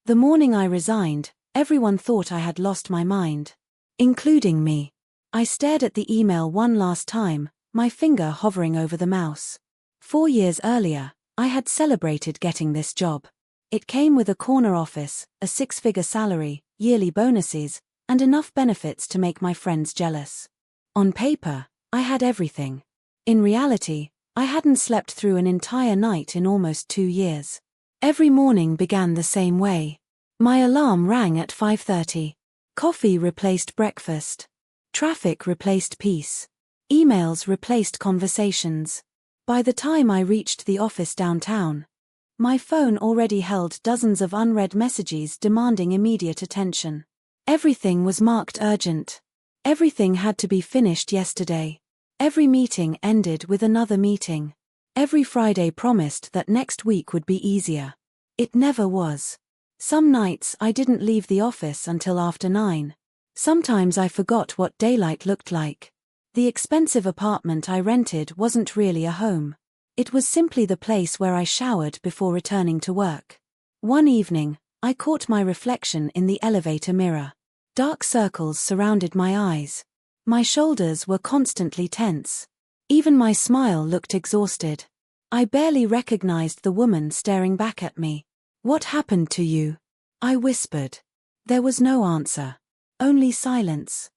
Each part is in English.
The morning I resigned, everyone thought I had lost my mind. Including me. I stared at the email one last time, my finger hovering over the mouse. 4 years earlier, I had celebrated getting this job. It came with a corner office, a 6-figure salary, yearly bonuses, and enough benefits to make my friends jealous. On paper, I had everything. In reality, I hadn't slept through an entire night in almost 2 years. Every morning began the same way. My alarm rang at 5:30. Coffee replaced breakfast. Traffic replaced peace. Emails replaced conversations. By the time I reached the office downtown, my phone already held dozens of unread messages demanding immediate attention. Everything was marked urgent. Everything had to be finished yesterday. Every meeting ended with another meeting. Every Friday promised that next week would be easier. It never was. Some nights I didn't leave the office until after 9. Sometimes I forgot what daylight looked like. The expensive apartment I rented wasn't really a home. It was simply the place where I showered before returning to work. One evening, I caught my reflection in the elevator mirror. Dark circles surrounded my eyes. My shoulders were constantly tense. Even my smile looked exhausted. I barely recognized the woman staring back at me. "What happened to you?" I whispered. There was no answer. Only silence.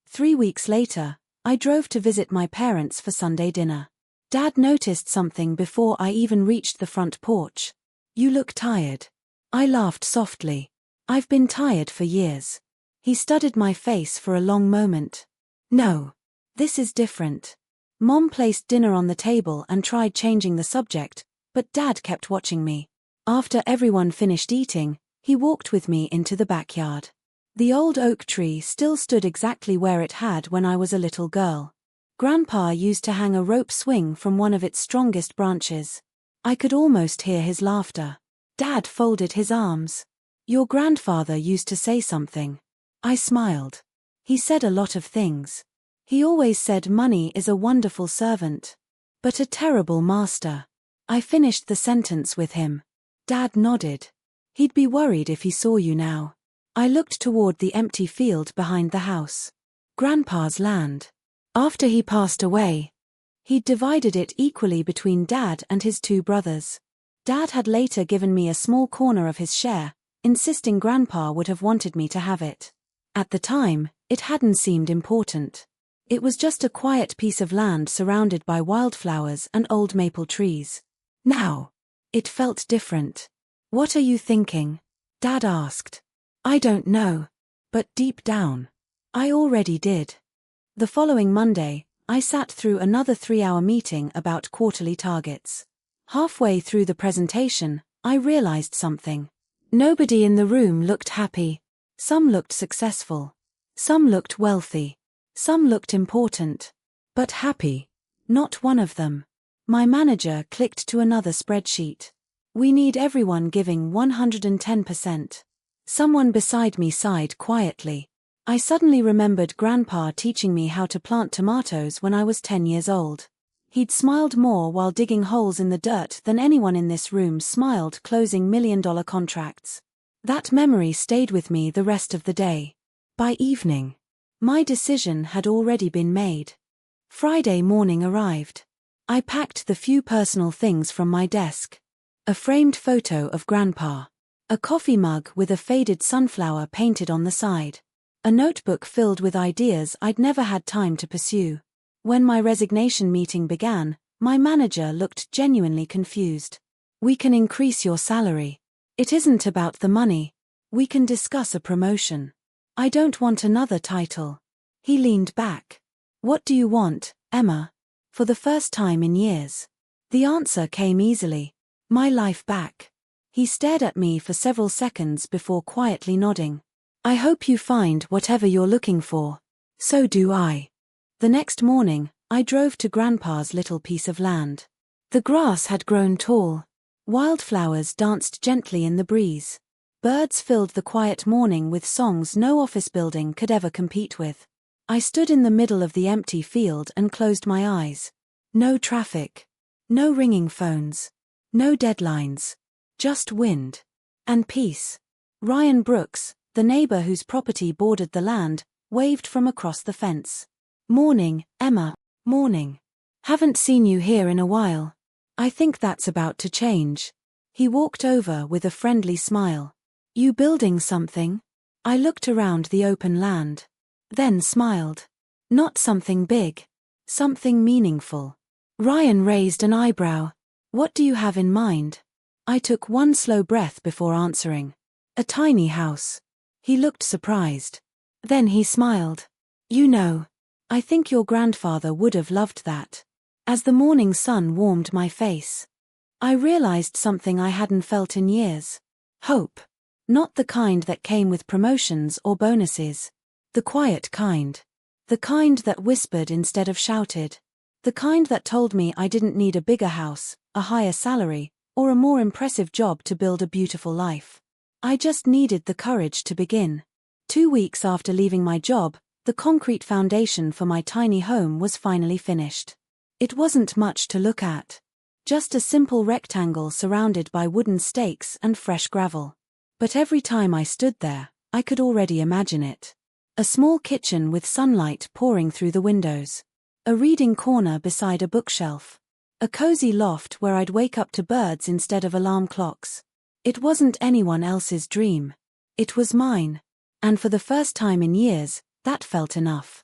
3 weeks later, I drove to visit my parents for Sunday dinner. Dad noticed something before I even reached the front porch. "You look tired." I laughed softly. "I've been tired for years." He studied my face for a long moment. "No. This is different." Mom placed dinner on the table and tried changing the subject, but Dad kept watching me. After everyone finished eating, he walked with me into the backyard. The old oak tree still stood exactly where it had when I was a little girl. Grandpa used to hang a rope swing from one of its strongest branches. I could almost hear his laughter. Dad folded his arms. "Your grandfather used to say something." I smiled. "He said a lot of things. He always said money is a wonderful servant, but a terrible master." I finished the sentence with him. Dad nodded. "He'd be worried if he saw you now." I looked toward the empty field behind the house. Grandpa's land. After he passed away, he'd divided it equally between Dad and his 2 brothers. Dad had later given me a small corner of his share, insisting Grandpa would have wanted me to have it. At the time, it hadn't seemed important. It was just a quiet piece of land surrounded by wildflowers and old maple trees. Now, it felt different. "What are you thinking?" Dad asked. "I don't know. But deep down, I already did." The following Monday, I sat through another 3-hour meeting about quarterly targets. Halfway through the presentation, I realized something. Nobody in the room looked happy. Some looked successful. Some looked wealthy. Some looked important. But happy. Not one of them. My manager clicked to another spreadsheet. "We need everyone giving 110%. Someone beside me sighed quietly. I suddenly remembered Grandpa teaching me how to plant tomatoes when I was 10 years old. He'd smiled more while digging holes in the dirt than anyone in this room smiled closing $1 million contracts. That memory stayed with me the rest of the day. By evening, my decision had already been made. Friday morning arrived. I packed the few personal things from my desk. A framed photo of Grandpa. A coffee mug with a faded sunflower painted on the side. A notebook filled with ideas I'd never had time to pursue. When my resignation meeting began, my manager looked genuinely confused. "We can increase your salary. It isn't about the money. We can discuss a promotion." "I don't want another title." He leaned back. "What do you want, Emma?" For the first time in years. The answer came easily. "My life back." He stared at me for several seconds before quietly nodding. "I hope you find whatever you're looking for." "So do I." The next morning, I drove to Grandpa's little piece of land. The grass had grown tall. Wildflowers danced gently in the breeze. Birds filled the quiet morning with songs no office building could ever compete with. I stood in the middle of the empty field and closed my eyes. No traffic. No ringing phones. No deadlines. Just wind. And peace. Ryan Brooks, the neighbor whose property bordered the land, waved from across the fence. "Morning, Emma." "Morning. Haven't seen you here in a while. I think that's about to change." He walked over with a friendly smile. "You building something?" I looked around the open land. Then smiled. "Not something big. Something meaningful." Ryan raised an eyebrow. "What do you have in mind?" I took one slow breath before answering. "A tiny house." He looked surprised. Then he smiled. "You know, I think your grandfather would have loved that." As the morning sun warmed my face, I realized something I hadn't felt in years. Hope. Not the kind that came with promotions or bonuses. The quiet kind. The kind that whispered instead of shouted. The kind that told me I didn't need a bigger house, a higher salary, or a more impressive job to build a beautiful life. I just needed the courage to begin. 2 weeks after leaving my job, the concrete foundation for my tiny home was finally finished. It wasn't much to look at. Just a simple rectangle surrounded by wooden stakes and fresh gravel. But every time I stood there, I could already imagine it. A small kitchen with sunlight pouring through the windows. A reading corner beside a bookshelf. A cozy loft where I'd wake up to birds instead of alarm clocks. It wasn't anyone else's dream. It was mine. And for the first time in years, that felt enough.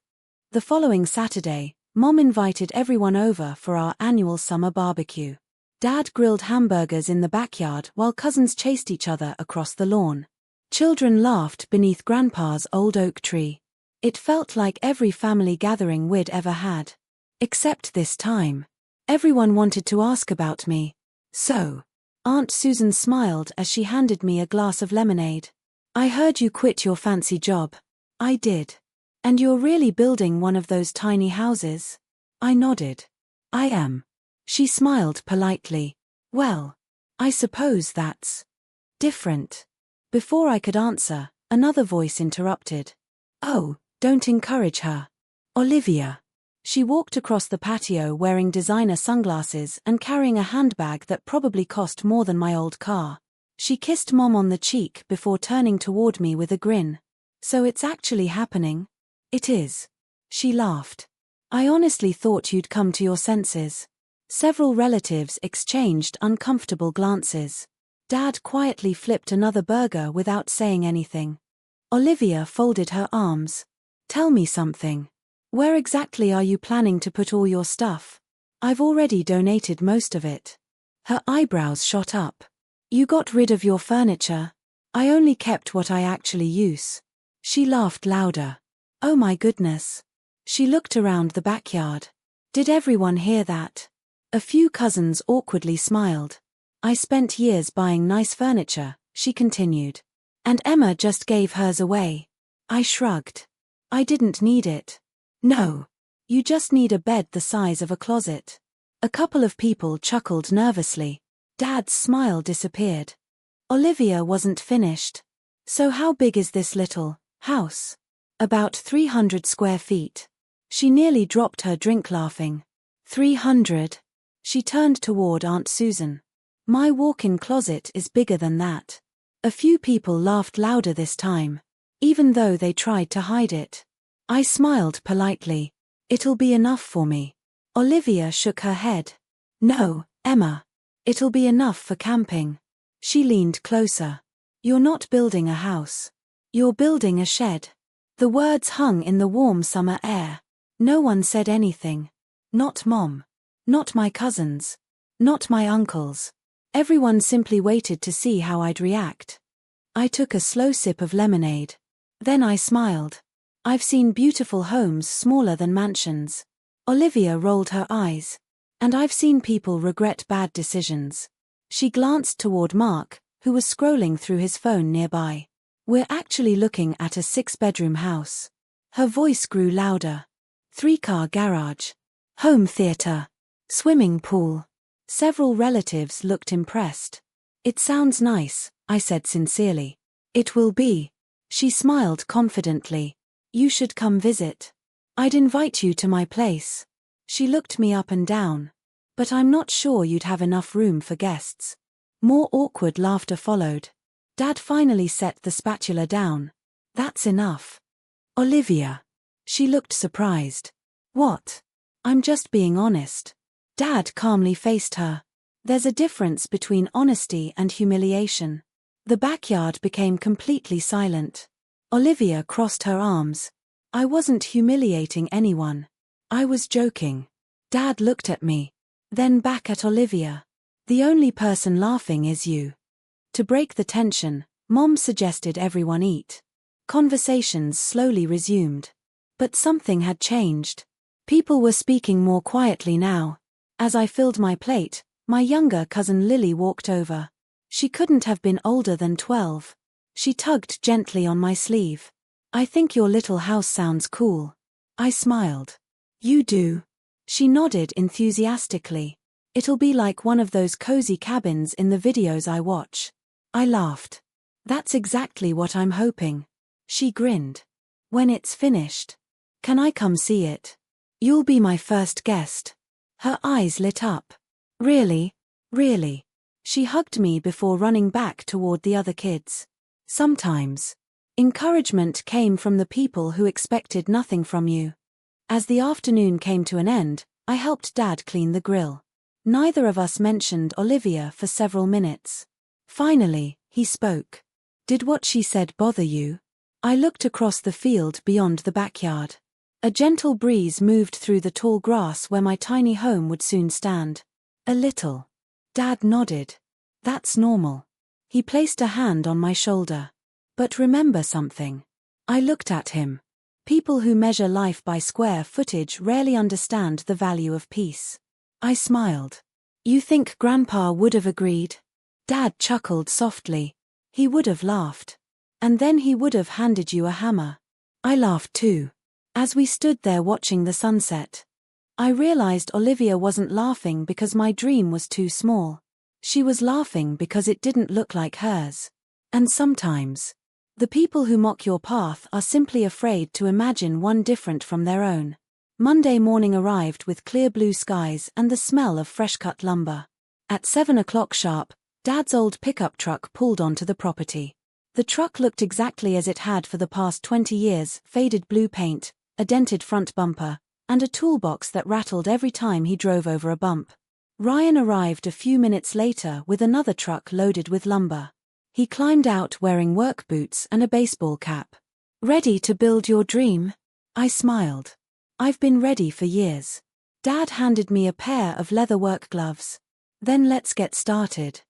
The following Saturday, Mom invited everyone over for our annual summer barbecue. Dad grilled hamburgers in the backyard while cousins chased each other across the lawn. Children laughed beneath Grandpa's old oak tree. It felt like every family gathering we'd ever had. Except this time. Everyone wanted to ask about me. "So?" Aunt Susan smiled as she handed me a glass of lemonade. "I heard you quit your fancy job." "I did. And you're really building one of those tiny houses?" I nodded. "I am." She smiled politely. "Well, I suppose that's different." Before I could answer, another voice interrupted. "Oh, don't encourage her. Olivia." She walked across the patio wearing designer sunglasses and carrying a handbag that probably cost more than my old car. She kissed Mom on the cheek before turning toward me with a grin. "So it's actually happening?" "It is." She laughed. "I honestly thought you'd come to your senses." Several relatives exchanged uncomfortable glances. Dad quietly flipped another burger without saying anything. Olivia folded her arms. "Tell me something. Where exactly are you planning to put all your stuff?" "I've already donated most of it." Her eyebrows shot up. "You got rid of your furniture?" "I only kept what I actually use." She laughed louder. "Oh my goodness." She looked around the backyard. "Did everyone hear that?" A few cousins awkwardly smiled. "I spent years buying nice furniture," she continued. "And Emma just gave hers away." I shrugged. "I didn't need it." "No. You just need a bed the size of a closet." A couple of people chuckled nervously. Dad's smile disappeared. Olivia wasn't finished. "So how big is this little house?" "About 300 square feet." She nearly dropped her drink laughing. 300. She turned toward Aunt Susan. "My walk-in closet is bigger than that." A few people laughed louder this time, even though they tried to hide it. I smiled politely. "It'll be enough for me." Olivia shook her head. "No, Emma. It'll be enough for camping." She leaned closer. "You're not building a house. You're building a shed." The words hung in the warm summer air. No one said anything. Not Mom. Not my cousins. Not my uncles. Everyone simply waited to see how I'd react. I took a slow sip of lemonade. Then I smiled. "I've seen beautiful homes smaller than mansions." Olivia rolled her eyes. "And I've seen people regret bad decisions." She glanced toward Mark, who was scrolling through his phone nearby. "We're actually looking at a 6-bedroom house." Her voice grew louder. 3-car garage. Home theater. Swimming pool. Several relatives looked impressed. "It sounds nice," I said sincerely. "It will be." She smiled confidently. "You should come visit. I'd invite you to my place." She looked me up and down. "But I'm not sure you'd have enough room for guests." More awkward laughter followed. Dad finally set the spatula down. That's enough. Olivia. She looked surprised. What? I'm just being honest. Dad calmly faced her. There's a difference between honesty and humiliation. The backyard became completely silent. Olivia crossed her arms. I wasn't humiliating anyone. I was joking. Dad looked at me. Then back at Olivia. The only person laughing is you. To break the tension, Mom suggested everyone eat. Conversations slowly resumed. But something had changed. People were speaking more quietly now. As I filled my plate, my younger cousin Lily walked over. She couldn't have been older than 12. She tugged gently on my sleeve. I think your little house sounds cool. I smiled. You do? She nodded enthusiastically. It'll be like one of those cozy cabins in the videos I watch. I laughed. That's exactly what I'm hoping. She grinned. When it's finished. Can I come see it? You'll be my first guest. Her eyes lit up. Really? Really? She hugged me before running back toward the other kids. Sometimes. Encouragement came from the people who expected nothing from you. As the afternoon came to an end, I helped Dad clean the grill. Neither of us mentioned Olivia for several minutes. Finally, he spoke. Did what she said bother you? I looked across the field beyond the backyard. A gentle breeze moved through the tall grass where my tiny home would soon stand. A little. Dad nodded. That's normal. He placed a hand on my shoulder. But remember something. I looked at him. People who measure life by square footage rarely understand the value of peace. I smiled. You think Grandpa would have agreed? Dad chuckled softly. He would have laughed. And then he would have handed you a hammer. I laughed too. As we stood there watching the sunset, I realized Olivia wasn't laughing because my dream was too small. She was laughing because it didn't look like hers. And sometimes, the people who mock your path are simply afraid to imagine one different from their own. Monday morning arrived with clear blue skies and the smell of fresh-cut lumber. At 7 o'clock sharp, Dad's old pickup truck pulled onto the property. The truck looked exactly as it had for the past 20 years, faded blue paint, a dented front bumper, and a toolbox that rattled every time he drove over a bump. Ryan arrived a few minutes later with another truck loaded with lumber. He climbed out wearing work boots and a baseball cap. Ready to build your dream? I smiled. I've been ready for years. Dad handed me a pair of leather work gloves. Then let's get started.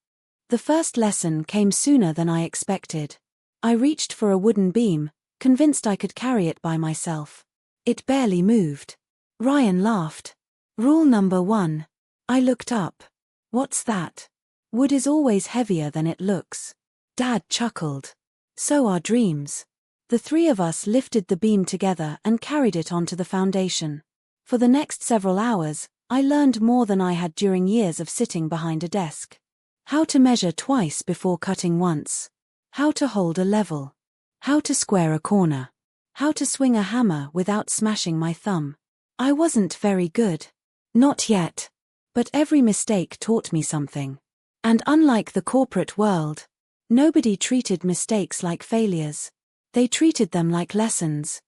The first lesson came sooner than I expected. I reached for a wooden beam, convinced I could carry it by myself. It barely moved. Ryan laughed. Rule number 1. I looked up. What's that? Wood is always heavier than it looks. Dad chuckled. So are dreams. The three of us lifted the beam together and carried it onto the foundation. For the next several hours, I learned more than I had during years of sitting behind a desk. How to measure twice before cutting once. How to hold a level. How to square a corner. How to swing a hammer without smashing my thumb. I wasn't very good. Not yet. But every mistake taught me something. And unlike the corporate world, nobody treated mistakes like failures. They treated them like lessons.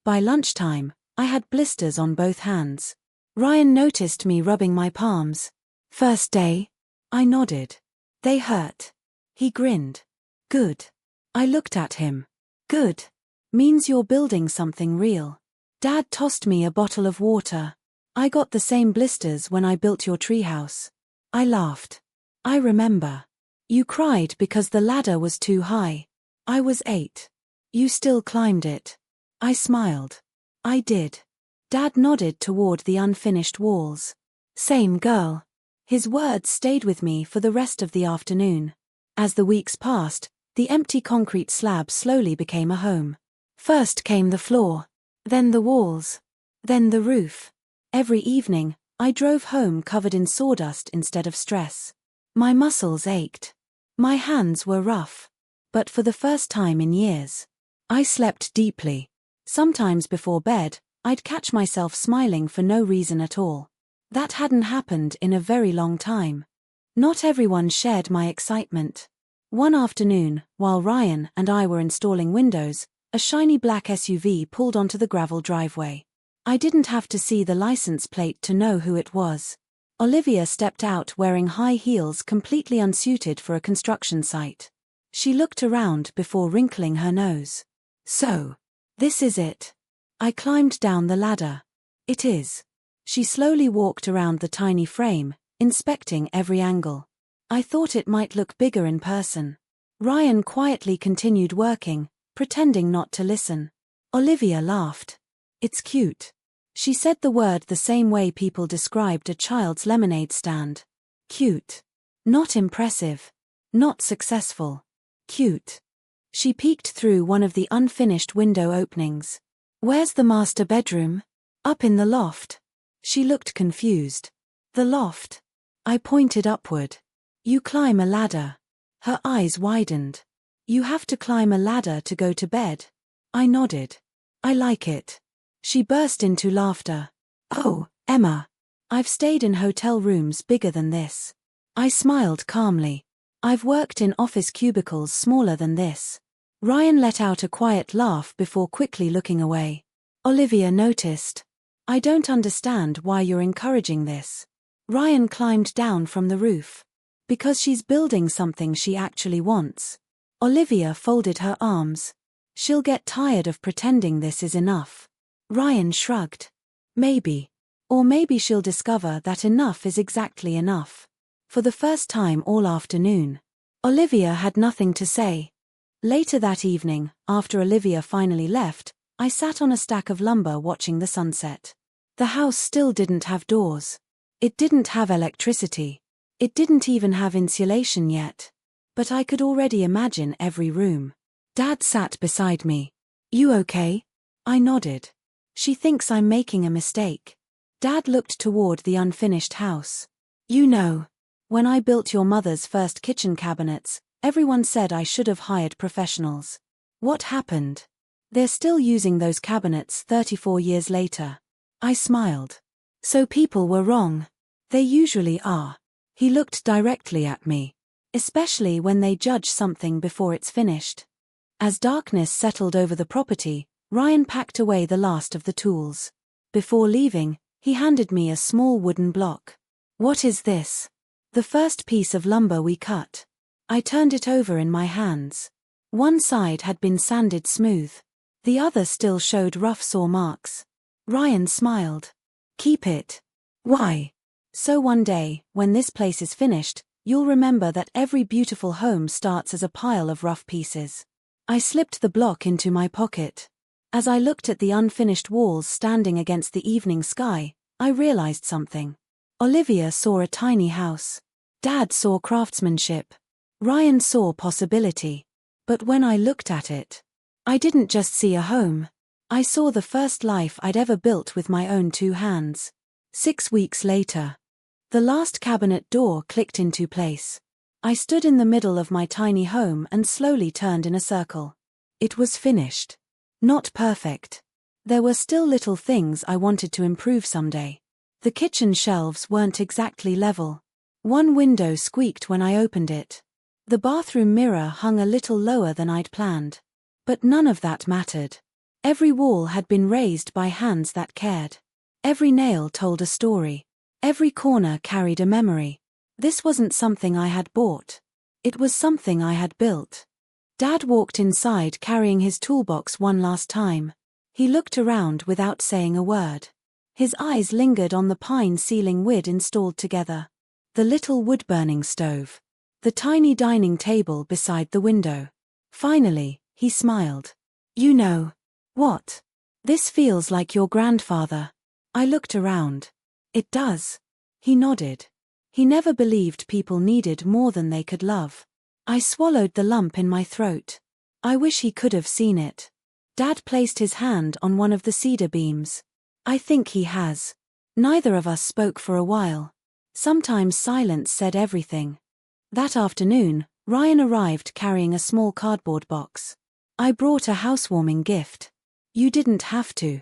By lunchtime, I had blisters on both hands. Ryan noticed me rubbing my palms. First day? I nodded. They hurt. He grinned. Good. I looked at him. Good. Means you're building something real. Dad tossed me a bottle of water. I got the same blisters when I built your treehouse. I laughed. I remember. You cried because the ladder was too high. I was 8. You still climbed it. I smiled. I did. Dad nodded toward the unfinished walls. Same girl. His words stayed with me for the rest of the afternoon. As the weeks passed, the empty concrete slab slowly became a home. First came the floor, then the walls, then the roof. Every evening, I drove home covered in sawdust instead of stress. My muscles ached. My hands were rough. But for the first time in years, I slept deeply. Sometimes before bed, I'd catch myself smiling for no reason at all. That hadn't happened in a very long time. Not everyone shared my excitement. One afternoon, while Ryan and I were installing windows, a shiny black SUV pulled onto the gravel driveway. I didn't have to see the license plate to know who it was. Olivia stepped out wearing high heels completely unsuited for a construction site. She looked around before wrinkling her nose. So, this is it. I climbed down the ladder. It is. She slowly walked around the tiny frame, inspecting every angle. I thought it might look bigger in person. Ryan quietly continued working, pretending not to listen. Olivia laughed. It's cute. She said the word the same way people described a child's lemonade stand. Cute. Not impressive. Not successful. Cute. She peeked through one of the unfinished window openings. Where's the master bedroom? Up in the loft. She looked confused. The loft. I pointed upward. You climb a ladder. Her eyes widened. You have to climb a ladder to go to bed. I nodded. I like it. She burst into laughter. Oh, Emma. I've stayed in hotel rooms bigger than this. I smiled calmly. I've worked in office cubicles smaller than this. Ryan let out a quiet laugh before quickly looking away. Olivia noticed. I don't understand why you're encouraging this. Ryan climbed down from the roof. Because she's building something she actually wants. Olivia folded her arms. She'll get tired of pretending this is enough. Ryan shrugged. Maybe. Or maybe she'll discover that enough is exactly enough. For the first time all afternoon, Olivia had nothing to say. Later that evening, after Olivia finally left, I sat on a stack of lumber watching the sunset. The house still didn't have doors. It didn't have electricity. It didn't even have insulation yet. But I could already imagine every room. Dad sat beside me. You okay? I nodded. She thinks I'm making a mistake. Dad looked toward the unfinished house. You know, when I built your mother's first kitchen cabinets, everyone said I should have hired professionals. What happened? They're still using those cabinets 34 years later. I smiled. So people were wrong. They usually are. He looked directly at me. Especially when they judge something before it's finished. As darkness settled over the property, Ryan packed away the last of the tools. Before leaving, he handed me a small wooden block. What is this? The first piece of lumber we cut. I turned it over in my hands. One side had been sanded smooth. The other still showed rough saw marks. Ryan smiled. Keep it. Why? So one day, when this place is finished, you'll remember that every beautiful home starts as a pile of rough pieces. I slipped the block into my pocket. As I looked at the unfinished walls standing against the evening sky, I realized something. Olivia saw a tiny house. Dad saw craftsmanship. Ryan saw possibility. But when I looked at it, I didn't just see a home. I saw the first life I'd ever built with my own two hands. 6 weeks later, the last cabinet door clicked into place. I stood in the middle of my tiny home and slowly turned in a circle. It was finished. Not perfect. There were still little things I wanted to improve someday. The kitchen shelves weren't exactly level. One window squeaked when I opened it. The bathroom mirror hung a little lower than I'd planned. But none of that mattered. Every wall had been raised by hands that cared. Every nail told a story. Every corner carried a memory. This wasn't something I had bought. It was something I had built. Dad walked inside carrying his toolbox one last time. He looked around without saying a word. His eyes lingered on the pine ceiling we'd installed together. The little wood-burning stove. The tiny dining table beside the window. Finally, he smiled. You know. What? This feels like your grandfather. I looked around. It does. He nodded. He never believed people needed more than they could love. I swallowed the lump in my throat. I wish he could have seen it. Dad placed his hand on one of the cedar beams. I think he has. Neither of us spoke for a while. Sometimes silence said everything. That afternoon, Ryan arrived carrying a small cardboard box. I brought a housewarming gift. You didn't have to.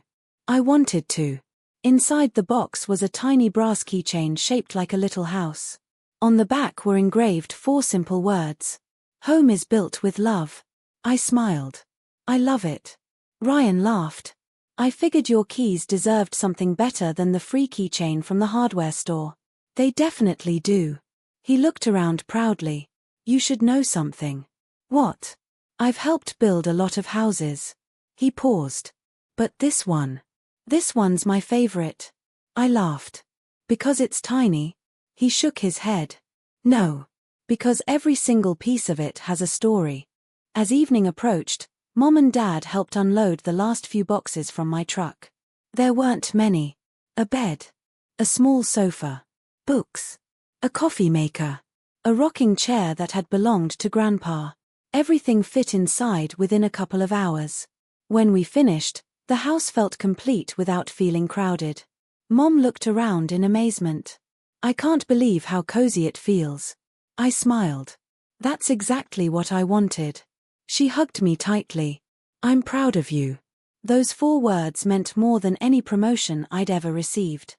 I wanted to. Inside the box was a tiny brass keychain shaped like a little house. On the back were engraved 4 simple words. Home is built with love. I smiled. I love it. Ryan laughed. I figured your keys deserved something better than the free keychain from the hardware store. They definitely do. He looked around proudly. You should know something. What? I've helped build a lot of houses. He paused. But this one's my favorite. I laughed. Because it's tiny? He shook his head. No. Because every single piece of it has a story. As evening approached, Mom and Dad helped unload the last few boxes from my truck. There weren't many. A bed. A small sofa. Books. A coffee maker. A rocking chair that had belonged to Grandpa. Everything fit inside within a couple of hours. When we finished, the house felt complete without feeling crowded. Mom looked around in amazement. I can't believe how cozy it feels. I smiled. That's exactly what I wanted. She hugged me tightly. I'm proud of you. Those 4 words meant more than any promotion I'd ever received.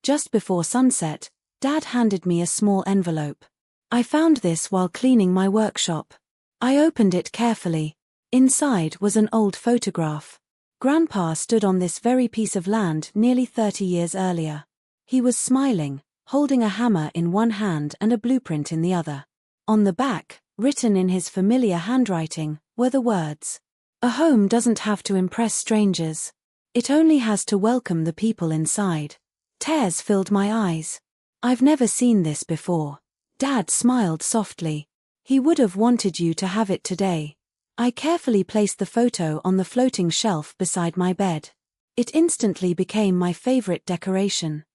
Just before sunset, Dad handed me a small envelope. I found this while cleaning my workshop. I opened it carefully. Inside was an old photograph. Grandpa stood on this very piece of land nearly 30 years earlier. He was smiling, holding a hammer in one hand and a blueprint in the other. On the back, written in his familiar handwriting, were the words, "A home doesn't have to impress strangers. It only has to welcome the people inside." Tears filled my eyes. I've never seen this before. Dad smiled softly. He would have wanted you to have it today. I carefully placed the photo on the floating shelf beside my bed. It instantly became my favorite decoration.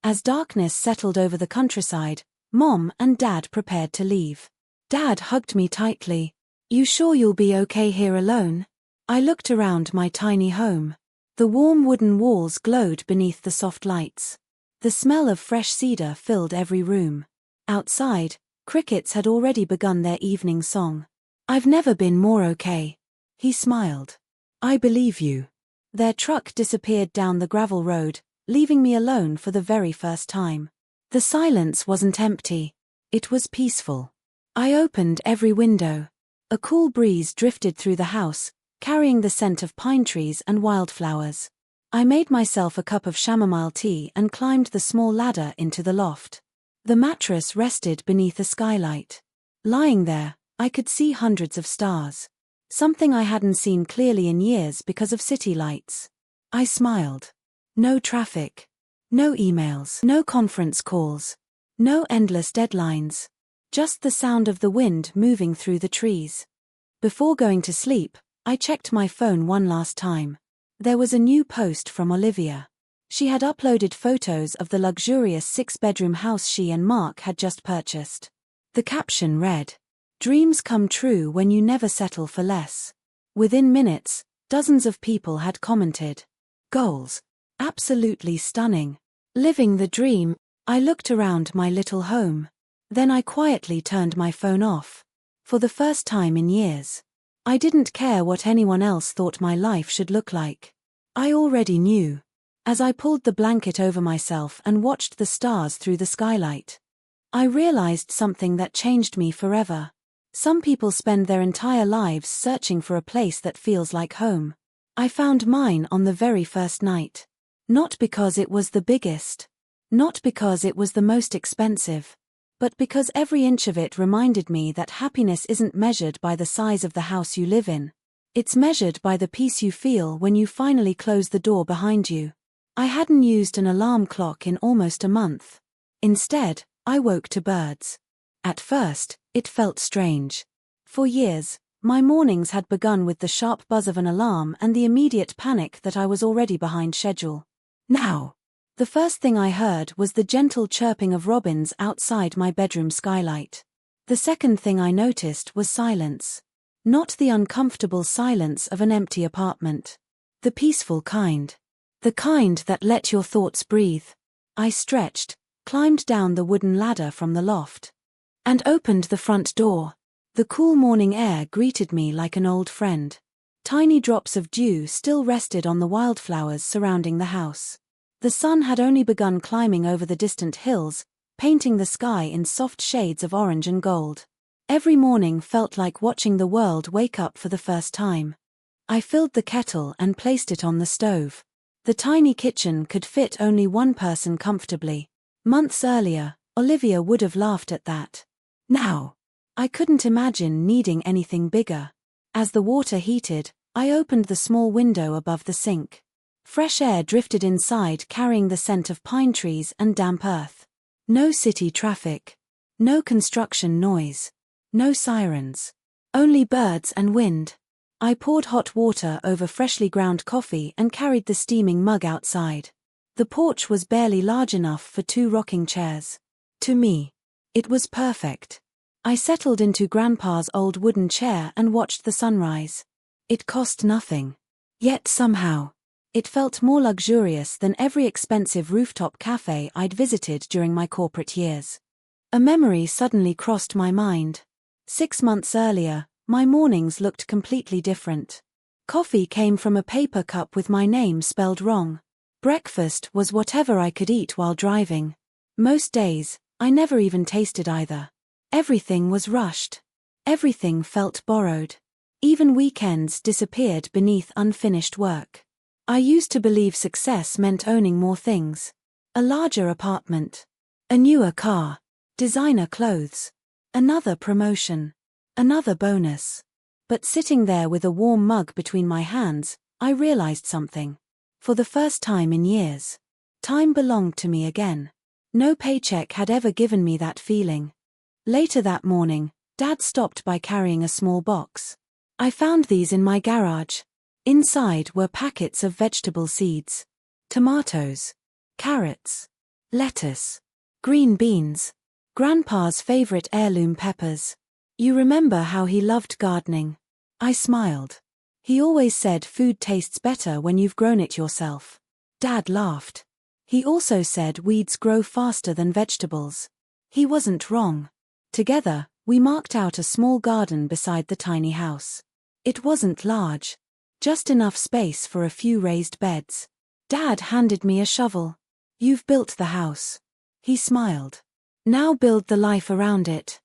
As darkness settled over the countryside, Mom and Dad prepared to leave. Dad hugged me tightly. You sure you'll be okay here alone? I looked around my tiny home. The warm wooden walls glowed beneath the soft lights. The smell of fresh cedar filled every room. Outside, crickets had already begun their evening song. I've never been more okay. He smiled. I believe you. Their truck disappeared down the gravel road, leaving me alone for the very first time. The silence wasn't empty. It was peaceful. I opened every window. A cool breeze drifted through the house, carrying the scent of pine trees and wildflowers. I made myself a cup of chamomile tea and climbed the small ladder into the loft. The mattress rested beneath a skylight. Lying there, I could see hundreds of stars. Something I hadn't seen clearly in years because of city lights. I smiled. No traffic. No emails. No conference calls. No endless deadlines. Just the sound of the wind moving through the trees. Before going to sleep, I checked my phone one last time. There was a new post from Olivia. She had uploaded photos of the luxurious 6-bedroom house she and Mark had just purchased. The caption read, "Dreams come true when you never settle for less." Within minutes, dozens of people had commented. Goals. Absolutely stunning. Living the dream. I looked around my little home. Then I quietly turned my phone off. For the first time in years. I didn't care what anyone else thought my life should look like. I already knew. As I pulled the blanket over myself and watched the stars through the skylight, I realized something that changed me forever. Some people spend their entire lives searching for a place that feels like home. I found mine on the very first night. Not because it was the biggest. Not because it was the most expensive. But because every inch of it reminded me that happiness isn't measured by the size of the house you live in. It's measured by the peace you feel when you finally close the door behind you. I hadn't used an alarm clock in almost a month. Instead, I woke to birds. At first, it felt strange. For years, my mornings had begun with the sharp buzz of an alarm and the immediate panic that I was already behind schedule. Now, the first thing I heard was the gentle chirping of robins outside my bedroom skylight. The second thing I noticed was silence. Not the uncomfortable silence of an empty apartment. The peaceful kind. The kind that let your thoughts breathe. I stretched, climbed down the wooden ladder from the loft, and opened the front door. The cool morning air greeted me like an old friend. Tiny drops of dew still rested on the wildflowers surrounding the house. The sun had only begun climbing over the distant hills, painting the sky in soft shades of orange and gold. Every morning felt like watching the world wake up for the first time. I filled the kettle and placed it on the stove. The tiny kitchen could fit only one person comfortably. Months earlier, Olivia would have laughed at that. Now, I couldn't imagine needing anything bigger. As the water heated, I opened the small window above the sink. Fresh air drifted inside, carrying the scent of pine trees and damp earth. No city traffic. No construction noise. No sirens. Only birds and wind. I poured hot water over freshly ground coffee and carried the steaming mug outside. The porch was barely large enough for 2 rocking chairs. To me, it was perfect. I settled into Grandpa's old wooden chair and watched the sunrise. It cost nothing. Yet somehow, it felt more luxurious than every expensive rooftop cafe I'd visited during my corporate years. A memory suddenly crossed my mind. 6 months earlier, my mornings looked completely different. Coffee came from a paper cup with my name spelled wrong. Breakfast was whatever I could eat while driving. Most days, I never even tasted either. Everything was rushed. Everything felt borrowed. Even weekends disappeared beneath unfinished work. I used to believe success meant owning more things. A larger apartment. A newer car. Designer clothes. Another promotion. Another bonus. But sitting there with a warm mug between my hands, I realized something. For the first time in years, time belonged to me again. No paycheck had ever given me that feeling. Later that morning, Dad stopped by carrying a small box. I found these in my garage. Inside were packets of vegetable seeds. Tomatoes. Carrots. Lettuce. Green beans. Grandpa's favorite heirloom peppers. You remember how he loved gardening? I smiled. He always said food tastes better when you've grown it yourself. Dad laughed. He also said weeds grow faster than vegetables. He wasn't wrong. Together, we marked out a small garden beside the tiny house. It wasn't large. Just enough space for a few raised beds. Dad handed me a shovel. You've built the house. He smiled. Now build the life around it.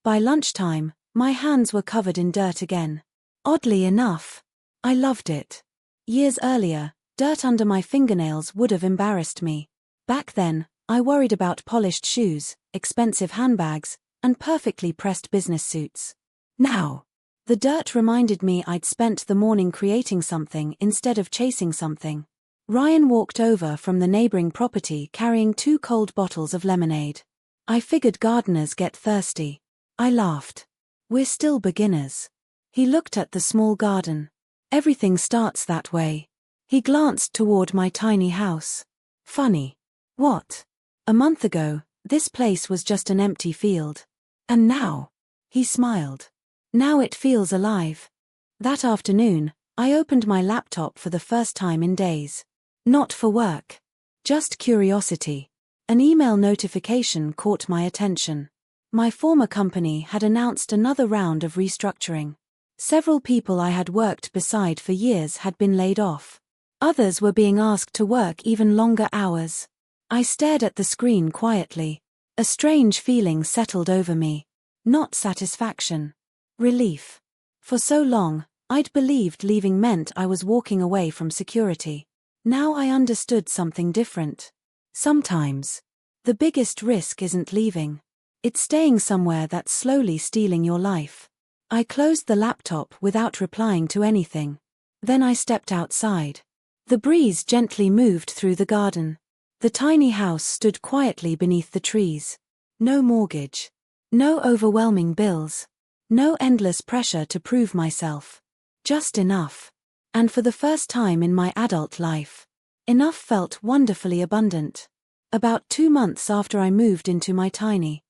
By lunchtime, my hands were covered in dirt again. Oddly enough, I loved it. Years earlier, dirt under my fingernails would have embarrassed me. Back then, I worried about polished shoes, expensive handbags, and perfectly pressed business suits. Now, the dirt reminded me I'd spent the morning creating something instead of chasing something. Ryan walked over from the neighboring property carrying 2 cold bottles of lemonade. I figured gardeners get thirsty. I laughed. We're still beginners. He looked at the small garden. Everything starts that way. He glanced toward my tiny house. Funny. What? A month ago, this place was just an empty field. And now? He smiled. Now it feels alive. That afternoon, I opened my laptop for the first time in days. Not for work. Just curiosity. An email notification caught my attention. My former company had announced another round of restructuring. Several people I had worked beside for years had been laid off. Others were being asked to work even longer hours. I stared at the screen quietly. A strange feeling settled over me. Not satisfaction. Relief. For so long, I'd believed leaving meant I was walking away from security. Now I understood something different. Sometimes, the biggest risk isn't leaving. It's staying somewhere that's slowly stealing your life. I closed the laptop without replying to anything. Then I stepped outside. The breeze gently moved through the garden. The tiny house stood quietly beneath the trees. No mortgage. No overwhelming bills. No endless pressure to prove myself. Just enough. And for the first time in my adult life, enough felt wonderfully abundant. About 2 months after I moved into my tiny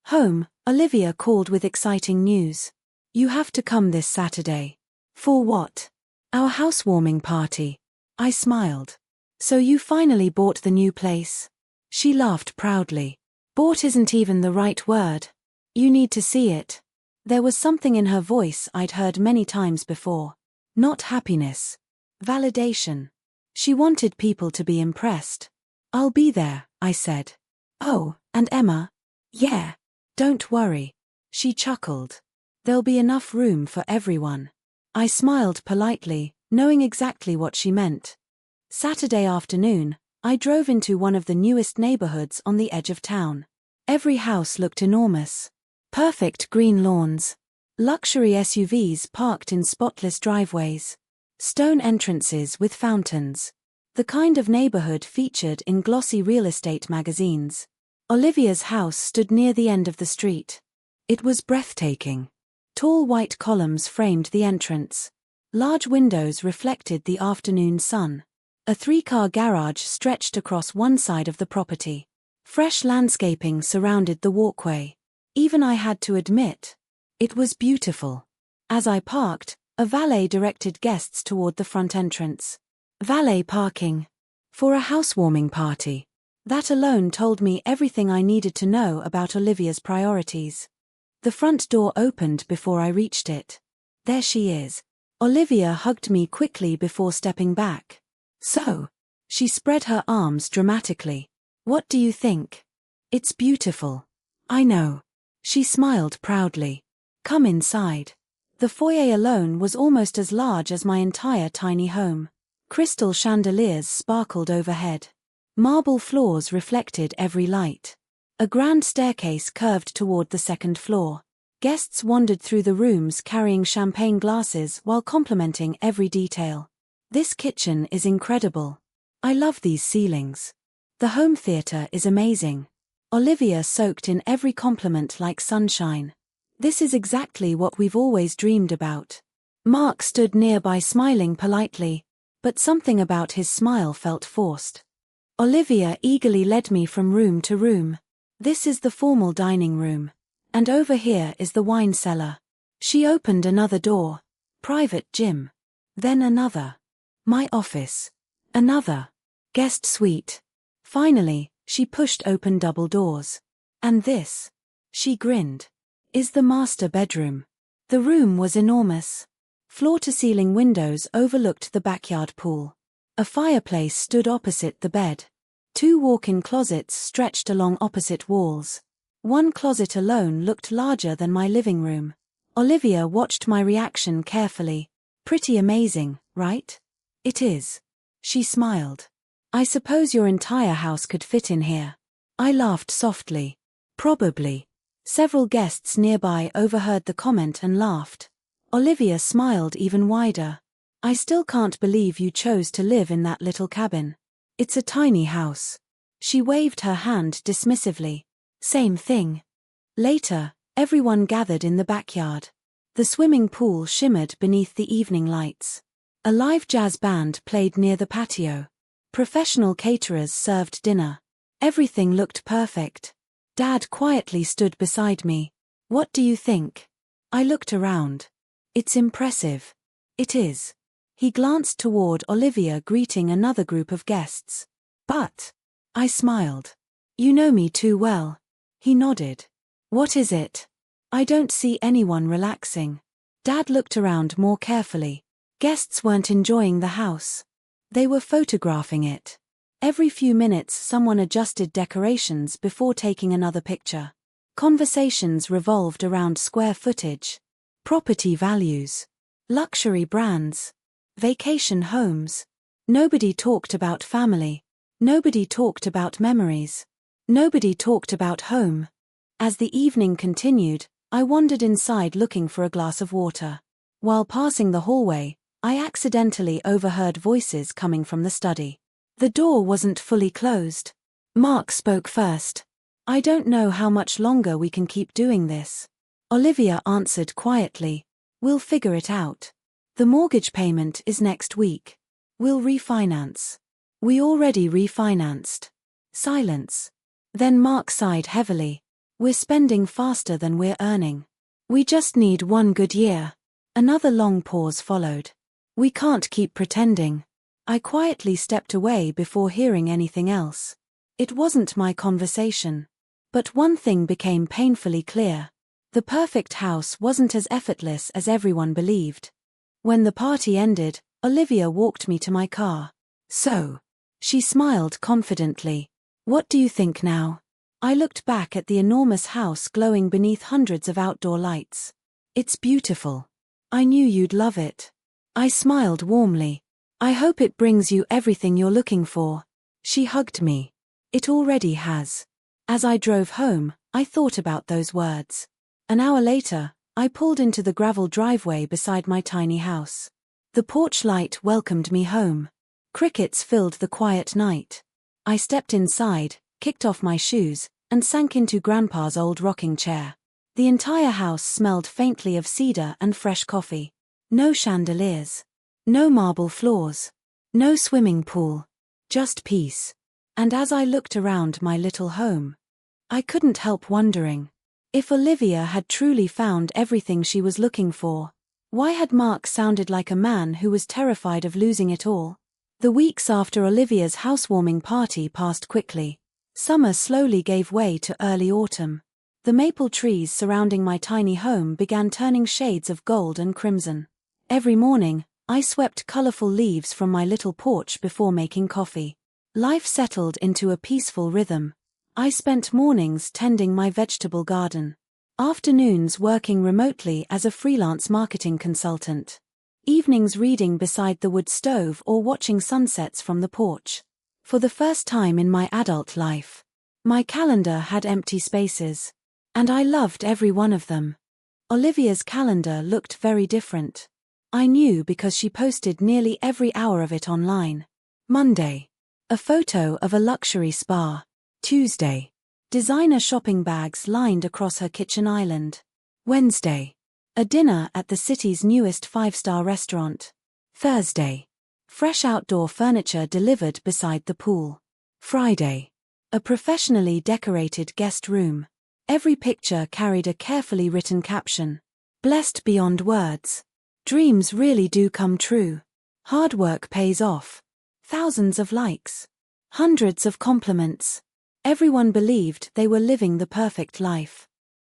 home, Olivia called with exciting news. You have to come this Saturday. For what? Our housewarming party. I smiled. So you finally bought the new place? She laughed proudly. Bought isn't even the right word. You need to see it. There was something in her voice I'd heard many times before. Not happiness. Validation. She wanted people to be impressed. I'll be there, I said. Oh, and Emma? Yeah. Don't worry. She chuckled. There'll be enough room for everyone. I smiled politely, knowing exactly what she meant. Saturday afternoon, I drove into one of the newest neighborhoods on the edge of town. Every house looked enormous. Perfect green lawns. Luxury SUVs parked in spotless driveways. Stone entrances with fountains. The kind of neighborhood featured in glossy real estate magazines. Olivia's house stood near the end of the street. It was breathtaking. Tall white columns framed the entrance. Large windows reflected the afternoon sun. A 3-car garage stretched across one side of the property. Fresh landscaping surrounded the walkway. Even I had to admit, it was beautiful. As I parked, a valet directed guests toward the front entrance. Valet parking. For a housewarming party. That alone told me everything I needed to know about Olivia's priorities. The front door opened before I reached it. There she is. Olivia hugged me quickly before stepping back. So, she spread her arms dramatically. What do you think? It's beautiful. I know. She smiled proudly. Come inside. The foyer alone was almost as large as my entire tiny home. Crystal chandeliers sparkled overhead. Marble floors reflected every light. A grand staircase curved toward the second floor. Guests wandered through the rooms carrying champagne glasses while complimenting every detail. This kitchen is incredible. I love these ceilings. The home theater is amazing. Olivia soaked in every compliment like sunshine. This is exactly what we've always dreamed about. Mark stood nearby smiling politely, but something about his smile felt forced. Olivia eagerly led me from room to room. This is the formal dining room. And over here is the wine cellar. She opened another door. Private gym. Then another. My office. Another. Guest suite. Finally, she pushed open double doors. And this, she grinned, is the master bedroom. The room was enormous. Floor-to-ceiling windows overlooked the backyard pool. A fireplace stood opposite the bed. 2 walk-in closets stretched along opposite walls. One closet alone looked larger than my living room. Olivia watched my reaction carefully. Pretty amazing, right? It is. She smiled. I suppose your entire house could fit in here. I laughed softly. Probably. Several guests nearby overheard the comment and laughed. Olivia smiled even wider. I still can't believe you chose to live in that little cabin. It's a tiny house. She waved her hand dismissively. Same thing. Later, everyone gathered in the backyard. The swimming pool shimmered beneath the evening lights. A live jazz band played near the patio. Professional caterers served dinner. Everything looked perfect. Dad quietly stood beside me. What do you think? I looked around. It's impressive. It is. He glanced toward Olivia greeting another group of guests. But, I smiled. You know me too well. He nodded. What is it? I don't see anyone relaxing. Dad looked around more carefully. Guests weren't enjoying the house. They were photographing it. Every few minutes someone adjusted decorations before taking another picture. Conversations revolved around square footage, property values, luxury brands, vacation homes. Nobody talked about family. Nobody talked about memories. Nobody talked about home. As the evening continued, I wandered inside looking for a glass of water. While passing the hallway, I accidentally overheard voices coming from the study. The door wasn't fully closed. Mark spoke first. I don't know how much longer we can keep doing this. Olivia answered quietly. We'll figure it out. The mortgage payment is next week. We'll refinance. We already refinanced. Silence. Then Mark sighed heavily. We're spending faster than we're earning. We just need one good year. Another long pause followed. We can't keep pretending. I quietly stepped away before hearing anything else. It wasn't my conversation. But one thing became painfully clear. The perfect house wasn't as effortless as everyone believed. When the party ended, Olivia walked me to my car. So, she smiled confidently. What do you think now? I looked back at the enormous house glowing beneath hundreds of outdoor lights. It's beautiful. I knew you'd love it. I smiled warmly. I hope it brings you everything you're looking for. She hugged me. It already has. As I drove home, I thought about those words. An hour later, I pulled into the gravel driveway beside my tiny house. The porch light welcomed me home. Crickets filled the quiet night. I stepped inside, kicked off my shoes, and sank into Grandpa's old rocking chair. The entire house smelled faintly of cedar and fresh coffee. No chandeliers. No marble floors. No swimming pool. Just peace. And as I looked around my little home, I couldn't help wondering, if Olivia had truly found everything she was looking for, why had Mark sounded like a man who was terrified of losing it all? The weeks after Olivia's housewarming party passed quickly. Summer slowly gave way to early autumn. The maple trees surrounding my tiny home began turning shades of gold and crimson. Every morning, I swept colorful leaves from my little porch before making coffee. Life settled into a peaceful rhythm. I spent mornings tending my vegetable garden. Afternoons working remotely as a freelance marketing consultant. Evenings reading beside the wood stove or watching sunsets from the porch. For the first time in my adult life, my calendar had empty spaces. And I loved every one of them. Olivia's calendar looked very different. I knew because she posted nearly every hour of it online. Monday. A photo of a luxury spa. Tuesday. Designer shopping bags lined across her kitchen island. Wednesday. A dinner at the city's newest 5-star restaurant. Thursday. Fresh outdoor furniture delivered beside the pool. Friday. A professionally decorated guest room. Every picture carried a carefully written caption. Blessed beyond words. Dreams really do come true. Hard work pays off. Thousands of likes. Hundreds of compliments. Everyone believed they were living the perfect life.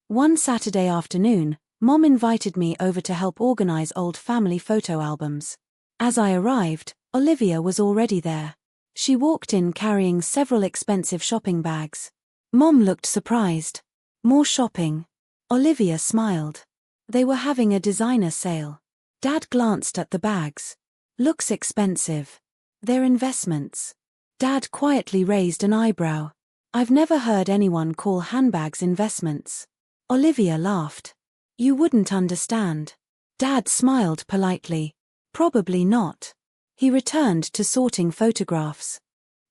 One Saturday afternoon, Mom invited me over to help organize old family photo albums. As I arrived, Olivia was already there. She walked in carrying several expensive shopping bags. Mom looked surprised. More shopping. Olivia smiled. They were having a designer sale. Dad glanced at the bags. Looks expensive. They're investments. Dad quietly raised an eyebrow. I've never heard anyone call handbags investments. Olivia laughed. You wouldn't understand. Dad smiled politely. Probably not. He returned to sorting photographs.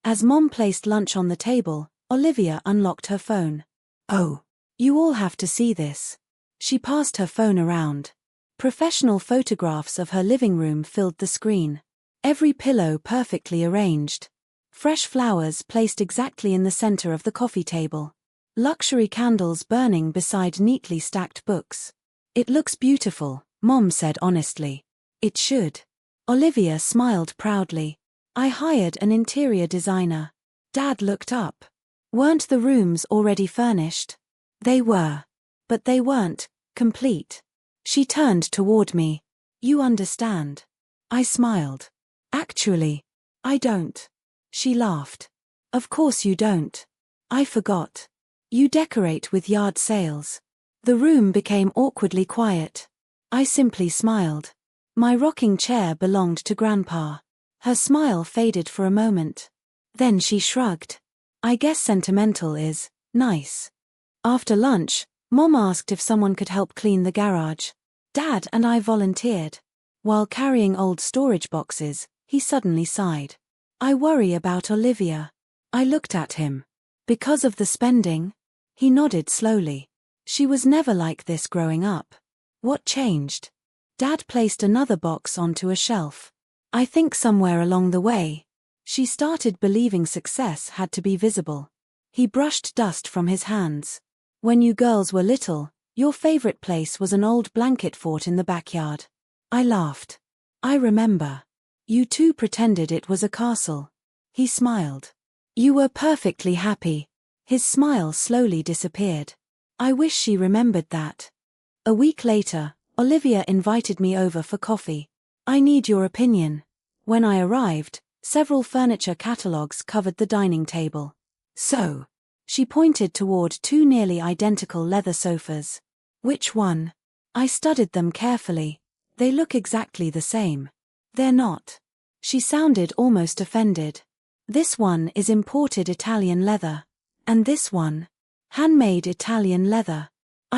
As Mom placed lunch on the table, Olivia unlocked her phone. Oh, you all have to see this. She passed her phone around. Professional photographs of her living room filled the screen. Every pillow perfectly arranged. Fresh flowers placed exactly in the center of the coffee table. Luxury candles burning beside neatly stacked books. It looks beautiful, Mom said honestly. It should. Olivia smiled proudly. I hired an interior designer. Dad looked up. Weren't the rooms already furnished? They were. But they weren't complete. She turned toward me. You understand. I smiled. Actually, I don't. She laughed. Of course you don't. I forgot. You decorate with yard sales. The room became awkwardly quiet. I simply smiled. My rocking chair belonged to Grandpa. Her smile faded for a moment. Then she shrugged. I guess sentimental is nice. After lunch, Mom asked if someone could help clean the garage. Dad and I volunteered. While carrying old storage boxes, he suddenly sighed. I worry about Olivia. I looked at him. Because of the spending? He nodded slowly. She was never like this growing up. What changed? Dad placed another box onto a shelf. I think somewhere along the way, she started believing success had to be visible. He brushed dust from his hands. When you girls were little, your favorite place was an old blanket fort in the backyard. I laughed. I remember. You two pretended it was a castle. He smiled. You were perfectly happy. His smile slowly disappeared. I wish she remembered that. A week later, Olivia invited me over for coffee. I need your opinion. When I arrived, several furniture catalogs covered the dining table. So, She pointed toward two nearly identical leather sofas. Which one? I studied them carefully. They look exactly the same. They're not. She sounded almost offended. This one is imported Italian leather. And this one? Handmade Italian leather.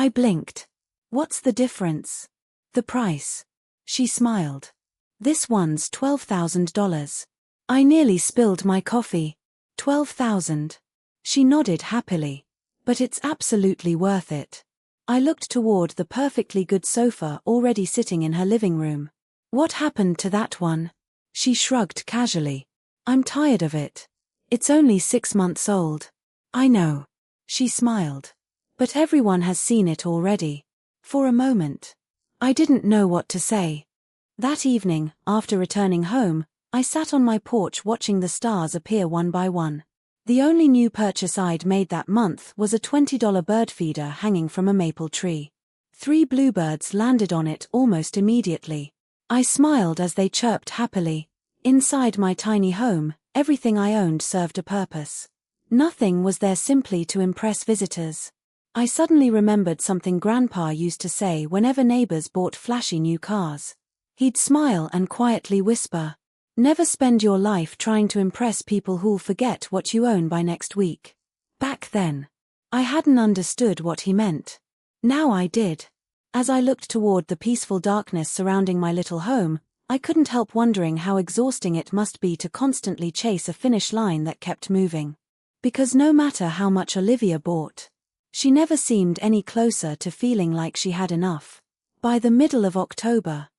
I blinked. What's the difference? The price. She smiled. This one's $12,000. I nearly spilled my coffee. 12,000. She nodded happily. But it's absolutely worth it. I looked toward the perfectly good sofa already sitting in her living room. What happened to that one? She shrugged casually. I'm tired of it. It's only 6 months old. I know. She smiled. But everyone has seen it already. For a moment. I didn't know what to say. That evening, after returning home, I sat on my porch watching the stars appear one by one. The only new purchase I'd made that month was a $20 bird feeder hanging from a maple tree. 3 bluebirds landed on it almost immediately. I smiled as they chirped happily. Inside my tiny home, everything I owned served a purpose. Nothing was there simply to impress visitors. I suddenly remembered something Grandpa used to say whenever neighbors bought flashy new cars. He'd smile and quietly whisper, "Never spend your life trying to impress people who'll forget what you own by next week." Back then, I hadn't understood what he meant. Now I did. As I looked toward the peaceful darkness surrounding my little home, I couldn't help wondering how exhausting it must be to constantly chase a finish line that kept moving. Because no matter how much Olivia bought, she never seemed any closer to feeling like she had enough. By the middle of October,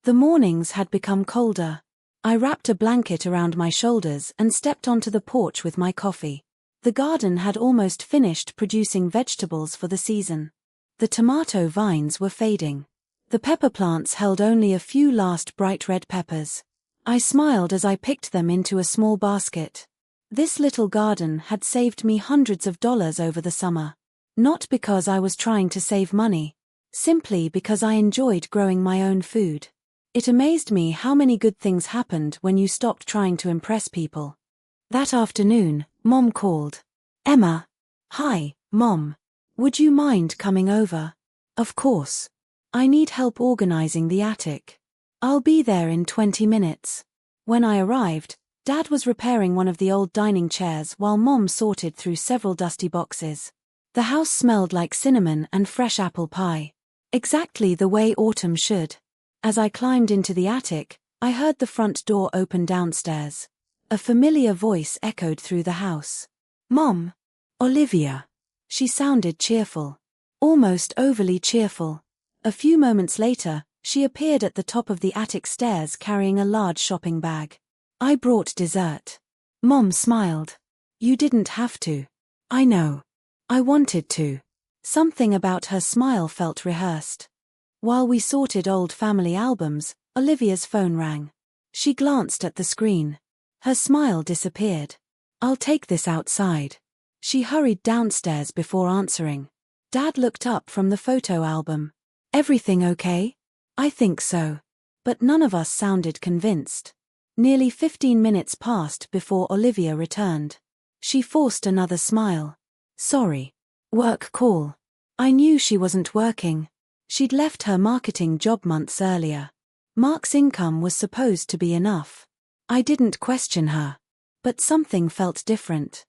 the mornings had become colder. I wrapped a blanket around my shoulders and stepped onto the porch with my coffee. The garden had almost finished producing vegetables for the season. The tomato vines were fading. The pepper plants held only a few last bright red peppers. I smiled as I picked them into a small basket. This little garden had saved me hundreds of dollars over the summer. Not because I was trying to save money. Simply because I enjoyed growing my own food. It amazed me how many good things happened when you stopped trying to impress people. That afternoon, Mom called. "Emma." "Hi, Mom. Would you mind coming over?" "Of course. I need help organizing the attic." "I'll be there in 20 minutes. When I arrived, Dad was repairing one of the old dining chairs while Mom sorted through several dusty boxes. The house smelled like cinnamon and fresh apple pie. Exactly the way autumn should. As I climbed into the attic, I heard the front door open downstairs. A familiar voice echoed through the house. "Mom." "Olivia." She sounded cheerful. Almost overly cheerful. A few moments later, she appeared at the top of the attic stairs carrying a large shopping bag. "I brought dessert." Mom smiled. "You didn't have to." "I know. I wanted to." Something about her smile felt rehearsed. While we sorted old family albums, Olivia's phone rang. She glanced at the screen. Her smile disappeared. "I'll take this outside." She hurried downstairs before answering. Dad looked up from the photo album. "Everything okay?" "I think so." But none of us sounded convinced. Nearly 15 minutes passed before Olivia returned. She forced another smile. "Sorry. Work call." I knew she wasn't working. She'd left her marketing job months earlier. Mark's income was supposed to be enough. I didn't question her. But something felt different.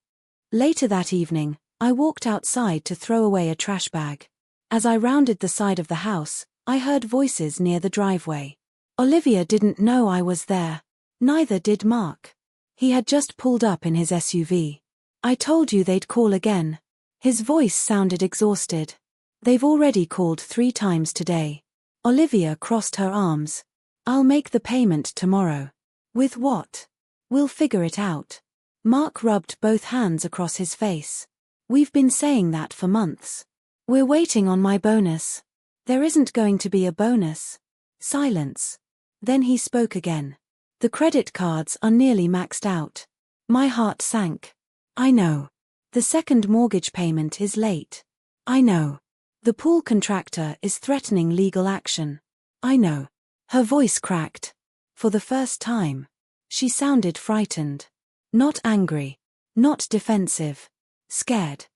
Later that evening, I walked outside to throw away a trash bag. As I rounded the side of the house, I heard voices near the driveway. Olivia didn't know I was there. Neither did Mark. He had just pulled up in his SUV. "I told you they'd call again." His voice sounded exhausted. "They've already called 3 times today." Olivia crossed her arms. "I'll make the payment tomorrow." "With what?" "We'll figure it out." Mark rubbed both hands across his face. "We've been saying that for months. We're waiting on my bonus." "There isn't going to be a bonus." Silence. Then he spoke again. "The credit cards are nearly maxed out." My heart sank. "I know. The second mortgage payment is late." "I know. The pool contractor is threatening legal action." "I know." Her voice cracked. For the first time. She sounded frightened. Not angry. Not defensive. Scared.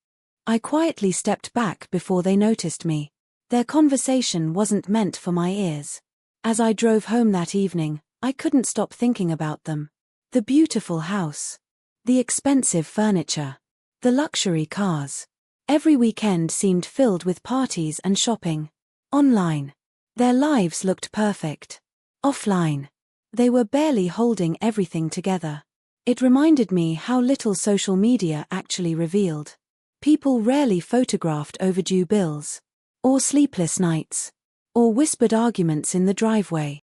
I quietly stepped back before they noticed me. Their conversation wasn't meant for my ears. As I drove home that evening, I couldn't stop thinking about them. The beautiful house. The expensive furniture. The luxury cars. Every weekend seemed filled with parties and shopping. Online. Their lives looked perfect. Offline. They were barely holding everything together. It reminded me how little social media actually revealed. People rarely photographed overdue bills. Or sleepless nights. Or whispered arguments in the driveway.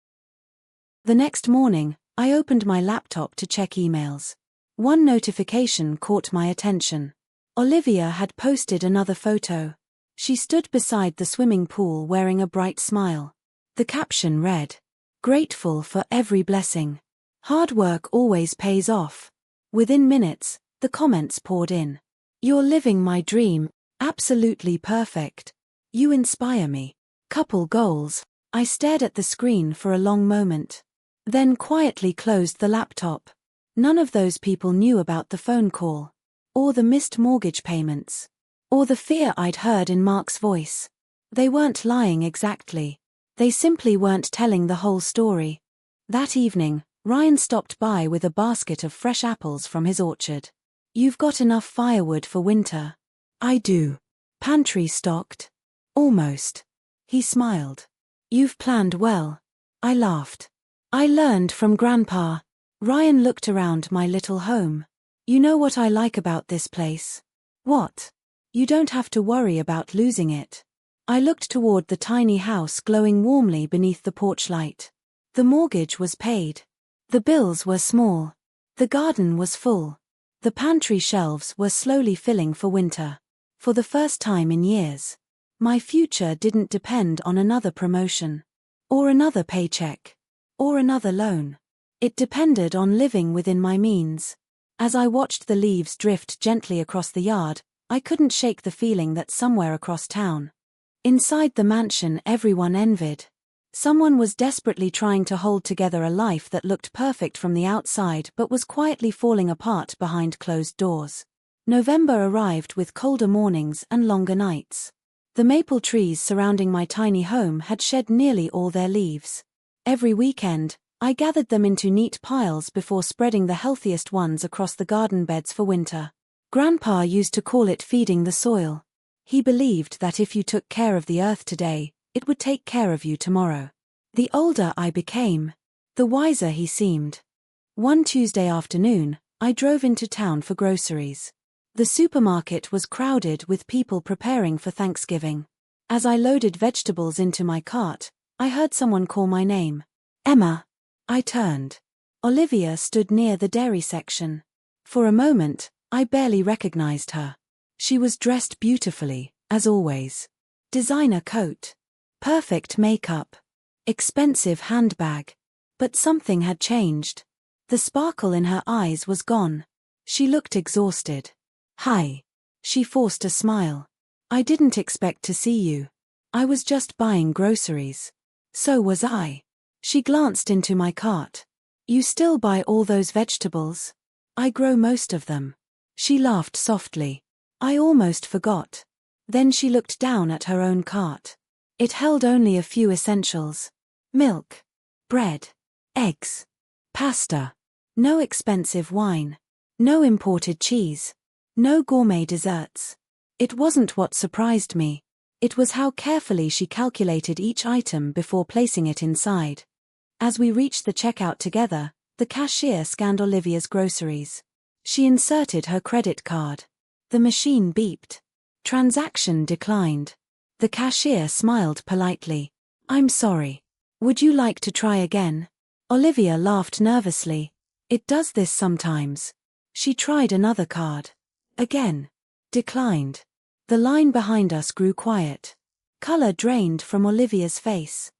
The next morning, I opened my laptop to check emails. One notification caught my attention. Olivia had posted another photo. She stood beside the swimming pool wearing a bright smile. The caption read, "Grateful for every blessing. Hard work always pays off." Within minutes, the comments poured in. "You're living my dream, absolutely perfect. You inspire me." Couple goals. I stared at the screen for a long moment. Then quietly closed the laptop. None of those people knew about the phone call. Or the missed mortgage payments. Or the fear I'd heard in Mark's voice. They weren't lying exactly. They simply weren't telling the whole story. That evening, Ryan stopped by with a basket of fresh apples from his orchard. "You've got enough firewood for winter." "I do." "Pantry stocked?" "Almost." He smiled. "You've planned well." I laughed. "I learned from Grandpa." Ryan looked around my little home. "You know what I like about this place?" "What?" "You don't have to worry about losing it." I looked toward the tiny house glowing warmly beneath the porch light. The mortgage was paid. The bills were small. The garden was full. The pantry shelves were slowly filling for winter. For the first time in years. My future didn't depend on another promotion. Or another paycheck. Or another loan. It depended on living within my means. As I watched the leaves drift gently across the yard, I couldn't shake the feeling that somewhere across town, inside the mansion everyone envied, someone was desperately trying to hold together a life that looked perfect from the outside but was quietly falling apart behind closed doors. November arrived with colder mornings and longer nights. The maple trees surrounding my tiny home had shed nearly all their leaves. Every weekend, I gathered them into neat piles before spreading the healthiest ones across the garden beds for winter. Grandpa used to call it feeding the soil. He believed that if you took care of the earth today, it would take care of you tomorrow. The older I became, the wiser he seemed. One Tuesday afternoon, I drove into town for groceries. The supermarket was crowded with people preparing for Thanksgiving. As I loaded vegetables into my cart, I heard someone call my name. "Emma." I turned. Olivia stood near the dairy section. For a moment, I barely recognized her. She was dressed beautifully, as always. Designer coat. Perfect makeup. Expensive handbag. But something had changed. The sparkle in her eyes was gone. She looked exhausted. "Hi." She forced a smile. "I didn't expect to see you. I was just buying groceries." "So was I." She glanced into my cart. "You still buy all those vegetables?" "I grow most of them." She laughed softly. "I almost forgot." Then she looked down at her own cart. It held only a few essentials. Milk. Bread. Eggs. Pasta. No expensive wine. No imported cheese. No gourmet desserts. It wasn't what surprised me. It was how carefully she calculated each item before placing it inside. As we reached the checkout together, the cashier scanned Olivia's groceries. She inserted her credit card. The machine beeped. Transaction declined. The cashier smiled politely. "I'm sorry. Would you like to try again?" Olivia laughed nervously. "It does this sometimes." She tried another card. Again. Declined. The line behind us grew quiet. Color drained from Olivia's face.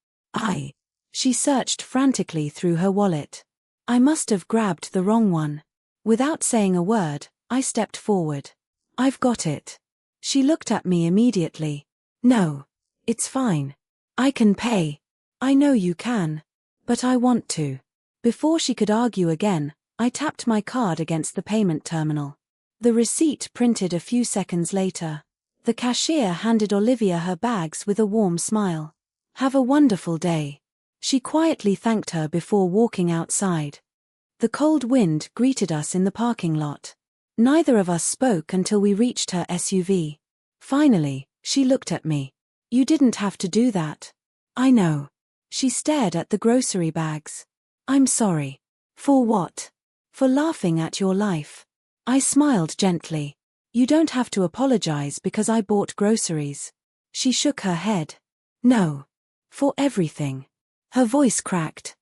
She searched frantically through her wallet. I must have grabbed the wrong one. Without saying a word, I stepped forward. "I've got it." She looked at me immediately. "No. It's fine. I can pay." "I know you can. But I want to." Before she could argue again, I tapped my card against the payment terminal. The receipt printed a few seconds later. The cashier handed Olivia her bags with a warm smile. "Have a wonderful day." She quietly thanked her before walking outside. The cold wind greeted us in the parking lot. Neither of us spoke until we reached her SUV. Finally, she looked at me. "You didn't have to do that." "I know." She stared at the grocery bags. "I'm sorry." "For what?" "For laughing at your life." I smiled gently. "You don't have to apologize because I bought groceries." She shook her head. "No. For everything." Her voice cracked.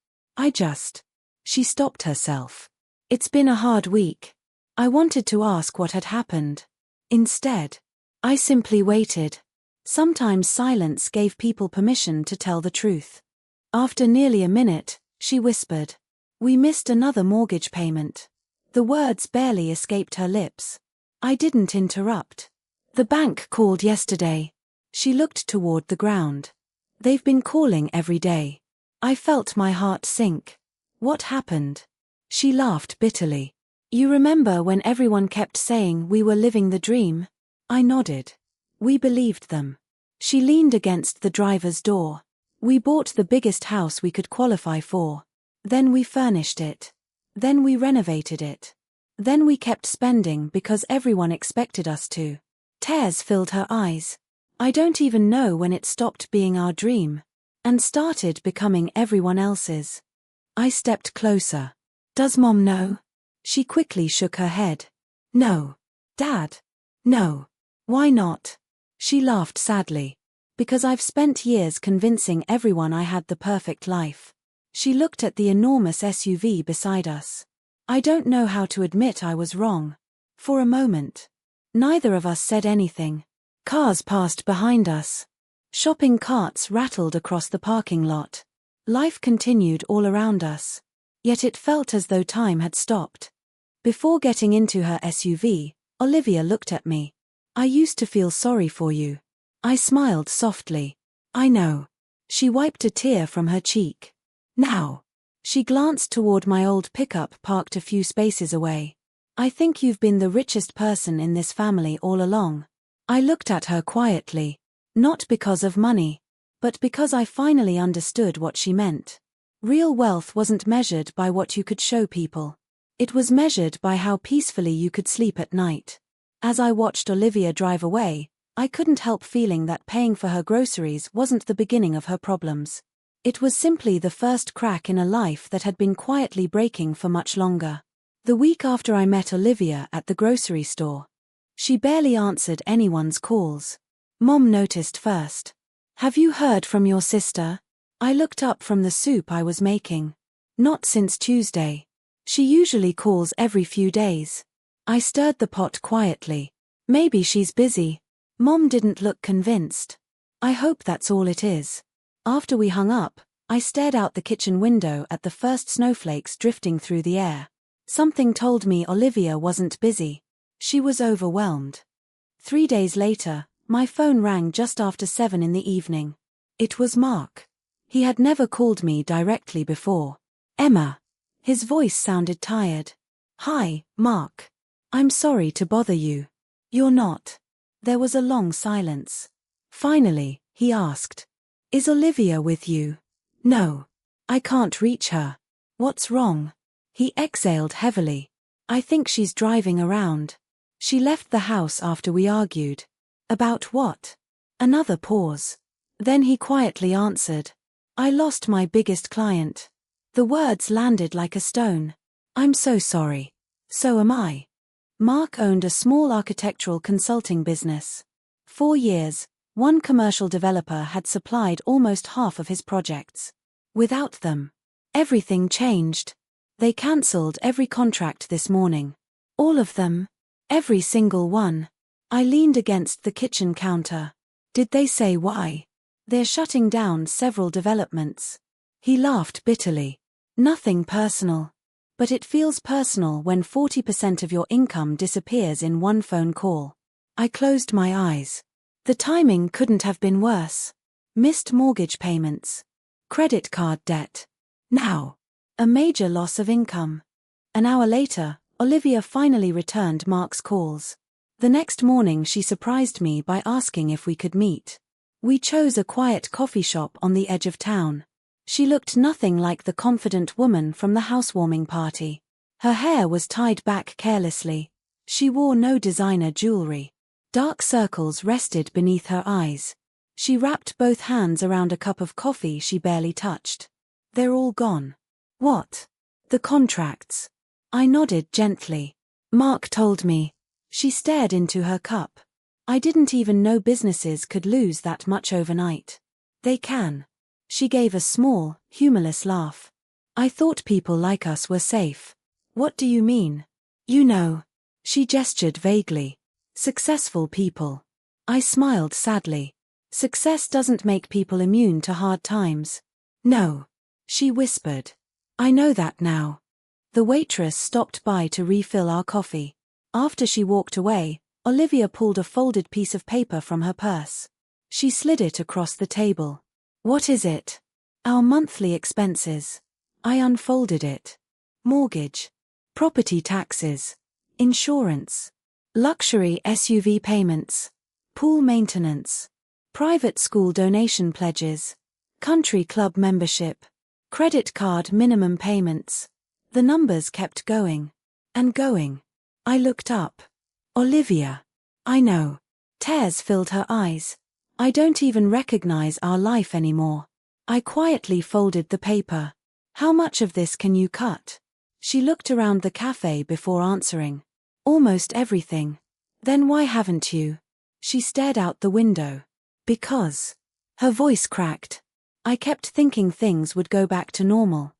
She stopped herself. "It's been a hard week." I wanted to ask what had happened. Instead, I simply waited. Sometimes silence gave people permission to tell the truth. After nearly a minute, she whispered, "We missed another mortgage payment." The words barely escaped her lips. I didn't interrupt. "The bank called yesterday." She looked toward the ground. "They've been calling every day." I felt my heart sink. "What happened?" She laughed bitterly. "You remember when everyone kept saying we were living the dream?" I nodded. "We believed them." She leaned against the driver's door. "We bought the biggest house we could qualify for. Then we furnished it. Then we renovated it. Then we kept spending because everyone expected us to." Tears filled her eyes. "I don't even know when it stopped being our dream and started becoming everyone else's." I stepped closer. "Does Mom know?" She quickly shook her head. "No." "Dad?" "No." "Why not?" She laughed sadly. "Because I've spent years convincing everyone I had the perfect life." She looked at the enormous SUV beside us. I don't know how to admit I was wrong. For a moment, neither of us said anything. Cars passed behind us. Shopping carts rattled across the parking lot. Life continued all around us. Yet it felt as though time had stopped. Before getting into her SUV, Olivia looked at me. "I used to feel sorry for you." I smiled softly. "I know." She wiped a tear from her cheek. "Now." She glanced toward my old pickup parked a few spaces away. "I think you've been the richest person in this family all along." I looked at her quietly. Not because of money, but because I finally understood what she meant. Real wealth wasn't measured by what you could show people. It was measured by how peacefully you could sleep at night. As I watched Olivia drive away, I couldn't help feeling that paying for her groceries wasn't the beginning of her problems. It was simply the first crack in a life that had been quietly breaking for much longer. The week after I met Olivia at the grocery store, she barely answered anyone's calls. Mom noticed first. "Have you heard from your sister?" I looked up from the soup I was making. "Not since Tuesday. She usually calls every few days." I stirred the pot quietly. "Maybe she's busy." Mom didn't look convinced. "I hope that's all it is." After we hung up, I stared out the kitchen window at the first snowflakes drifting through the air. Something told me Olivia wasn't busy. She was overwhelmed. 3 days later, my phone rang just after 7 in the evening. It was Mark. He had never called me directly before. "Emma." His voice sounded tired. "Hi, Mark. I'm sorry to bother you." "You're not." There was a long silence. Finally, he asked, "Is Olivia with you?" "No. I can't reach her." "What's wrong?" He exhaled heavily. "I think she's driving around. She left the house after we argued." "About what?" Another pause. Then he quietly answered, "I lost my biggest client." The words landed like a stone. "I'm so sorry." "So am I." Mark owned a small architectural consulting business. 4 years, one commercial developer had supplied almost half of his projects. Without them, everything changed. They cancelled every contract this morning. All of them. Every single one. I leaned against the kitchen counter. "Did they say why?" "They're shutting down several developments." He laughed bitterly. "Nothing personal. But it feels personal when 40% of your income disappears in one phone call." I closed my eyes. The timing couldn't have been worse. Missed mortgage payments. Credit card debt. Now, a major loss of income. An hour later, Olivia finally returned Mark's calls. The next morning she surprised me by asking if we could meet. We chose a quiet coffee shop on the edge of town. She looked nothing like the confident woman from the housewarming party. Her hair was tied back carelessly. She wore no designer jewelry. Dark circles rested beneath her eyes. She wrapped both hands around a cup of coffee she barely touched. "They're all gone." "What?" "The contracts." I nodded gently. "Mark told me." She stared into her cup. "I didn't even know businesses could lose that much overnight." "They can." She gave a small, humorless laugh. "I thought people like us were safe." "What do you mean?" "You know." She gestured vaguely. "Successful people." I smiled sadly. "Success doesn't make people immune to hard times." "No." She whispered. "I know that now." The waitress stopped by to refill our coffee. After she walked away, Olivia pulled a folded piece of paper from her purse. She slid it across the table. "What is it?" "Our monthly expenses." I unfolded it. "Mortgage. Property taxes. Insurance. Luxury SUV payments. Pool maintenance. Private school donation pledges. Country club membership. Credit card minimum payments." The numbers kept going. And going. I looked up. "Olivia." "I know." Tears filled her eyes. "I don't even recognize our life anymore." I quietly folded the paper. "How much of this can you cut?" She looked around the cafe before answering. "Almost everything." "Then why haven't you?" She stared out the window. "Because." Her voice cracked. I kept thinking things would go back to normal.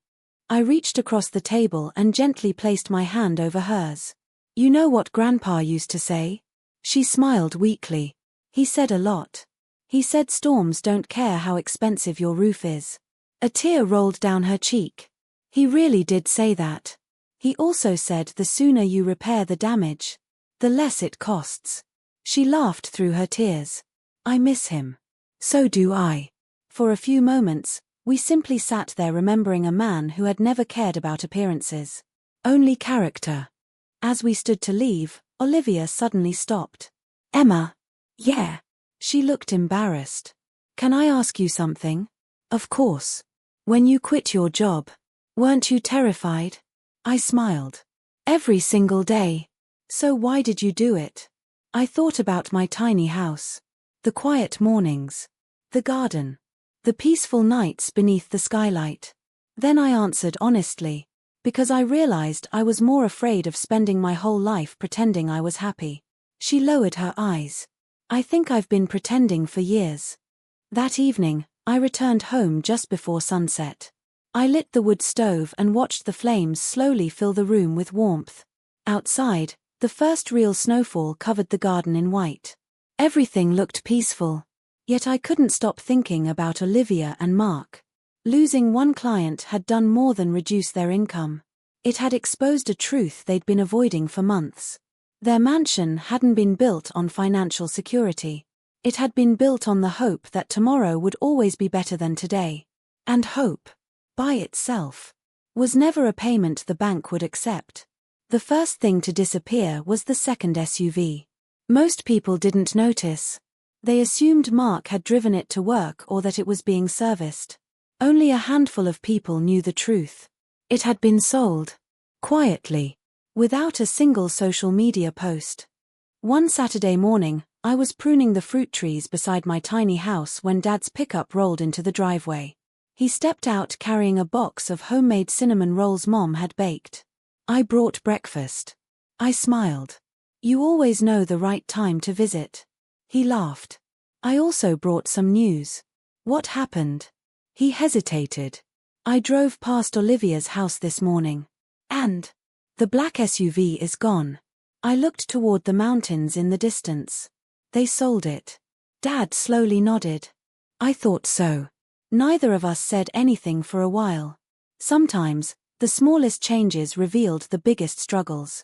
I reached across the table and gently placed my hand over hers. "You know what Grandpa used to say?" She smiled weakly. "He said a lot. He said storms don't care how expensive your roof is." A tear rolled down her cheek. "He really did say that. He also said the sooner you repair the damage, the less it costs." She laughed through her tears. "I miss him." "So do I." For a few moments, we simply sat there remembering a man who had never cared about appearances. Only character. As we stood to leave, Olivia suddenly stopped. "Emma." "Yeah." She looked embarrassed. "Can I ask you something?" "Of course." "When you quit your job, weren't you terrified?" I smiled. "Every single day." "So why did you do it?" I thought about my tiny house. The quiet mornings. The garden. The peaceful nights beneath the skylight. Then I answered honestly. Because I realized I was more afraid of spending my whole life pretending I was happy. She lowered her eyes. "I think I've been pretending for years." That evening, I returned home just before sunset. I lit the wood stove and watched the flames slowly fill the room with warmth. Outside, the first real snowfall covered the garden in white. Everything looked peaceful. Yet I couldn't stop thinking about Olivia and Mark. Losing one client had done more than reduce their income. It had exposed a truth they'd been avoiding for months. Their mansion hadn't been built on financial security. It had been built on the hope that tomorrow would always be better than today. And hope, by itself, was never a payment the bank would accept. The first thing to disappear was the second SUV. Most people didn't notice. They assumed Mark had driven it to work or that it was being serviced. Only a handful of people knew the truth. It had been sold. Quietly. Without a single social media post. One Saturday morning, I was pruning the fruit trees beside my tiny house when Dad's pickup rolled into the driveway. He stepped out carrying a box of homemade cinnamon rolls Mom had baked. "I brought breakfast." I smiled. "You always know the right time to visit." He laughed. "I also brought some news." "What happened?" He hesitated. "I drove past Olivia's house this morning. And the black SUV is gone." I looked toward the mountains in the distance. "They sold it." Dad slowly nodded. "I thought so." Neither of us said anything for a while. Sometimes, the smallest changes revealed the biggest struggles.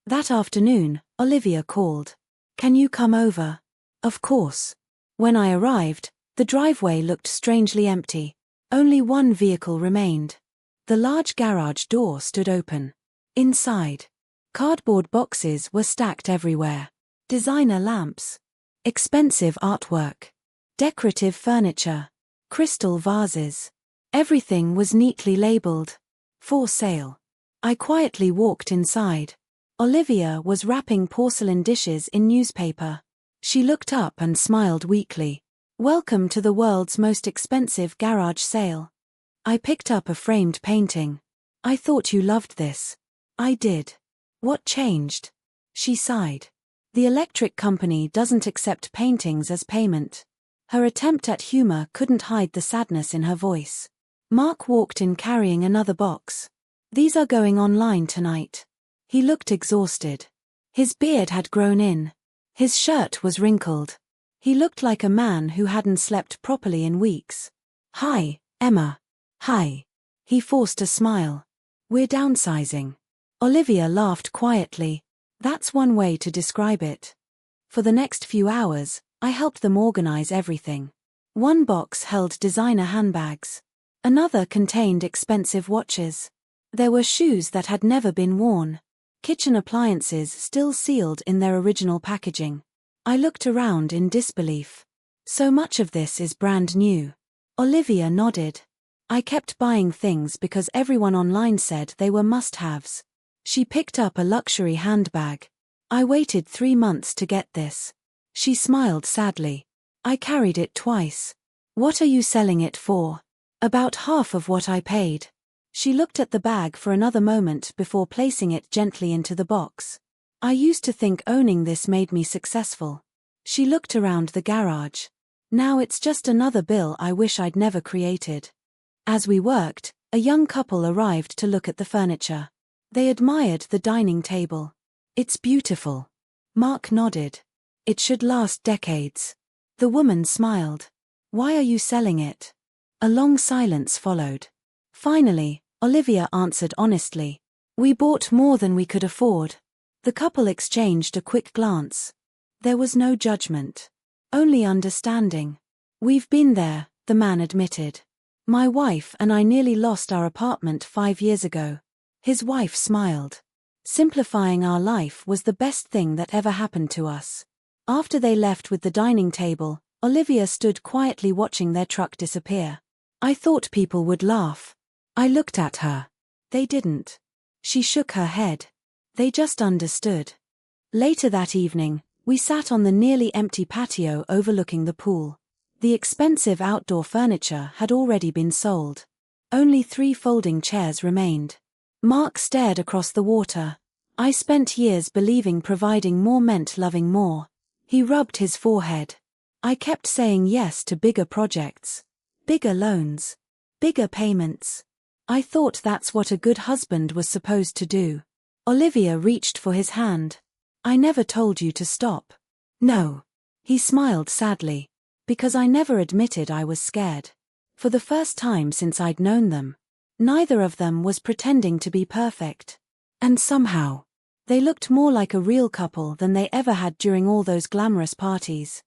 That afternoon, Olivia called. "Can you come over?" Of course. When I arrived, the driveway looked strangely empty. Only one vehicle remained. The large garage door stood open. Inside, Cardboard boxes were stacked everywhere. Designer lamps. Expensive artwork. Decorative furniture. Crystal vases. Everything was neatly labeled. For sale. I quietly walked inside. Olivia was wrapping porcelain dishes in newspaper. She looked up and smiled weakly. Welcome to the world's most expensive garage sale. I picked up a framed painting. I thought you loved this. I did. What changed? She sighed. The electric company doesn't accept paintings as payment. Her attempt at humor couldn't hide the sadness in her voice. Mark walked in carrying another box. These are going online tonight. He looked exhausted. His beard had grown in. His shirt was wrinkled. He looked like a man who hadn't slept properly in weeks. Hi, Emma. Hi. He forced a smile. We're downsizing. Olivia laughed quietly. That's one way to describe it. For the next few hours, I helped them organize everything. One box held designer handbags. Another contained expensive watches. There were shoes that had never been worn. Kitchen appliances still sealed in their original packaging. I looked around in disbelief. So much of this is brand new. Olivia nodded. I kept buying things because everyone online said they were must-haves. She picked up a luxury handbag. I waited 3 months to get this. She smiled sadly. I carried it twice. What are you selling it for? About half of what I paid. She looked at the bag for another moment before placing it gently into the box. I used to think owning this made me successful. She looked around the garage. Now it's just another bill I wish I'd never created. As we worked, a young couple arrived to look at the furniture. They admired the dining table. It's beautiful. Mark nodded. It should last decades. The woman smiled. Why are you selling it? A long silence followed. Finally, Olivia answered honestly. We bought more than we could afford. The couple exchanged a quick glance. There was no judgment. Only understanding. We've been there, the man admitted. My wife and I nearly lost our apartment 5 years ago. His wife smiled. Simplifying our life was the best thing that ever happened to us. After they left with the dining table, Olivia stood quietly watching their truck disappear. I thought people would laugh. I looked at her. They didn't. She shook her head. They just understood. Later that evening, we sat on the nearly empty patio overlooking the pool. The expensive outdoor furniture had already been sold. Only 3 folding chairs remained. Mark stared across the water. I spent years believing providing more meant loving more. He rubbed his forehead. I kept saying yes to bigger projects. Bigger loans. Bigger payments. I thought that's what a good husband was supposed to do. Olivia reached for his hand. I never told you to stop. No. He smiled sadly. Because I never admitted I was scared. For the first time since I'd known them. Neither of them was pretending to be perfect. And somehow, they looked more like a real couple than they ever had during all those glamorous parties.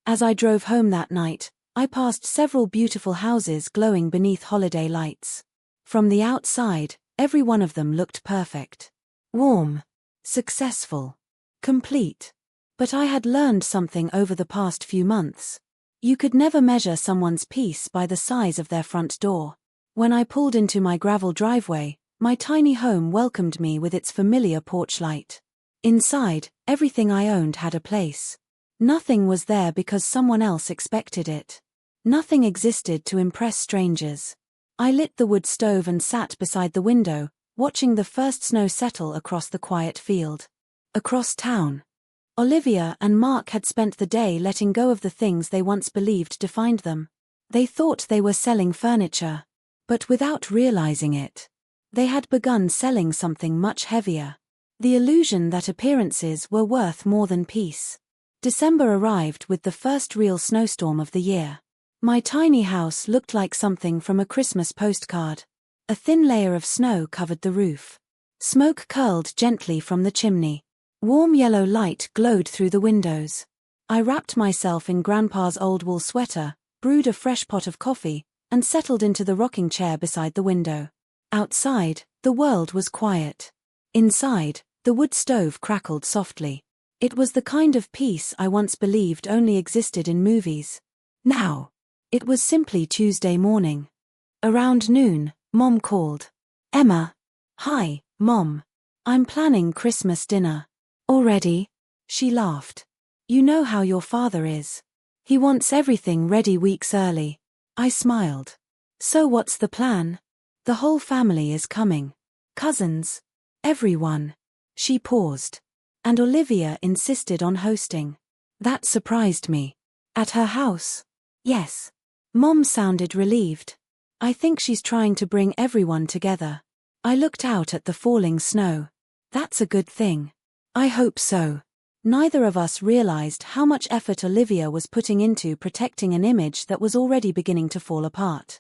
As I drove home that night, I passed several beautiful houses glowing beneath holiday lights. From the outside, every one of them looked perfect. Warm. Successful. Complete. But I had learned something over the past few months. You could never measure someone's peace by the size of their front door. When I pulled into my gravel driveway, my tiny home welcomed me with its familiar porch light. Inside, everything I owned had a place. Nothing was there because someone else expected it. Nothing existed to impress strangers. I lit the wood stove and sat beside the window, watching the first snow settle across the quiet field. Across town. Olivia and Mark had spent the day letting go of the things they once believed defined them. They thought they were selling furniture. But without realizing it, they had begun selling something much heavier. The illusion that appearances were worth more than peace. December arrived with the first real snowstorm of the year. My tiny house looked like something from a Christmas postcard. A thin layer of snow covered the roof. Smoke curled gently from the chimney. Warm yellow light glowed through the windows. I wrapped myself in Grandpa's old wool sweater, brewed a fresh pot of coffee, and settled into the rocking chair beside the window. Outside, the world was quiet. Inside, The wood stove crackled softly. It was the kind of peace I once believed only existed in movies. Now, it was simply Tuesday morning. Around noon, Mom called. "Emma." "Hi, Mom. I'm planning Christmas dinner." "Already?" She laughed. "You know how your father is. He wants everything ready weeks early." I smiled. "So what's the plan?" "The whole family is coming. Cousins. Everyone." She paused. "And Olivia insisted on hosting." That surprised me. "At her house?" "Yes." Mom sounded relieved. "I think she's trying to bring everyone together." I looked out at the falling snow. "That's a good thing." "I hope so." Neither of us realized how much effort Olivia was putting into protecting an image that was already beginning to fall apart.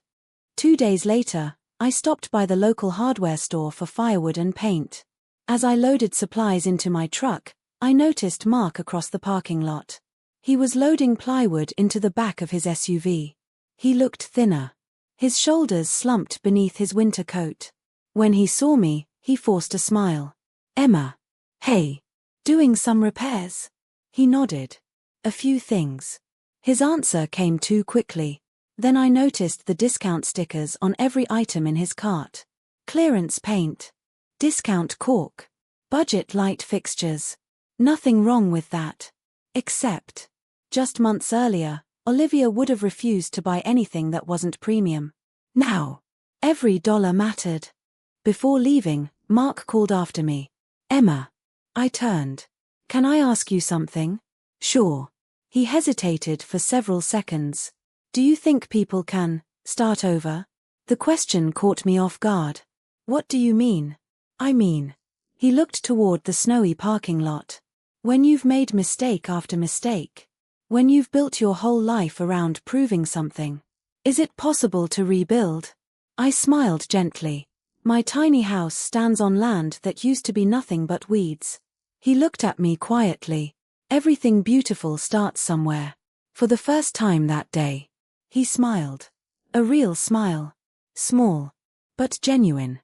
2 days later, I stopped by the local hardware store for firewood and paint. As I loaded supplies into my truck, I noticed Mark across the parking lot. He was loading plywood into the back of his SUV. He looked thinner. His shoulders slumped beneath his winter coat. When he saw me, he forced a smile. "Emma." "Hey. Doing some repairs?" He nodded. "A few things." His answer came too quickly. Then I noticed the discount stickers on every item in his cart. Clearance paint. Discount caulk. Budget light fixtures. Nothing wrong with that. Except, just months earlier, Olivia would have refused to buy anything that wasn't premium. Now, every dollar mattered. Before leaving, Mark called after me. "Emma." I turned. "Can I ask you something?" "Sure." He hesitated for several seconds. "Do you think people can start over?" The question caught me off guard. "What do you mean?" "I mean," he looked toward the snowy parking lot. "When you've made mistake after mistake. When you've built your whole life around proving something. Is it possible to rebuild?" I smiled gently. "My tiny house stands on land that used to be nothing but weeds." He looked at me quietly. "Everything beautiful starts somewhere." For the first time that day, he smiled. A real smile. Small, but genuine.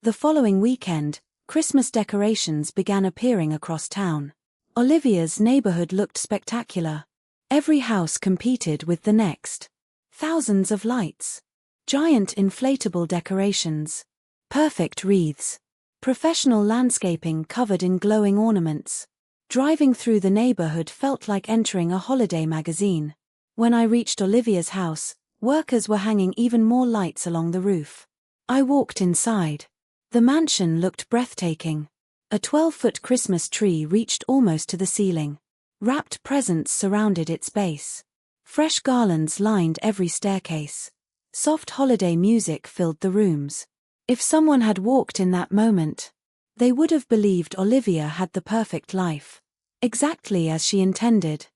The following weekend, Christmas decorations began appearing across town. Olivia's neighborhood looked spectacular. Every house competed with the next. Thousands of lights. Giant inflatable decorations. Perfect wreaths. Professional landscaping covered in glowing ornaments. Driving through the neighborhood felt like entering a holiday magazine. When I reached Olivia's house, workers were hanging even more lights along the roof. I walked inside. The mansion looked breathtaking. A 12-foot Christmas tree reached almost to the ceiling. Wrapped presents surrounded its base. Fresh garlands lined every staircase. Soft holiday music filled the rooms. If someone had walked in that moment, they would have believed Olivia had the perfect life. Exactly as she intended.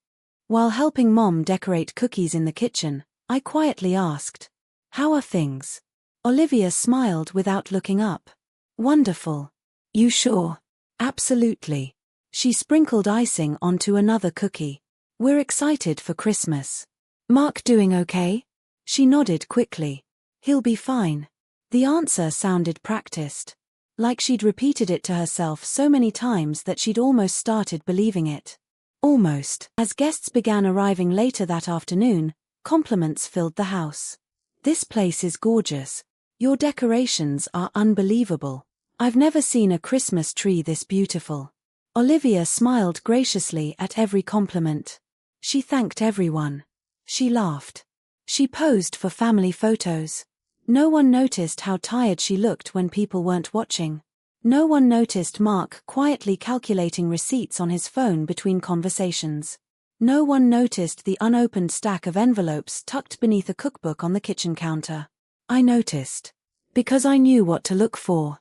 While helping Mom decorate cookies in the kitchen, I quietly asked, "How are things?" Olivia smiled without looking up. "Wonderful." "You sure?" "Absolutely." She sprinkled icing onto another cookie. "We're excited for Christmas." "Mark doing okay?" She nodded quickly. "He'll be fine." The answer sounded practiced. Like she'd repeated it to herself so many times that she'd almost started believing it. Almost. As guests began arriving later that afternoon, compliments filled the house. "This place is gorgeous. Your decorations are unbelievable. I've never seen a Christmas tree this beautiful." Olivia smiled graciously at every compliment. She thanked everyone. She laughed. She posed for family photos. No one noticed how tired she looked when people weren't watching. No one noticed Mark quietly calculating receipts on his phone between conversations. No one noticed the unopened stack of envelopes tucked beneath a cookbook on the kitchen counter. I noticed. Because I knew what to look for.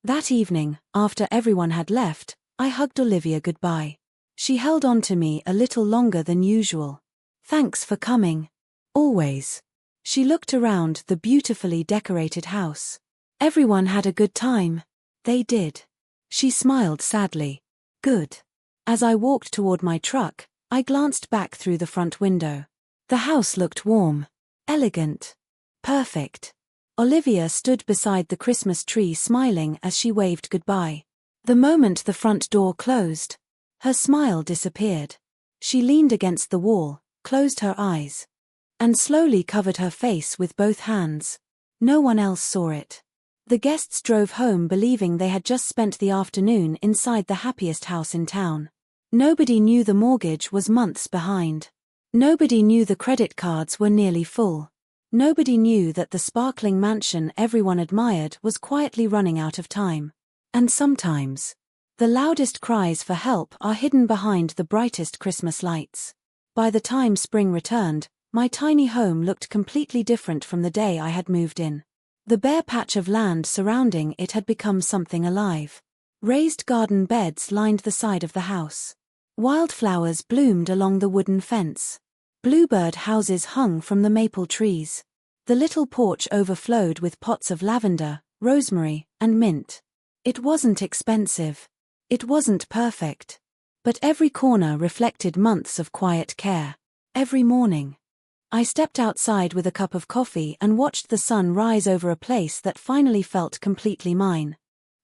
That evening, after everyone had left, I hugged Olivia goodbye. She held on to me a little longer than usual. "Thanks for coming." "Always." She looked around the beautifully decorated house. "Everyone had a good time." "They did." She smiled sadly. "Good." As I walked toward my truck, I glanced back through the front window. The house looked warm. Elegant. Perfect. Olivia stood beside the Christmas tree smiling as she waved goodbye. The moment the front door closed, her smile disappeared. She leaned against the wall, closed her eyes, and slowly covered her face with both hands. No one else saw it. The guests drove home believing they had just spent the afternoon inside the happiest house in town. Nobody knew the mortgage was months behind. Nobody knew the credit cards were nearly full. Nobody knew that the sparkling mansion everyone admired was quietly running out of time. And sometimes, the loudest cries for help are hidden behind the brightest Christmas lights. By the time spring returned, my tiny home looked completely different from the day I had moved in. The bare patch of land surrounding it had become something alive. Raised garden beds lined the side of the house. Wildflowers bloomed along the wooden fence. Bluebird houses hung from the maple trees. The little porch overflowed with pots of lavender, rosemary, and mint. It wasn't expensive. It wasn't perfect. But every corner reflected months of quiet care. Every morning, I stepped outside with a cup of coffee and watched the sun rise over a place that finally felt completely mine.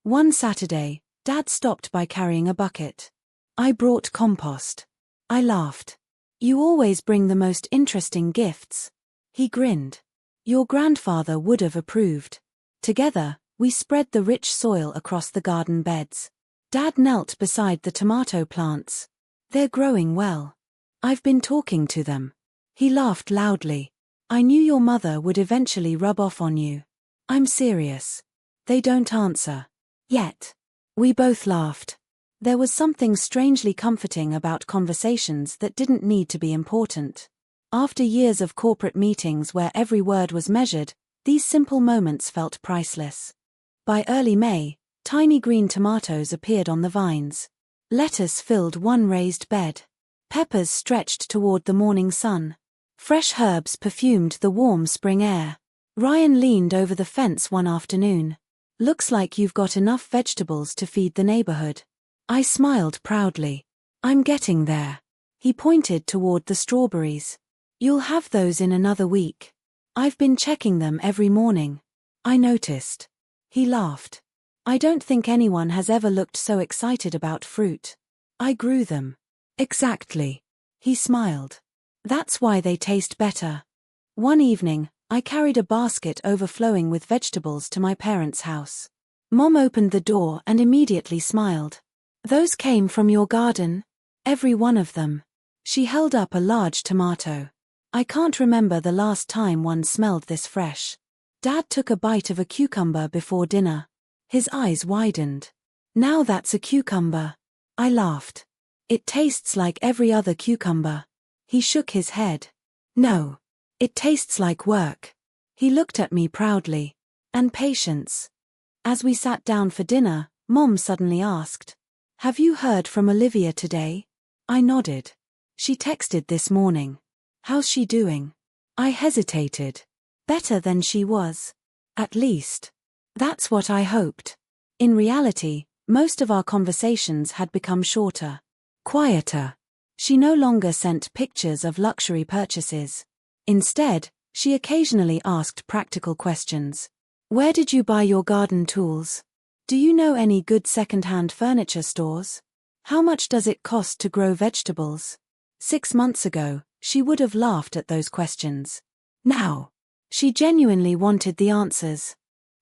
One Saturday, Dad stopped by carrying a bucket. I brought compost. I laughed. "You always bring the most interesting gifts." He grinned. "Your grandfather would have approved." Together, we spread the rich soil across the garden beds. Dad knelt beside the tomato plants. "They're growing well. I've been talking to them." He laughed loudly. "I knew your mother would eventually rub off on you." "I'm serious. They don't answer. Yet." We both laughed. There was something strangely comforting about conversations that didn't need to be important. After years of corporate meetings where every word was measured, these simple moments felt priceless. By early May, tiny green tomatoes appeared on the vines. Lettuce filled one raised bed. Peppers stretched toward the morning sun. Fresh herbs perfumed the warm spring air. Ryan leaned over the fence one afternoon. "Looks like you've got enough vegetables to feed the neighborhood." I smiled proudly. "I'm getting there." He pointed toward the strawberries. "You'll have those in another week. I've been checking them every morning." I noticed. He laughed. "I don't think anyone has ever looked so excited about fruit." "I grew them." "Exactly." He smiled. "That's why they taste better." One evening, I carried a basket overflowing with vegetables to my parents' house. Mom opened the door and immediately smiled. "Those came from your garden?" "Every one of them." She held up a large tomato. "I can't remember the last time one smelled this fresh." Dad took a bite of a cucumber before dinner. His eyes widened. "Now that's a cucumber." I laughed. "It tastes like every other cucumber." He shook his head. "No. It tastes like work." He looked at me proudly. "And patience." As we sat down for dinner, Mom suddenly asked, "Have you heard from Olivia today?" I nodded. "She texted this morning." "How's she doing?" I hesitated. "Better than she was. At least." That's what I hoped. In reality, most of our conversations had become shorter. Quieter. She no longer sent pictures of luxury purchases. Instead, she occasionally asked practical questions. "Where did you buy your garden tools? Do you know any good second-hand furniture stores? How much does it cost to grow vegetables?" 6 months ago, she would have laughed at those questions. Now, she genuinely wanted the answers.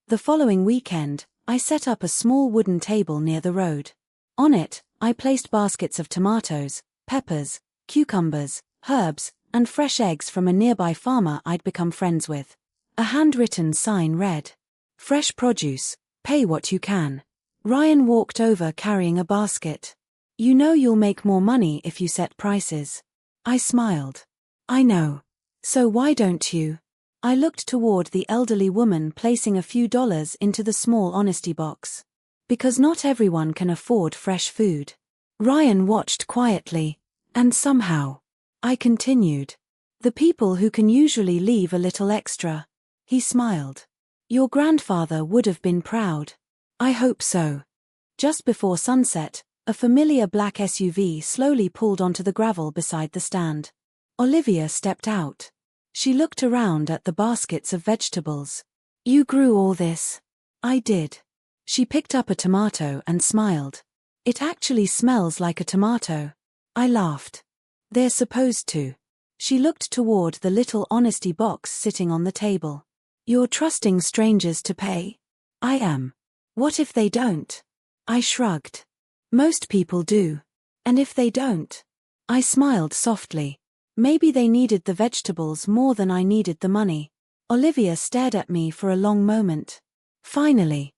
The following weekend, I set up a small wooden table near the road. On it, I placed baskets of tomatoes, peppers, cucumbers, herbs, and fresh eggs from a nearby farmer I'd become friends with. A handwritten sign read, "Fresh produce, pay what you can." Ryan walked over carrying a basket. "You know you'll make more money if you set prices." I smiled. "I know. So why don't you?" I looked toward the elderly woman placing a few dollars into the small honesty box. "Because not everyone can afford fresh food." Ryan watched quietly. "And somehow," I continued, "the people who can usually leave a little extra." He smiled. "Your grandfather would have been proud." "I hope so." Just before sunset, a familiar black SUV slowly pulled onto the gravel beside the stand. Olivia stepped out. She looked around at the baskets of vegetables. "You grew all this?" "I did." She picked up a tomato and smiled. It actually smells like a tomato. I laughed. They're supposed to. She looked toward the little honesty box sitting on the table. You're trusting strangers to pay? I am. What if they don't? I shrugged. Most people do. And if they don't? I smiled softly. Maybe they needed the vegetables more than I needed the money. Olivia stared at me for a long moment. Finally,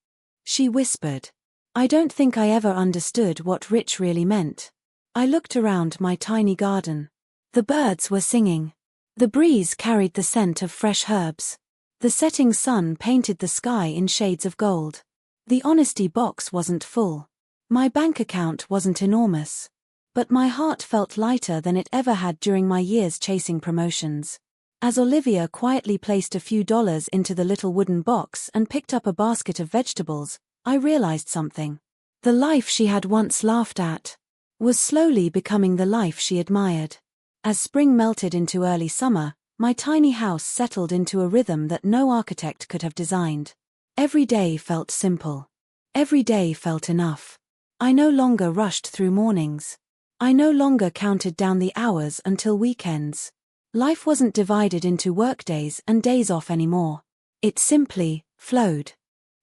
she whispered. I don't think I ever understood what rich really meant. I looked around my tiny garden. The birds were singing. The breeze carried the scent of fresh herbs. The setting sun painted the sky in shades of gold. The honesty box wasn't full. My bank account wasn't enormous. But my heart felt lighter than it ever had during my years chasing promotions. As Olivia quietly placed a few dollars into the little wooden box and picked up a basket of vegetables, I realized something. The life she had once laughed at was slowly becoming the life she admired. As spring melted into early summer, my tiny house settled into a rhythm that no architect could have designed. Every day felt simple. Every day felt enough. I no longer rushed through mornings. I no longer counted down the hours until weekends. Life wasn't divided into workdays and days off anymore. It simply flowed.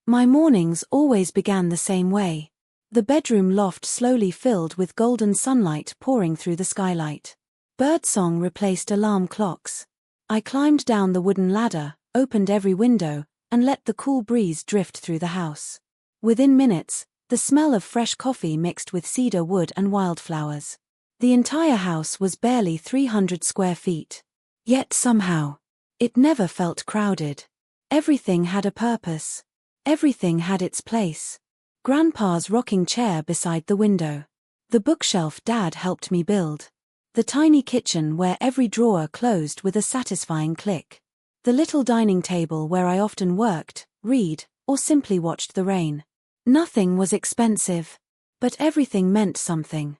My mornings always began the same way. The bedroom loft slowly filled with golden sunlight pouring through the skylight. Birdsong replaced alarm clocks. I climbed down the wooden ladder, opened every window, and let the cool breeze drift through the house. Within minutes, the smell of fresh coffee mixed with cedar wood and wildflowers. The entire house was barely 300 square feet. Yet somehow, it never felt crowded. Everything had a purpose. Everything had its place. Grandpa's rocking chair beside the window. The bookshelf Dad helped me build. The tiny kitchen where every drawer closed with a satisfying click. The little dining table where I often worked, read, or simply watched the rain. Nothing was expensive, but everything meant something.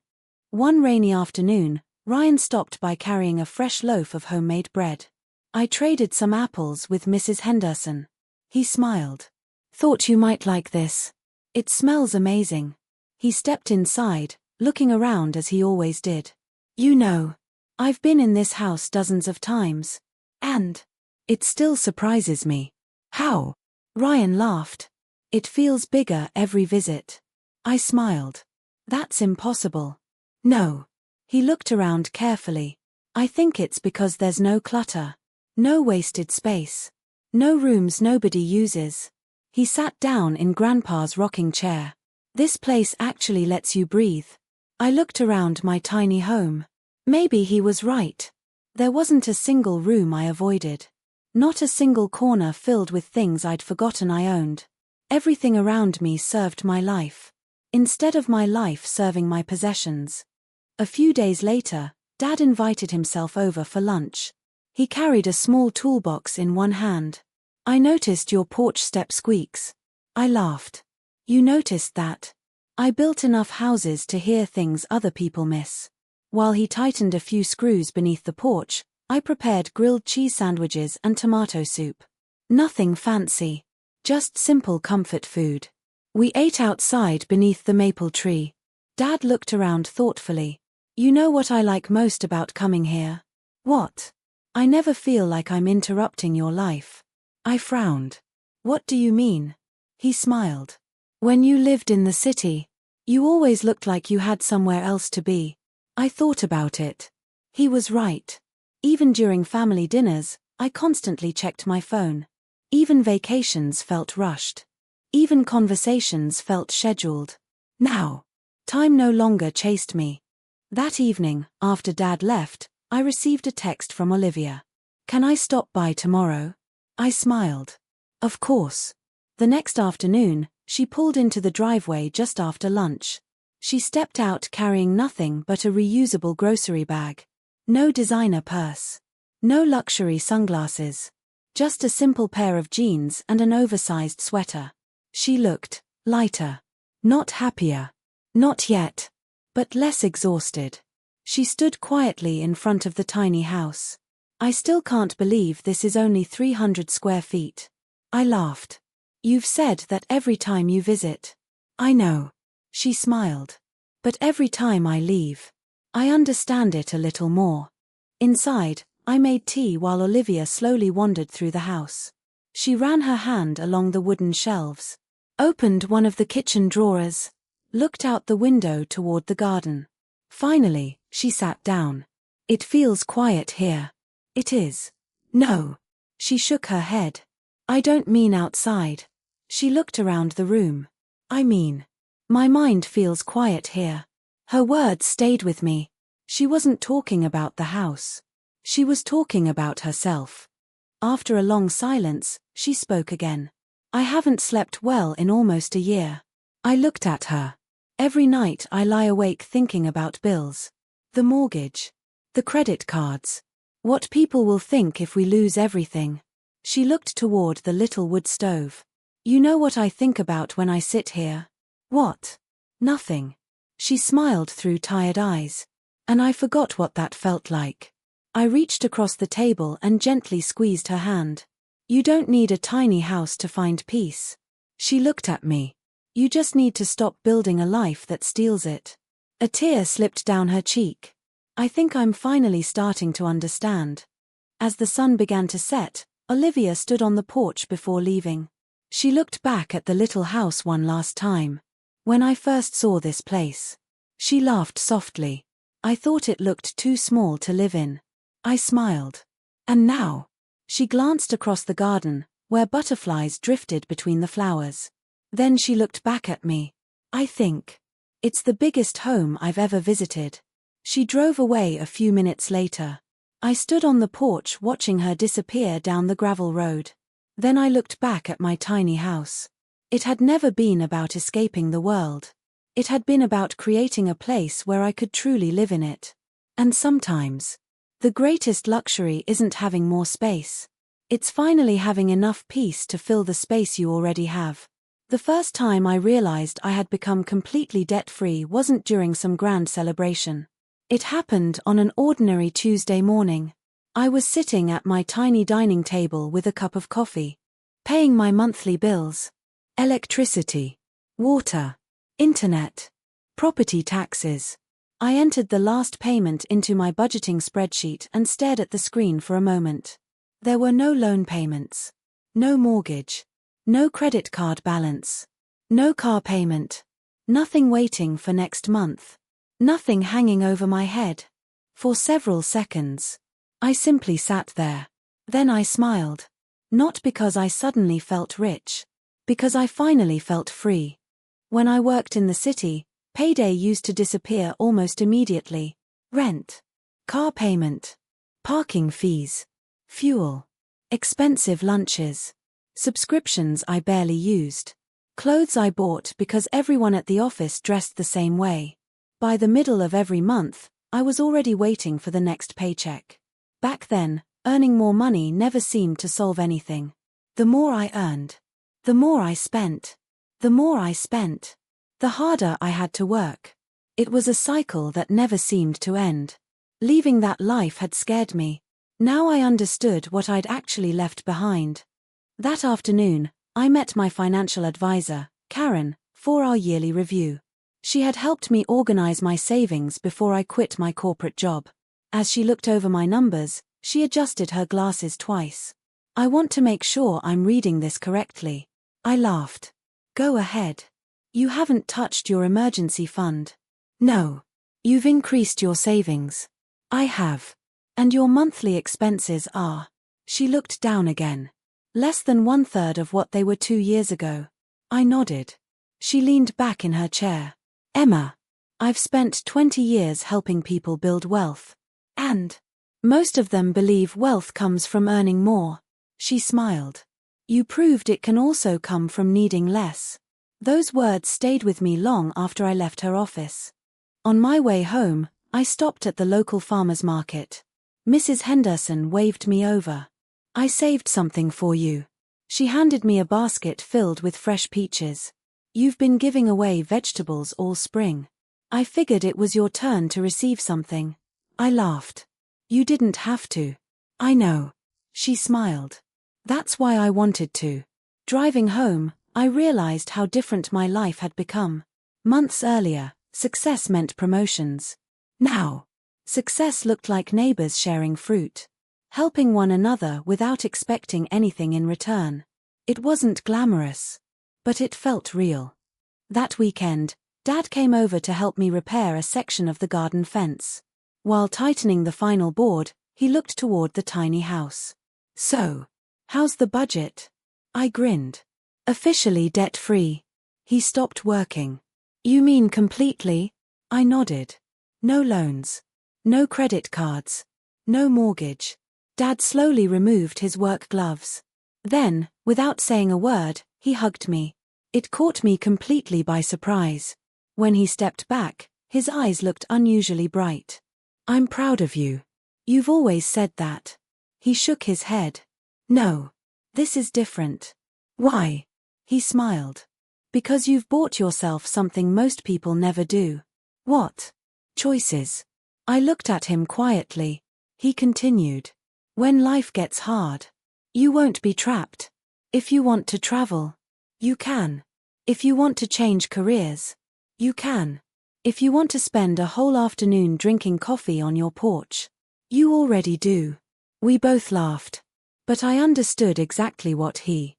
One rainy afternoon, Ryan stopped by carrying a fresh loaf of homemade bread. I traded some apples with Mrs. Henderson. He smiled. Thought you might like this. It smells amazing. He stepped inside, looking around as he always did. You know, I've been in this house dozens of times. And it still surprises me. How? Ryan laughed. It feels bigger every visit. I smiled. That's impossible. No. He looked around carefully. I think it's because there's no clutter. No wasted space. No rooms nobody uses. He sat down in Grandpa's rocking chair. This place actually lets you breathe. I looked around my tiny home. Maybe he was right. There wasn't a single room I avoided. Not a single corner filled with things I'd forgotten I owned. Everything around me served my life, instead of my life serving my possessions. A few days later, Dad invited himself over for lunch. He carried a small toolbox in one hand. I noticed your porch step squeaks. I laughed. You noticed that? I built enough houses to hear things other people miss. While he tightened a few screws beneath the porch, I prepared grilled cheese sandwiches and tomato soup. Nothing fancy. Just simple comfort food. We ate outside beneath the maple tree. Dad looked around thoughtfully. You know what I like most about coming here? What? I never feel like I'm interrupting your life. I frowned. What do you mean? He smiled. When you lived in the city, you always looked like you had somewhere else to be. I thought about it. He was right. Even during family dinners, I constantly checked my phone. Even vacations felt rushed. Even conversations felt scheduled. Now, time no longer chased me. That evening, after Dad left, I received a text from Olivia. Can I stop by tomorrow? I smiled. Of course. The next afternoon, she pulled into the driveway just after lunch. She stepped out carrying nothing but a reusable grocery bag. No designer purse. No luxury sunglasses. Just a simple pair of jeans and an oversized sweater. She looked lighter. Not happier. Not yet. But less exhausted. She stood quietly in front of the tiny house. I still can't believe this is only 300 square feet. I laughed. You've said that every time you visit. I know. She smiled. But every time I leave. I understand it a little more. Inside, I made tea while Olivia slowly wandered through the house. She ran her hand along the wooden shelves, opened one of the kitchen drawers, looked out the window toward the garden. Finally, she sat down. It feels quiet here. It is. No. She shook her head. I don't mean outside. She looked around the room. I mean, my mind feels quiet here. Her words stayed with me. She wasn't talking about the house. She was talking about herself. After a long silence, she spoke again. I haven't slept well in almost a year. I looked at her. Every night I lie awake thinking about bills. The mortgage. The credit cards. What people will think if we lose everything. She looked toward the little wood stove. You know what I think about when I sit here? What? Nothing. She smiled through tired eyes. And I forgot what that felt like. I reached across the table and gently squeezed her hand. You don't need a tiny house to find peace. She looked at me. You just need to stop building a life that steals it. A tear slipped down her cheek. I think I'm finally starting to understand. As the sun began to set, Olivia stood on the porch before leaving. She looked back at the little house one last time. When I first saw this place. She laughed softly. I thought it looked too small to live in. I smiled. And now? She glanced across the garden, where butterflies drifted between the flowers. Then she looked back at me. I think. It's the biggest home I've ever visited. She drove away a few minutes later. I stood on the porch watching her disappear down the gravel road. Then I looked back at my tiny house. It had never been about escaping the world. It had been about creating a place where I could truly live in it. And sometimes, the greatest luxury isn't having more space. It's finally having enough peace to fill the space you already have. The first time I realized I had become completely debt-free wasn't during some grand celebration. It happened on an ordinary Tuesday morning. I was sitting at my tiny dining table with a cup of coffee, paying my monthly bills. Electricity, water, internet, property taxes. I entered the last payment into my budgeting spreadsheet and stared at the screen for a moment. There were no loan payments, no mortgage, no credit card balance, no car payment, nothing waiting for next month, nothing hanging over my head. For several seconds, I simply sat there. Then I smiled. Not because I suddenly felt rich, because I finally felt free. When I worked in the city, payday used to disappear almost immediately. Rent, car payment, parking fees, fuel, expensive lunches, subscriptions I barely used, clothes I bought because everyone at the office dressed the same way. By the middle of every month, I was already waiting for the next paycheck. Back then, earning more money never seemed to solve anything. The more I earned, the more I spent. The more I spent, the harder I had to work. It was a cycle that never seemed to end. Leaving that life had scared me. Now I understood what I'd actually left behind. That afternoon, I met my financial advisor, Karen, for our yearly review. She had helped me organize my savings before I quit my corporate job. As she looked over my numbers, she adjusted her glasses twice. I want to make sure I'm reading this correctly. I laughed. Go ahead. You haven't touched your emergency fund. No. You've increased your savings. I have. And your monthly expenses are. She looked down again. Less than 1/3 of what they were 2 years ago. I nodded. She leaned back in her chair. Emma, I've spent 20 years helping people build wealth. And most of them believe wealth comes from earning more. She smiled. You proved it can also come from needing less. Those words stayed with me long after I left her office. On my way home, I stopped at the local farmer's market. Mrs. Henderson waved me over. I saved something for you. She handed me a basket filled with fresh peaches. You've been giving away vegetables all spring. I figured it was your turn to receive something. I laughed. You didn't have to. I know. She smiled. That's why I wanted to. Driving home, I realized how different my life had become. Months earlier, success meant promotions. Now, success looked like neighbors sharing fruit, helping one another without expecting anything in return. It wasn't glamorous, but it felt real. That weekend, Dad came over to help me repair a section of the garden fence. While tightening the final board, he looked toward the tiny house. "So, how's the budget?" I grinned. "Officially debt-free." He stopped working. "You mean completely?" I nodded. "No loans. No credit cards. No mortgage." Dad slowly removed his work gloves. Then, without saying a word, he hugged me. It caught me completely by surprise. When he stepped back, his eyes looked unusually bright. "I'm proud of you. You've always said that." He shook his head. "No. This is different." "Why?" He smiled. "Because you've bought yourself something most people never do." "What?" "Choices." I looked at him quietly. He continued. "When life gets hard, you won't be trapped. If you want to travel, you can. If you want to change careers, you can. If you want to spend a whole afternoon drinking coffee on your porch, you already do." We both laughed. But I understood exactly what he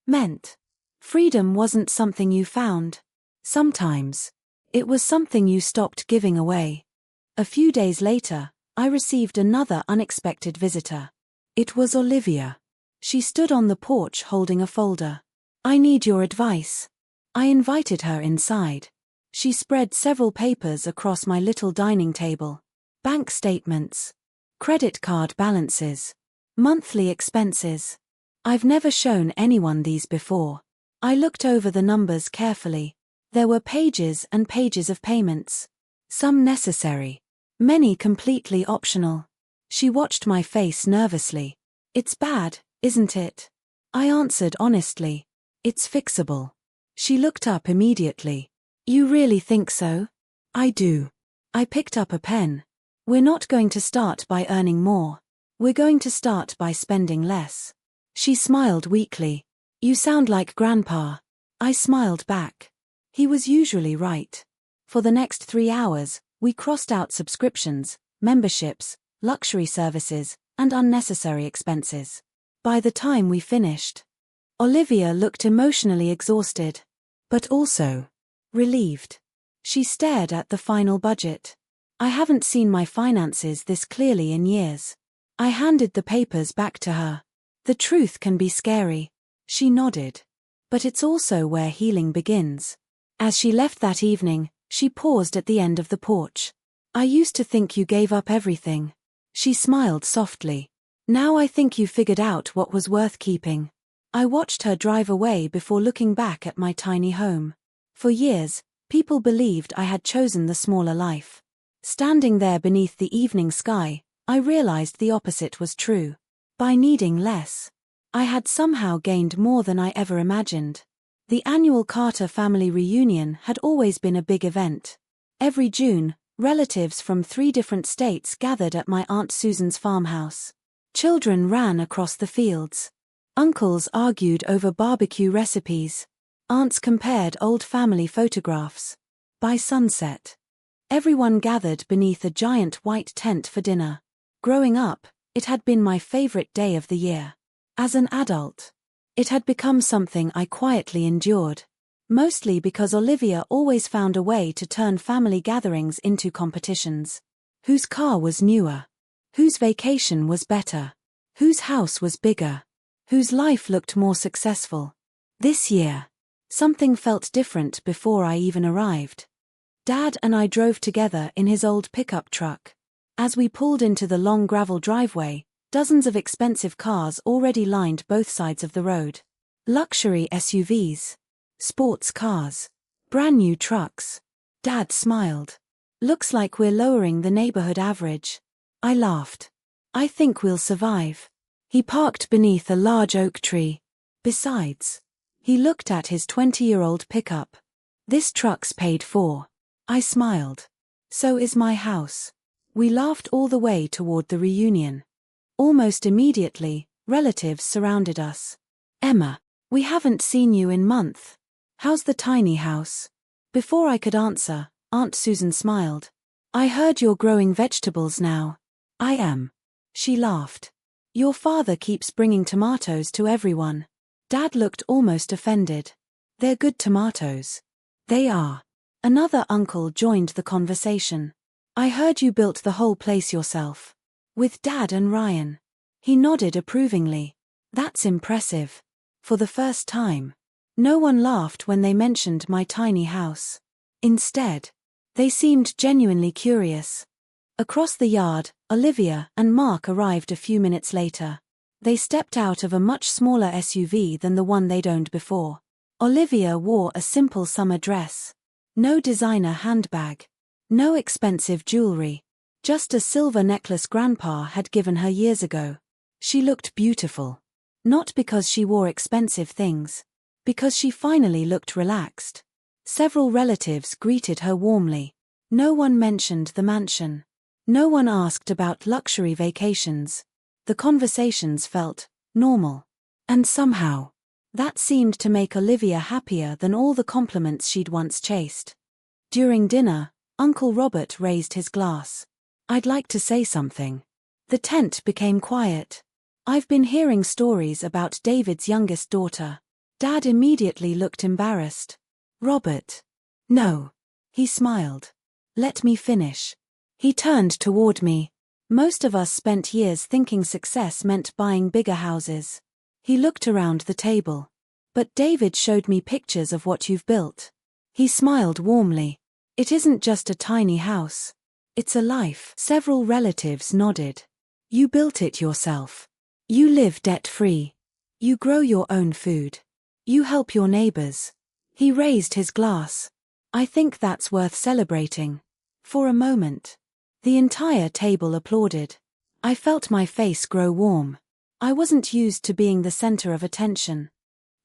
meant. Freedom wasn't something you found. Sometimes, it was something you stopped giving away. A few days later, I received another unexpected visitor. It was Olivia. She stood on the porch holding a folder. "I need your advice." I invited her inside. She spread several papers across my little dining table. Bank statements, credit card balances, monthly expenses. I've never shown anyone these before. I looked over the numbers carefully. There were pages and pages of payments. Some necessary, many completely optional. She watched my face nervously. "It's bad, isn't it?" I answered honestly. "It's fixable." She looked up immediately. "You really think so?" "I do." I picked up a pen. "We're not going to start by earning more. We're going to start by spending less." She smiled weakly. "You sound like Grandpa." I smiled back. He was usually right. For the next 3 hours, we crossed out subscriptions, memberships, luxury services, and unnecessary expenses. By the time we finished, Olivia looked emotionally exhausted, but also relieved. She stared at the final budget. I haven't seen my finances this clearly in years. I handed the papers back to her. "The truth can be scary." She nodded. "But it's also where healing begins." As she left that evening, she paused at the end of the porch. "I used to think you gave up everything." She smiled softly. "Now I think you figured out what was worth keeping." I watched her drive away before looking back at my tiny home. For years, people believed I had chosen the smaller life. Standing there beneath the evening sky, I realized the opposite was true. By needing less, I had somehow gained more than I ever imagined. The annual Carter family reunion had always been a big event. Every June, relatives from 3 different states gathered at my Aunt Susan's farmhouse. Children ran across the fields. Uncles argued over barbecue recipes. Aunts compared old family photographs. By sunset, everyone gathered beneath a giant white tent for dinner. Growing up, it had been my favorite day of the year. As an adult, it had become something I quietly endured. Mostly because Olivia always found a way to turn family gatherings into competitions. Whose car was newer? Whose vacation was better? Whose house was bigger? Whose life looked more successful? This year, something felt different before I even arrived. Dad and I drove together in his old pickup truck. As we pulled into the long gravel driveway, dozens of expensive cars already lined both sides of the road. Luxury SUVs. Sports cars. Brand new trucks. Dad smiled. "Looks like we're lowering the neighborhood average." I laughed. "I think we'll survive." He parked beneath a large oak tree. Besides, he looked at his 20-year-old pickup. "This truck's paid for." I smiled. "So is my house." We laughed all the way toward the reunion. Almost immediately, relatives surrounded us. "Emma, We haven't seen you in months. How's the tiny house? Before I could answer, Aunt Susan smiled. I heard you're growing vegetables now. I am. She laughed. Your father keeps bringing tomatoes to everyone. Dad looked almost offended. They're good tomatoes. They are. Another uncle joined the conversation. I heard you built the whole place yourself. With Dad and Ryan. He nodded approvingly. That's impressive. For the first time. No one laughed when they mentioned my tiny house. Instead, they seemed genuinely curious. Across the yard, Olivia and Mark arrived a few minutes later. They stepped out of a much smaller SUV than the one they'd owned before. Olivia wore a simple summer dress. No designer handbag. No expensive jewelry. Just a silver necklace Grandpa had given her years ago. She looked beautiful. Not because she wore expensive things. Because she finally looked relaxed. Several relatives greeted her warmly. No one mentioned the mansion. No one asked about luxury vacations. The conversations felt normal. And somehow, that seemed to make Olivia happier than all the compliments she'd once chased. During dinner, Uncle Robert raised his glass. I'd like to say something. The tent became quiet. I've been hearing stories about David's youngest daughter. Dad immediately looked embarrassed. Robert. No. He smiled. Let me finish. He turned toward me. Most of us spent years thinking success meant buying bigger houses. He looked around the table. But David showed me pictures of what you've built. He smiled warmly. It isn't just a tiny house. It's a life. Several relatives nodded. You built it yourself. You live debt-free. You grow your own food. You help your neighbors. He raised his glass. I think that's worth celebrating. For a moment. The entire table applauded. I felt my face grow warm. I wasn't used to being the center of attention.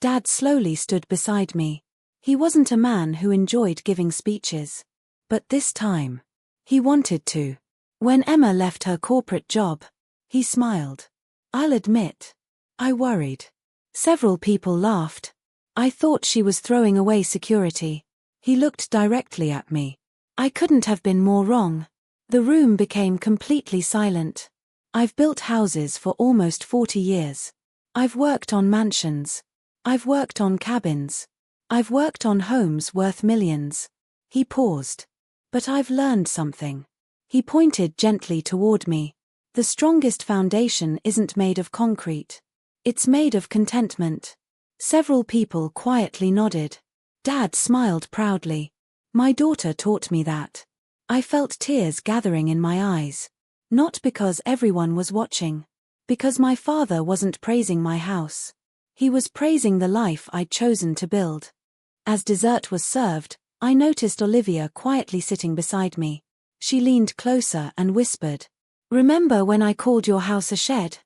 Dad slowly stood beside me. He wasn't a man who enjoyed giving speeches. But this time, he wanted to. When Emma left her corporate job, he smiled. I'll admit, I worried. Several people laughed. I thought she was throwing away security. He looked directly at me. I couldn't have been more wrong. The room became completely silent. I've built houses for almost 40 years. I've worked on mansions. I've worked on cabins. I've worked on homes worth millions. He paused. But I've learned something. He pointed gently toward me. The strongest foundation isn't made of concrete. It's made of contentment. Several people quietly nodded. Dad smiled proudly. My daughter taught me that. I felt tears gathering in my eyes. Not because everyone was watching. Because my father wasn't praising my house. He was praising the life I'd chosen to build. As dessert was served, I noticed Olivia quietly sitting beside me. She leaned closer and whispered, "Remember when I called your house a shed?"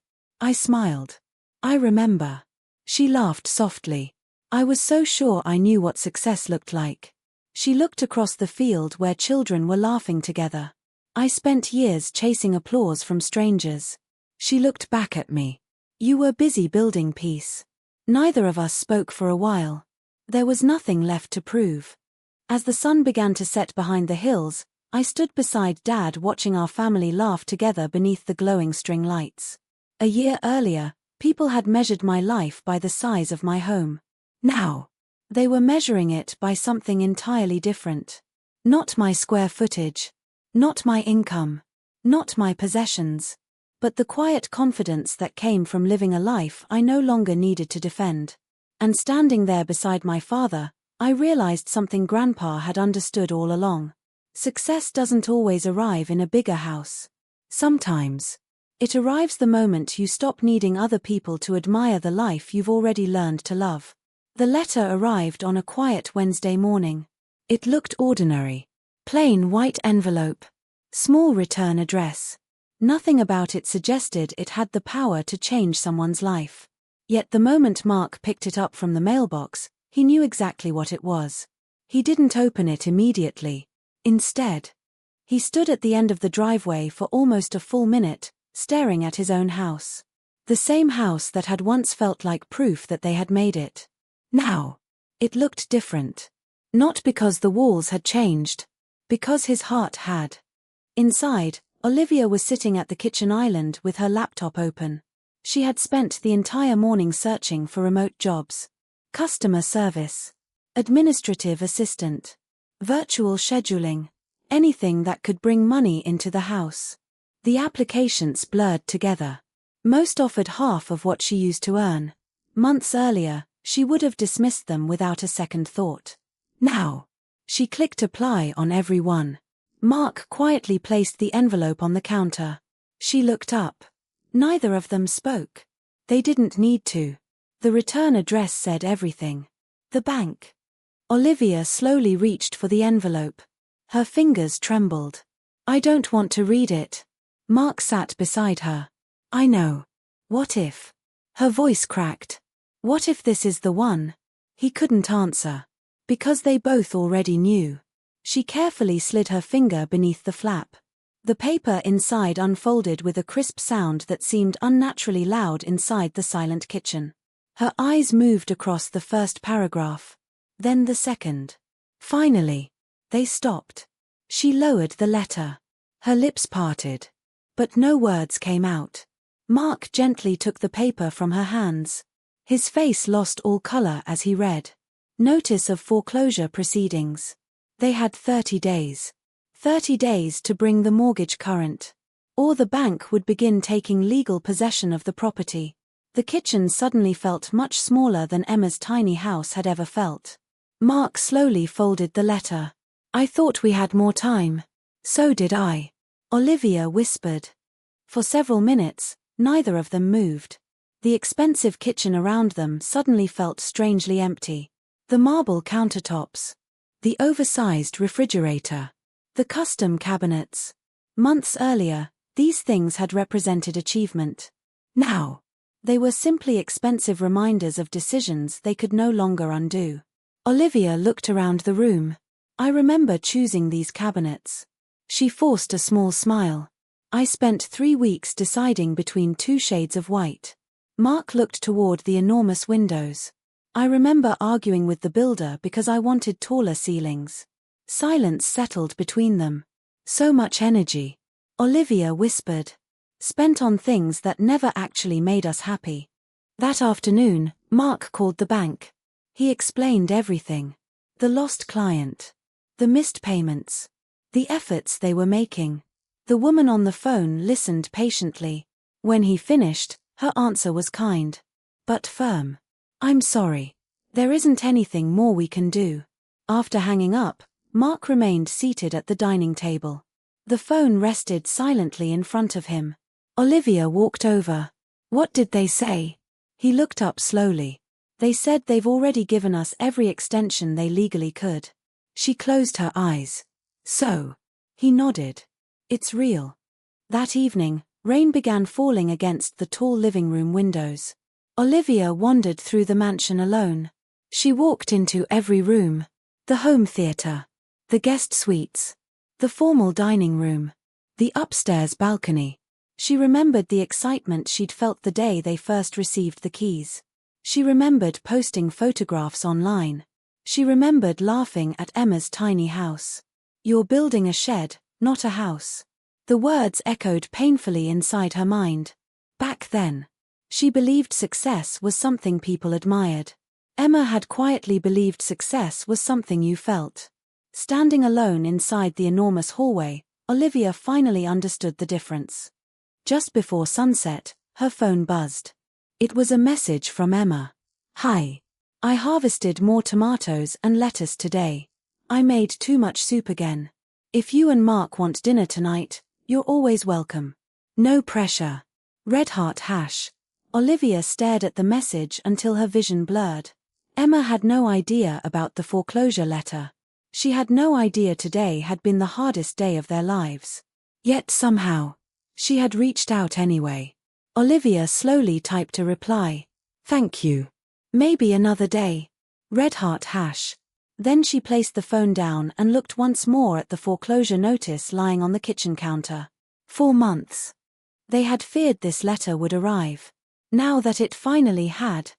I smiled. I remember. She laughed softly. I was so sure I knew what success looked like. She looked across the field where children were laughing together. I spent years chasing applause from strangers. She looked back at me. You were busy building peace. Neither of us spoke for a while. There was nothing left to prove. As the sun began to set behind the hills, I stood beside Dad watching our family laugh together beneath the glowing string lights. A year earlier, people had measured my life by the size of my home. Now, they were measuring it by something entirely different. Not my square footage. Not my income. Not my possessions. But the quiet confidence that came from living a life I no longer needed to defend. And standing there beside my father, I realized something Grandpa had understood all along. Success doesn't always arrive in a bigger house. Sometimes, it arrives the moment you stop needing other people to admire the life you've already learned to love. The letter arrived on a quiet Wednesday morning. It looked ordinary. Plain white envelope. Small return address. Nothing about it suggested it had the power to change someone's life. Yet the moment Mark picked it up from the mailbox, he knew exactly what it was. He didn't open it immediately. Instead, he stood at the end of the driveway for almost a full minute, staring at his own house. The same house that had once felt like proof that they had made it. Now, it looked different. Not because the walls had changed, because his heart had. Inside, Olivia was sitting at the kitchen island with her laptop open. She had spent the entire morning searching for remote jobs. Customer service, administrative assistant, virtual scheduling, anything that could bring money into the house. The applications blurred together. Most offered half of what she used to earn. Months earlier, she would have dismissed them without a second thought. Now, she clicked apply on every one. Mark quietly placed the envelope on the counter. She looked up. Neither of them spoke. They didn't need to. The return address said everything. The bank. Olivia slowly reached for the envelope. Her fingers trembled. I don't want to read it. Mark sat beside her. I know. What if? Her voice cracked. What if this is the one? He couldn't answer. Because they both already knew. She carefully slid her finger beneath the flap. The paper inside unfolded with a crisp sound that seemed unnaturally loud inside the silent kitchen. Her eyes moved across the first paragraph. Then the second. Finally. They stopped. She lowered the letter. Her lips parted. But no words came out. Mark gently took the paper from her hands. His face lost all color as he read. Notice of foreclosure proceedings. They had 30 days. 30 days to bring the mortgage current. Or the bank would begin taking legal possession of the property. The kitchen suddenly felt much smaller than Emma's tiny house had ever felt. Mark slowly folded the letter. I thought we had more time. So did I. Olivia whispered. For several minutes, neither of them moved. The expensive kitchen around them suddenly felt strangely empty. The marble countertops. The oversized refrigerator. The custom cabinets. Months earlier, these things had represented achievement. Now, they were simply expensive reminders of decisions they could no longer undo. Olivia looked around the room. I remember choosing these cabinets. She forced a small smile. I spent 3 weeks deciding between 2 shades of white. Mark looked toward the enormous windows. I remember arguing with the builder because I wanted taller ceilings. Silence settled between them. So much energy. Olivia whispered. Spent on things that never actually made us happy. That afternoon, Mark called the bank. He explained everything. The lost client. The missed payments. The efforts they were making. The woman on the phone listened patiently. When he finished, her answer was kind. But firm. I'm sorry. There isn't anything more we can do. After hanging up, Mark remained seated at the dining table. The phone rested silently in front of him. Olivia walked over. What did they say? He looked up slowly. They said they've already given us every extension they legally could. She closed her eyes. So? He nodded. It's real. That evening, rain began falling against the tall living room windows. Olivia wandered through the mansion alone. She walked into every room. The home theater. The guest suites. The formal dining room. The upstairs balcony. She remembered the excitement she'd felt the day they first received the keys. She remembered posting photographs online. She remembered laughing at Emma's tiny house. You're building a shed, not a house. The words echoed painfully inside her mind. Back then, she believed success was something people admired. Emma had quietly believed success was something you felt. Standing alone inside the enormous hallway, Olivia finally understood the difference. Just before sunset, her phone buzzed. It was a message from Emma. Hi. I harvested more tomatoes and lettuce today. I made too much soup again. If you and Mark want dinner tonight, you're always welcome. No pressure. Red heart hash. Olivia stared at the message until her vision blurred. Emma had no idea about the foreclosure letter. She had no idea today had been the hardest day of their lives. Yet somehow, she had reached out anyway. Olivia slowly typed a reply. Thank you. Maybe another day. Red heart hash. Then she placed the phone down and looked once more at the foreclosure notice lying on the kitchen counter. 4 months. They had feared this letter would arrive. Now that it finally had,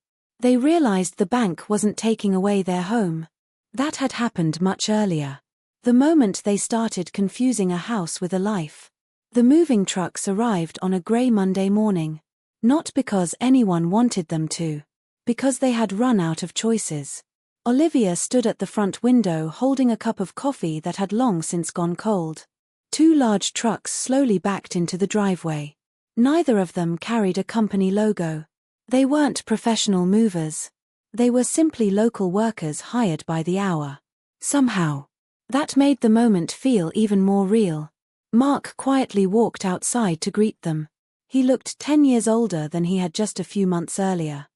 They realized the bank wasn't taking away their home. That had happened much earlier. The moment they started confusing a house with a life. The moving trucks arrived on a grey Monday morning. Not because anyone wanted them to. Because they had run out of choices. Olivia stood at the front window holding a cup of coffee that had long since gone cold. Two large trucks slowly backed into the driveway. Neither of them carried a company logo. They weren't professional movers. They were simply local workers hired by the hour. Somehow, that made the moment feel even more real. Mark quietly walked outside to greet them. He looked 10 years older than he had just a few months earlier.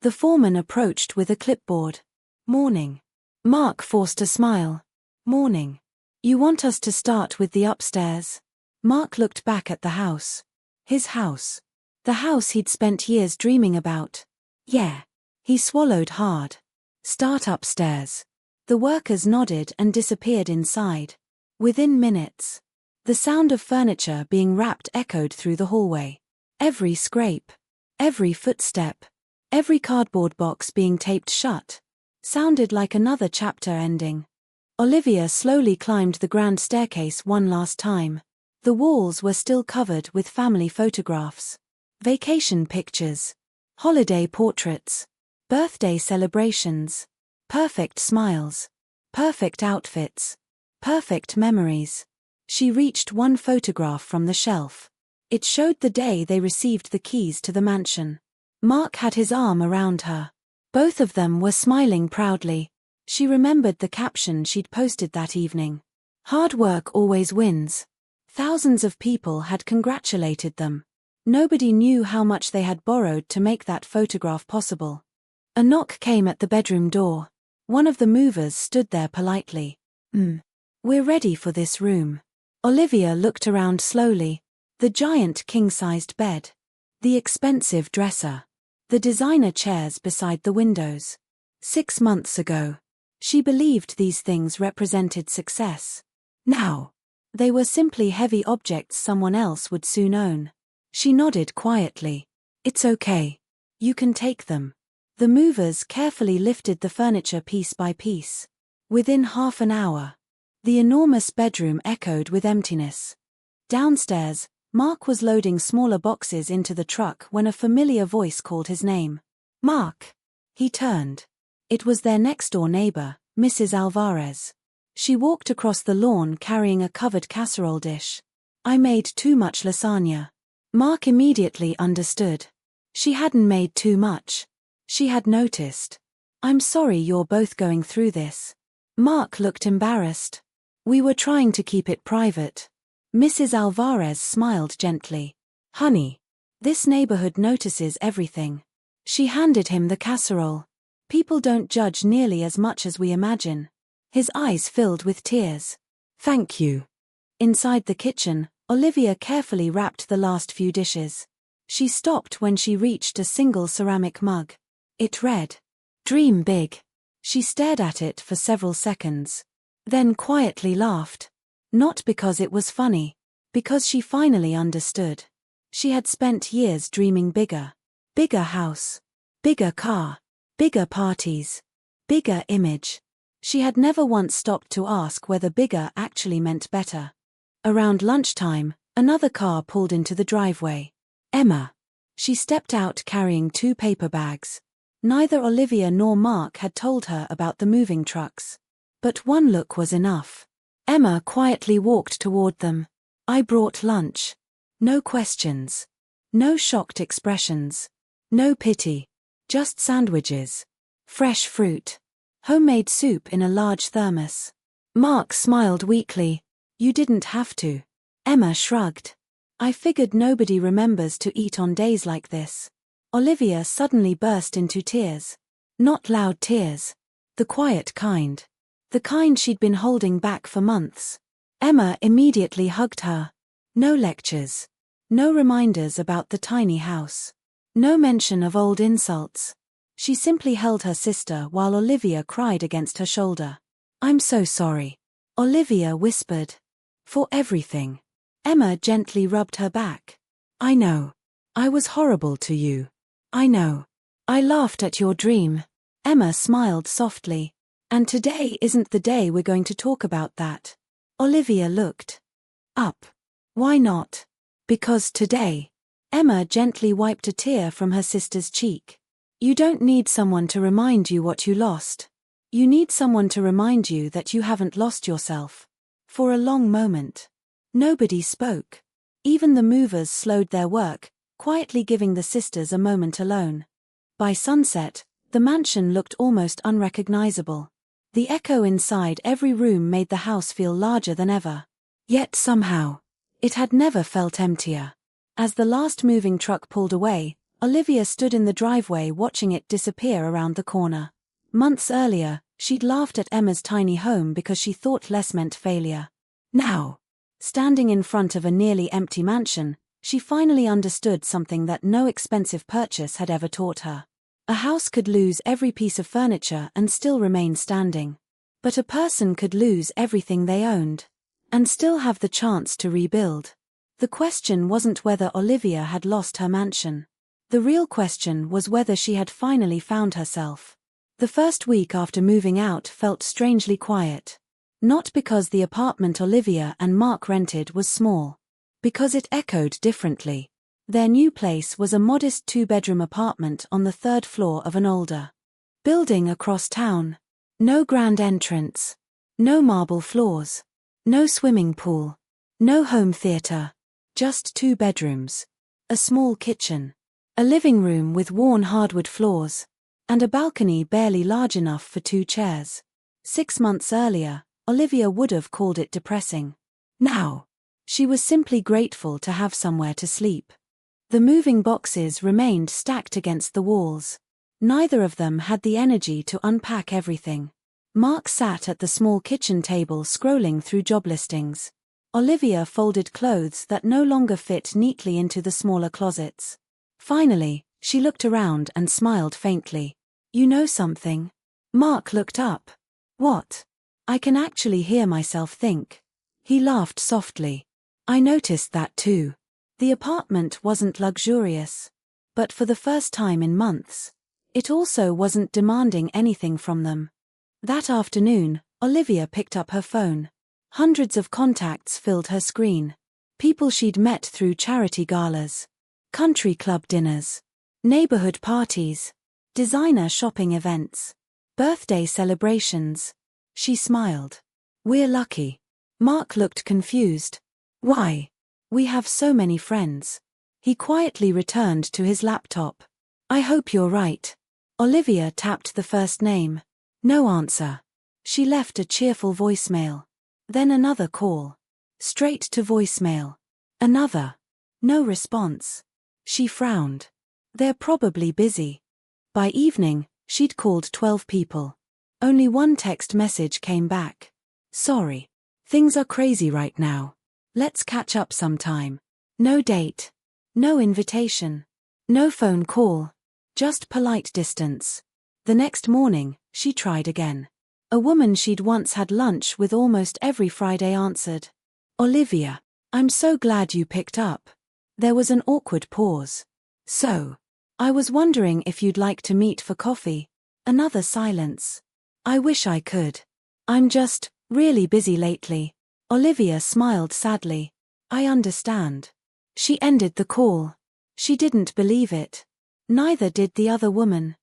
The foreman approached with a clipboard. "Morning." Mark forced a smile. "Morning. You want us to start with the upstairs?" Mark looked back at the house. His house. The house he'd spent years dreaming about. "Yeah." He swallowed hard. "Start upstairs." The workers nodded and disappeared inside. Within minutes, the sound of furniture being wrapped echoed through the hallway. Every scrape, every footstep, every cardboard box being taped shut, sounded like another chapter ending. Olivia slowly climbed the grand staircase one last time. The walls were still covered with family photographs. Vacation pictures. Holiday portraits. Birthday celebrations. Perfect smiles. Perfect outfits. Perfect memories. She reached one photograph from the shelf. It showed the day they received the keys to the mansion. Mark had his arm around her. Both of them were smiling proudly. She remembered the caption she'd posted that evening. "Hard work always wins." Thousands of people had congratulated them. Nobody knew how much they had borrowed to make that photograph possible. A knock came at the bedroom door. One of the movers stood there politely. We're ready for this room." Olivia looked around slowly. The giant king-sized bed. The expensive dresser. The designer chairs beside the windows. 6 months ago, she believed these things represented success. Now, they were simply heavy objects someone else would soon own. She nodded quietly. "It's okay. You can take them." The movers carefully lifted the furniture piece by piece. Within half an hour, the enormous bedroom echoed with emptiness. Downstairs, Mark was loading smaller boxes into the truck when a familiar voice called his name. "Mark!" He turned. It was their next-door neighbor, Mrs. Alvarez. She walked across the lawn carrying a covered casserole dish. "I made too much lasagna." Mark immediately understood. She hadn't made too much. She had noticed. "I'm sorry you're both going through this." Mark looked embarrassed. "We were trying to keep it private." Mrs. Alvarez smiled gently. "Honey, this neighborhood notices everything." She handed him the casserole. "People don't judge nearly as much as we imagine." His eyes filled with tears. "Thank you." Inside the kitchen, Olivia carefully wrapped the last few dishes. She stopped when she reached a single ceramic mug. It read, "Dream big." She stared at it for several seconds. Then quietly laughed. Not because it was funny. Because she finally understood. She had spent years dreaming bigger. Bigger house. Bigger car. Bigger parties. Bigger image. She had never once stopped to ask whether bigger actually meant better. Around lunchtime, another car pulled into the driveway. Emma. She stepped out carrying 2 paper bags. Neither Olivia nor Mark had told her about the moving trucks. But one look was enough. Emma quietly walked toward them. "I brought lunch." No questions. No shocked expressions. No pity. Just sandwiches. Fresh fruit. Homemade soup in a large thermos. Mark smiled weakly. "You didn't have to." Emma shrugged. "I figured nobody remembers to eat on days like this." Olivia suddenly burst into tears. Not loud tears. The quiet kind. The kind she'd been holding back for months. Emma immediately hugged her. No lectures. No reminders about the tiny house. No mention of old insults. She simply held her sister while Olivia cried against her shoulder. "I'm so sorry." Olivia whispered. "For everything." Emma gently rubbed her back. "I know. I was horrible to you. I know." I laughed at your dream. Emma smiled softly. And today isn't the day we're going to talk about that. Olivia looked up. Why not? Because today. Emma gently wiped a tear from her sister's cheek. You don't need someone to remind you what you lost. You need someone to remind you that you haven't lost yourself. For a long moment. Nobody spoke. Even the movers slowed their work, quietly giving the sisters a moment alone. By sunset, the mansion looked almost unrecognizable. The echo inside every room made the house feel larger than ever. Yet somehow, it had never felt emptier. As the last moving truck pulled away, Olivia stood in the driveway watching it disappear around the corner. Months earlier, she'd laughed at Emma's tiny home because she thought less meant failure. Now, standing in front of a nearly empty mansion, she finally understood something that no expensive purchase had ever taught her. A house could lose every piece of furniture and still remain standing. But a person could lose everything they owned and still have the chance to rebuild. The question wasn't whether Olivia had lost her mansion. The real question was whether she had finally found herself. The first week after moving out felt strangely quiet. Not because the apartment Olivia and Mark rented was small. Because it echoed differently. Their new place was a modest 2-bedroom apartment on the 3rd floor of an older building across town. No grand entrance. No marble floors. No swimming pool. No home theater. Just 2 bedrooms. A small kitchen. A living room with worn hardwood floors. And a balcony barely large enough for 2 chairs. 6 months earlier, Olivia would have called it depressing. Now, she was simply grateful to have somewhere to sleep. The moving boxes remained stacked against the walls. Neither of them had the energy to unpack everything. Mark sat at the small kitchen table scrolling through job listings. Olivia folded clothes that no longer fit neatly into the smaller closets. Finally, she looked around and smiled faintly. You know something? Mark looked up. What? I can actually hear myself think. He laughed softly. I noticed that too. The apartment wasn't luxurious. But for the first time in months, it also wasn't demanding anything from them. That afternoon, Olivia picked up her phone. Hundreds of contacts filled her screen. People she'd met through charity galas, country club dinners, neighborhood parties, designer shopping events, birthday celebrations. She smiled. We're lucky. Mark looked confused. Why? We have so many friends. He quietly returned to his laptop. I hope you're right. Olivia tapped the first name. No answer. She left a cheerful voicemail. Then another call. Straight to voicemail. Another. No response. She frowned. They're probably busy. By evening, she'd called 12 people. Only one text message came back. Sorry. Things are crazy right now. Let's catch up sometime. No date. No invitation. No phone call. Just polite distance. The next morning, she tried again. A woman she'd once had lunch with almost every Friday answered. Olivia, I'm so glad you picked up. There was an awkward pause. So, I was wondering if you'd like to meet for coffee. Another silence. I wish I could. I'm just really busy lately. Olivia smiled sadly. I understand. She ended the call. She didn't believe it. Neither did the other woman.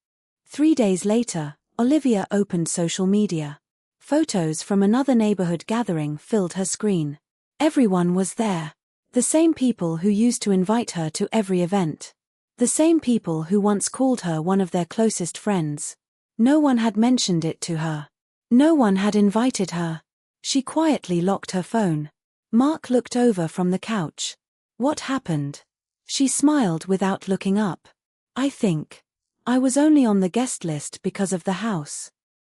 3 days later, Olivia opened social media. Photos from another neighborhood gathering filled her screen. Everyone was there. The same people who used to invite her to every event. The same people who once called her one of their closest friends. No one had mentioned it to her. No one had invited her. She quietly locked her phone. Mark looked over from the couch. What happened? She smiled without looking up. I think. I was only on the guest list because of the house.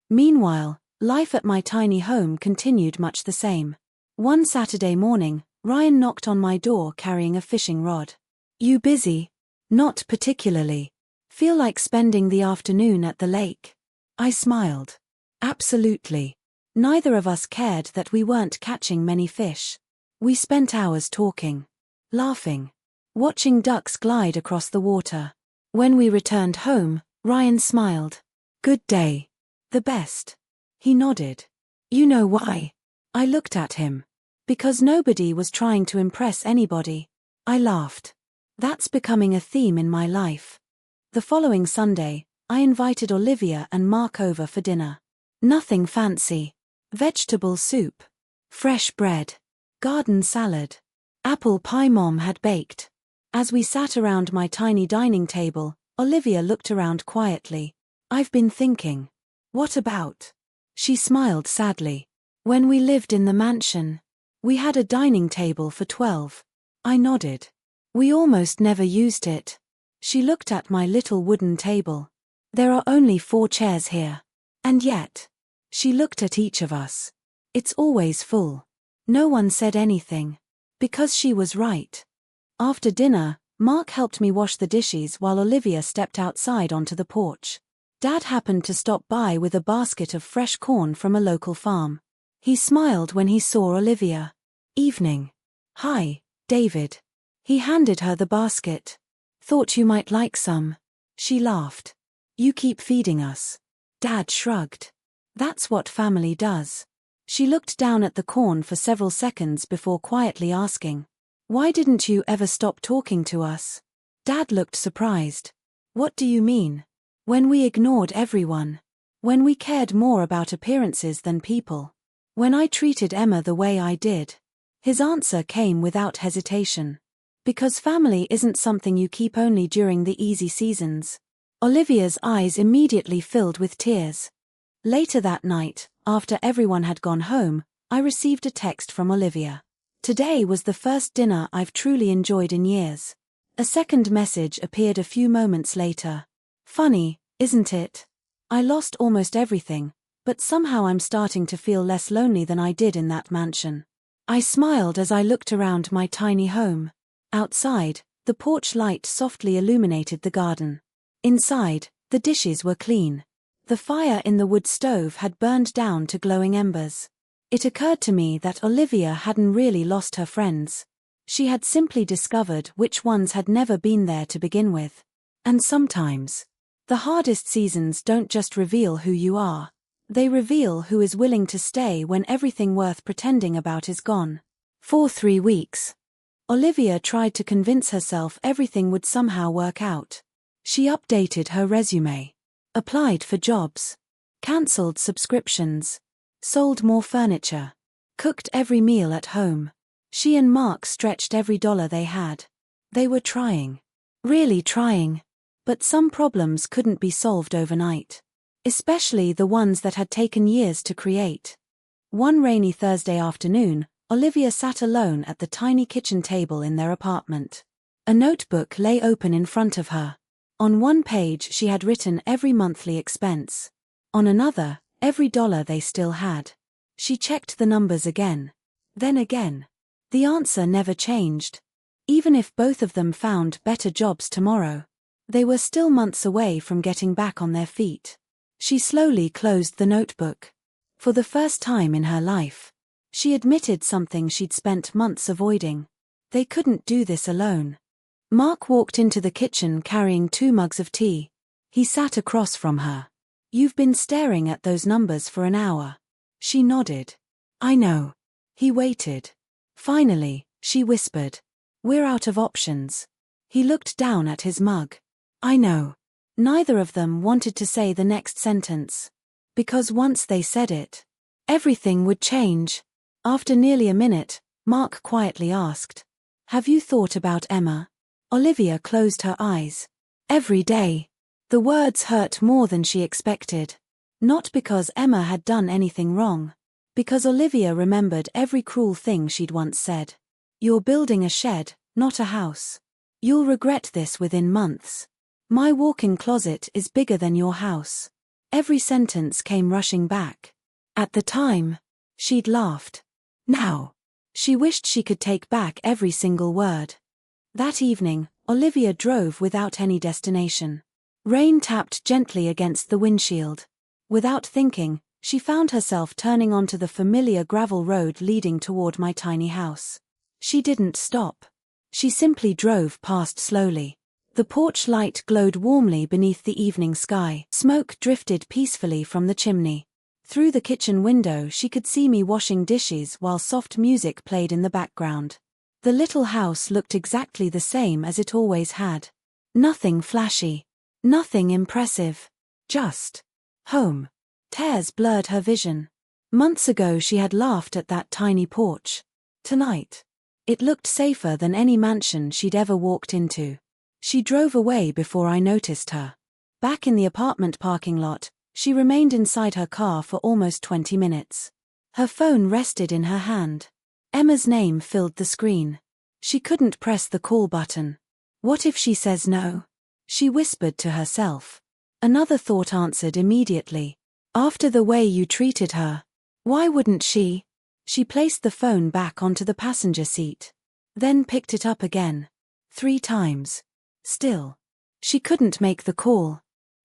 Meanwhile, life at my tiny home continued much the same. One Saturday morning, Ryan knocked on my door carrying a fishing rod. You busy? Not particularly. Feel like spending the afternoon at the lake? I smiled. Absolutely. Neither of us cared that we weren't catching many fish. We spent hours talking, laughing, watching ducks glide across the water. When we returned home, Ryan smiled. Good day. The best. He nodded. You know why? I looked at him. Because nobody was trying to impress anybody. I laughed. That's becoming a theme in my life. The following Sunday, I invited Olivia and Mark over for dinner. Nothing fancy. Vegetable soup. Fresh bread. Garden salad. Apple pie Mom had baked. As we sat around my tiny dining table, Olivia looked around quietly. I've been thinking. What about? She smiled sadly. When we lived in the mansion, we had a dining table for 12. I nodded. We almost never used it. She looked at my little wooden table. There are only 4 chairs here. And yet, she looked at each of us. It's always full. No one said anything. Because she was right. After dinner, Mark helped me wash the dishes while Olivia stepped outside onto the porch. Dad happened to stop by with a basket of fresh corn from a local farm. He smiled when he saw Olivia. Evening. Hi, David. He handed her the basket. Thought you might like some. She laughed. You keep feeding us. Dad shrugged. That's what family does. She looked down at the corn for several seconds before quietly asking, why didn't you ever stop talking to us? Dad looked surprised. What do you mean? When we ignored everyone. When we cared more about appearances than people. When I treated Emma the way I did. His answer came without hesitation. Because family isn't something you keep only during the easy seasons. Olivia's eyes immediately filled with tears. Later that night, after everyone had gone home, I received a text from Olivia. Today was the first dinner I've truly enjoyed in years. A second message appeared a few moments later. Funny, isn't it? I lost almost everything, but somehow I'm starting to feel less lonely than I did in that mansion. I smiled as I looked around my tiny home. Outside, the porch light softly illuminated the garden. Inside, the dishes were clean. The fire in the wood stove had burned down to glowing embers. It occurred to me that Olivia hadn't really lost her friends. She had simply discovered which ones had never been there to begin with. And sometimes, the hardest seasons don't just reveal who you are. They reveal who is willing to stay when everything worth pretending about is gone. For 3 weeks, Olivia tried to convince herself everything would somehow work out. She updated her resume, applied for jobs, cancelled subscriptions, sold more furniture, cooked every meal at home. She and Mark stretched every dollar they had. They were trying. Really trying. But some problems couldn't be solved overnight. Especially the ones that had taken years to create. One rainy Thursday afternoon, Olivia sat alone at the tiny kitchen table in their apartment. A notebook lay open in front of her. On one page she had written every monthly expense. On another, every dollar they still had. She checked the numbers again. Then again. The answer never changed. Even if both of them found better jobs tomorrow, they were still months away from getting back on their feet. She slowly closed the notebook. For the first time in her life, she admitted something she'd spent months avoiding. They couldn't do this alone. Mark walked into the kitchen carrying 2 mugs of tea. He sat across from her. You've been staring at those numbers for an hour. She nodded. I know. He waited. Finally, she whispered. We're out of options. He looked down at his mug. I know. Neither of them wanted to say the next sentence. Because once they said it, everything would change. After nearly a minute, Mark quietly asked, have you thought about Emma? Olivia closed her eyes. Every day. The words hurt more than she expected. Not because Emma had done anything wrong. Because Olivia remembered every cruel thing she'd once said. You're building a shed, not a house. You'll regret this within months. My walk-in closet is bigger than your house. Every sentence came rushing back. At the time, she'd laughed. Now, she wished she could take back every single word. That evening, Olivia drove without any destination. Rain tapped gently against the windshield. Without thinking, she found herself turning onto the familiar gravel road leading toward my tiny house. She didn't stop. She simply drove past slowly. The porch light glowed warmly beneath the evening sky. Smoke drifted peacefully from the chimney. Through the kitchen window she could see me washing dishes while soft music played in the background. The little house looked exactly the same as it always had. Nothing flashy. Nothing impressive. Just home. Tears blurred her vision. Months ago she had laughed at that tiny porch. Tonight, it looked safer than any mansion she'd ever walked into. She drove away before I noticed her. Back in the apartment parking lot, she remained inside her car for almost 20 minutes. Her phone rested in her hand. Emma's name filled the screen. She couldn't press the call button. What if she says no? She whispered to herself. Another thought answered immediately. After the way you treated her, why wouldn't she? She placed the phone back onto the passenger seat. Then picked it up again. 3 times. Still. She couldn't make the call.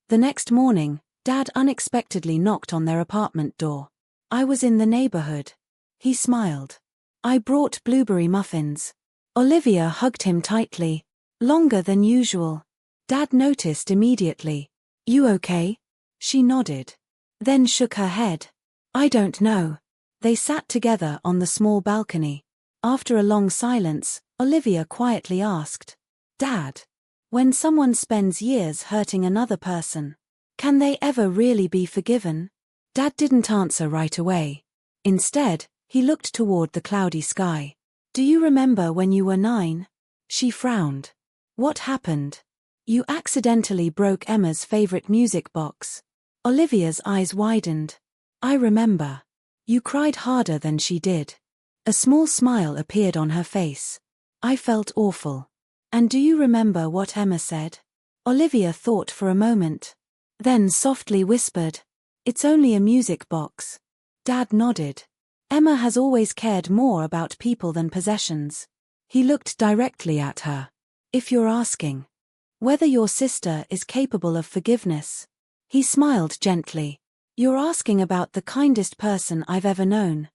The next morning, Dad unexpectedly knocked on their apartment door. I was in the neighborhood. He smiled. I brought blueberry muffins. Olivia hugged him tightly. Longer than usual. Dad noticed immediately. You okay? She nodded. Then shook her head. I don't know. They sat together on the small balcony. After a long silence, Olivia quietly asked, Dad, when someone spends years hurting another person, can they ever really be forgiven? Dad didn't answer right away. Instead, he looked toward the cloudy sky. Do you remember when you were 9? She frowned. What happened? You accidentally broke Emma's favorite music box. Olivia's eyes widened. I remember. You cried harder than she did. A small smile appeared on her face. I felt awful. And do you remember what Emma said? Olivia thought for a moment. Then softly whispered, It's only a music box. Dad nodded. Emma has always cared more about people than possessions. He looked directly at her. If you're asking whether your sister is capable of forgiveness. He smiled gently. You're asking about the kindest person I've ever known.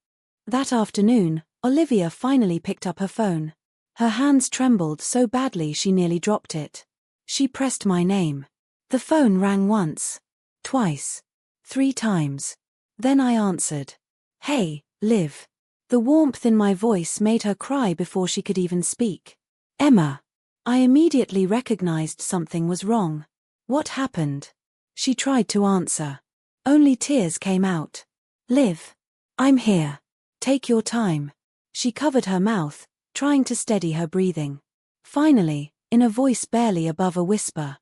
That afternoon, Olivia finally picked up her phone. Her hands trembled so badly she nearly dropped it. She pressed my name. The phone rang once. Twice. 3 times. Then I answered. Hey, Liv. The warmth in my voice made her cry before she could even speak. Emma. I immediately recognized something was wrong. What happened? She tried to answer. Only tears came out. Liv. I'm here. Take your time. She covered her mouth, trying to steady her breathing. Finally, in a voice barely above a whisper,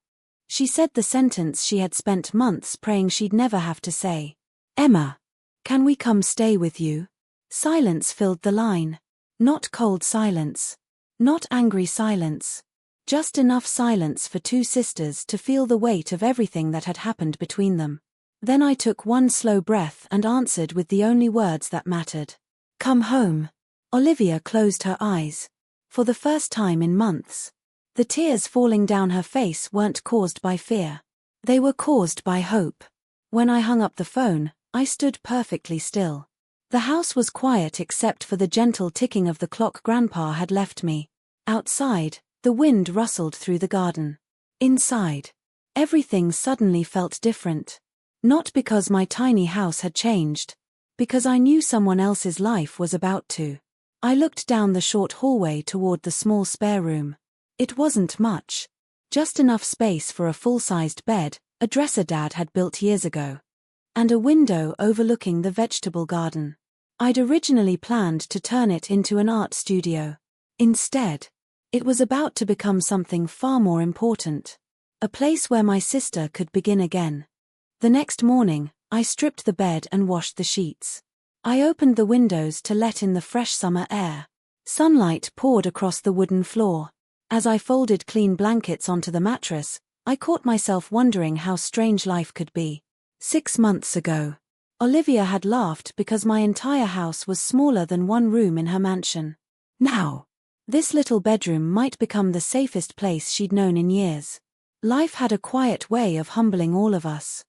she said the sentence she had spent months praying she'd never have to say. Emma. Can we come stay with you? Silence filled the line. Not cold silence. Not angry silence. Just enough silence for 2 sisters to feel the weight of everything that had happened between them. Then I took one slow breath and answered with the only words that mattered. Come home. Olivia closed her eyes. For the first time in months. The tears falling down her face weren't caused by fear. They were caused by hope. When I hung up the phone, I stood perfectly still. The house was quiet except for the gentle ticking of the clock Grandpa had left me. Outside, the wind rustled through the garden. Inside, everything suddenly felt different. Not because my tiny house had changed. Because I knew someone else's life was about to. I looked down the short hallway toward the small spare room. It wasn't much. Just enough space for a full-sized bed, a dresser Dad had built years ago. And a window overlooking the vegetable garden. I'd originally planned to turn it into an art studio. Instead, it was about to become something far more important. A place where my sister could begin again. The next morning, I stripped the bed and washed the sheets. I opened the windows to let in the fresh summer air. Sunlight poured across the wooden floor. As I folded clean blankets onto the mattress, I caught myself wondering how strange life could be. 6 months ago, Olivia had laughed because my entire house was smaller than one room in her mansion. Now, this little bedroom might become the safest place she'd known in years. Life had a quiet way of humbling all of us.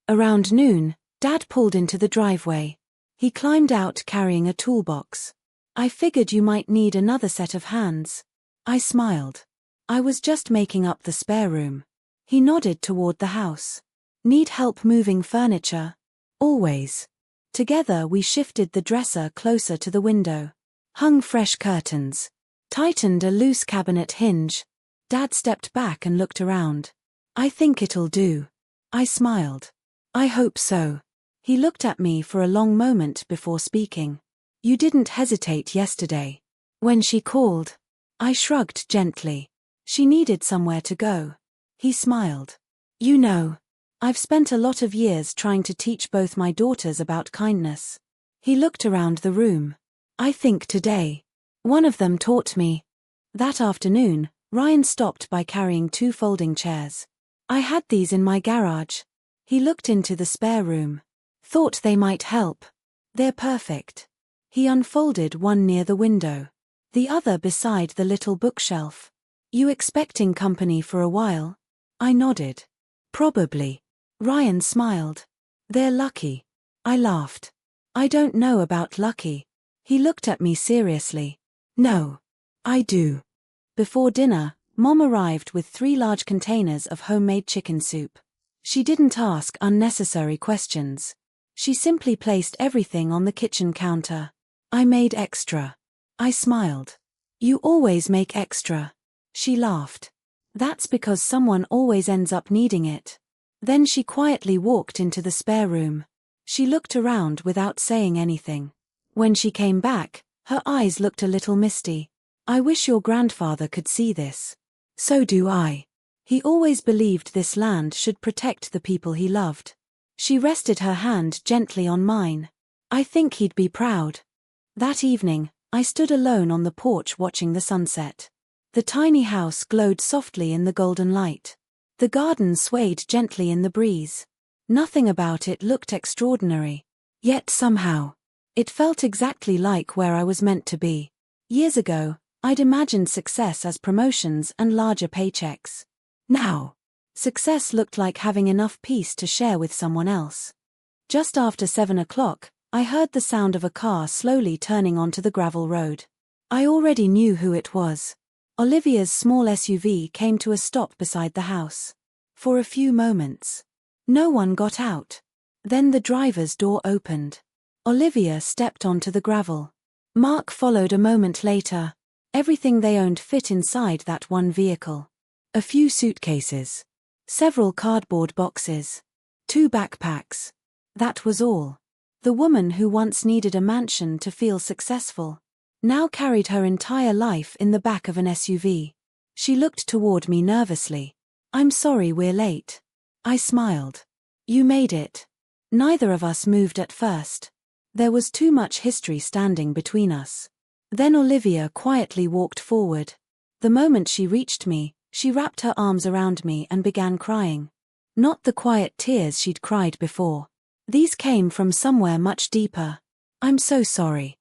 Around noon, Dad pulled into the driveway. He climbed out carrying a toolbox. I figured you might need another set of hands. I smiled. I was just making up the spare room. He nodded toward the house. Need help moving furniture? Always. Together we shifted the dresser closer to the window. Hung fresh curtains. Tightened a loose cabinet hinge. Dad stepped back and looked around. I think it'll do. I smiled. I hope so. He looked at me for a long moment before speaking. You didn't hesitate yesterday. When she called. I shrugged gently. She needed somewhere to go. He smiled. You know, I've spent a lot of years trying to teach both my daughters about kindness. He looked around the room. I think today, one of them taught me. That afternoon, Ryan stopped by carrying 2 folding chairs. I had these in my garage. He looked into the spare room. Thought they might help. They're perfect. He unfolded one near the window. The other beside the little bookshelf. You expecting company for a while? I nodded. Probably. Ryan smiled. They're lucky. I laughed. I don't know about lucky. He looked at me seriously. No. I do. Before dinner, Mom arrived with 3 large containers of homemade chicken soup. She didn't ask unnecessary questions. She simply placed everything on the kitchen counter. I made extra. I smiled. You always make extra. She laughed. That's because someone always ends up needing it. Then she quietly walked into the spare room. She looked around without saying anything. When she came back, her eyes looked a little misty. I wish your grandfather could see this. So do I. He always believed this land should protect the people he loved. She rested her hand gently on mine. I think he'd be proud. That evening, I stood alone on the porch watching the sunset. The tiny house glowed softly in the golden light. The garden swayed gently in the breeze. Nothing about it looked extraordinary. Yet somehow, it felt exactly like where I was meant to be. Years ago, I'd imagined success as promotions and larger paychecks. Now, success looked like having enough peace to share with someone else. Just after 7 o'clock, I heard the sound of a car slowly turning onto the gravel road. I already knew who it was. Olivia's small SUV came to a stop beside the house. For a few moments, no one got out. Then the driver's door opened. Olivia stepped onto the gravel. Mark followed a moment later. Everything they owned fit inside that one vehicle. A few suitcases. Several cardboard boxes. 2 backpacks. That was all. The woman who once needed a mansion to feel successful now carried her entire life in the back of an SUV. She looked toward me nervously. I'm sorry we're late. I smiled. You made it. Neither of us moved at first. There was too much history standing between us. Then Olivia quietly walked forward. The moment she reached me, she wrapped her arms around me and began crying. Not the quiet tears she'd cried before. These came from somewhere much deeper. I'm so sorry.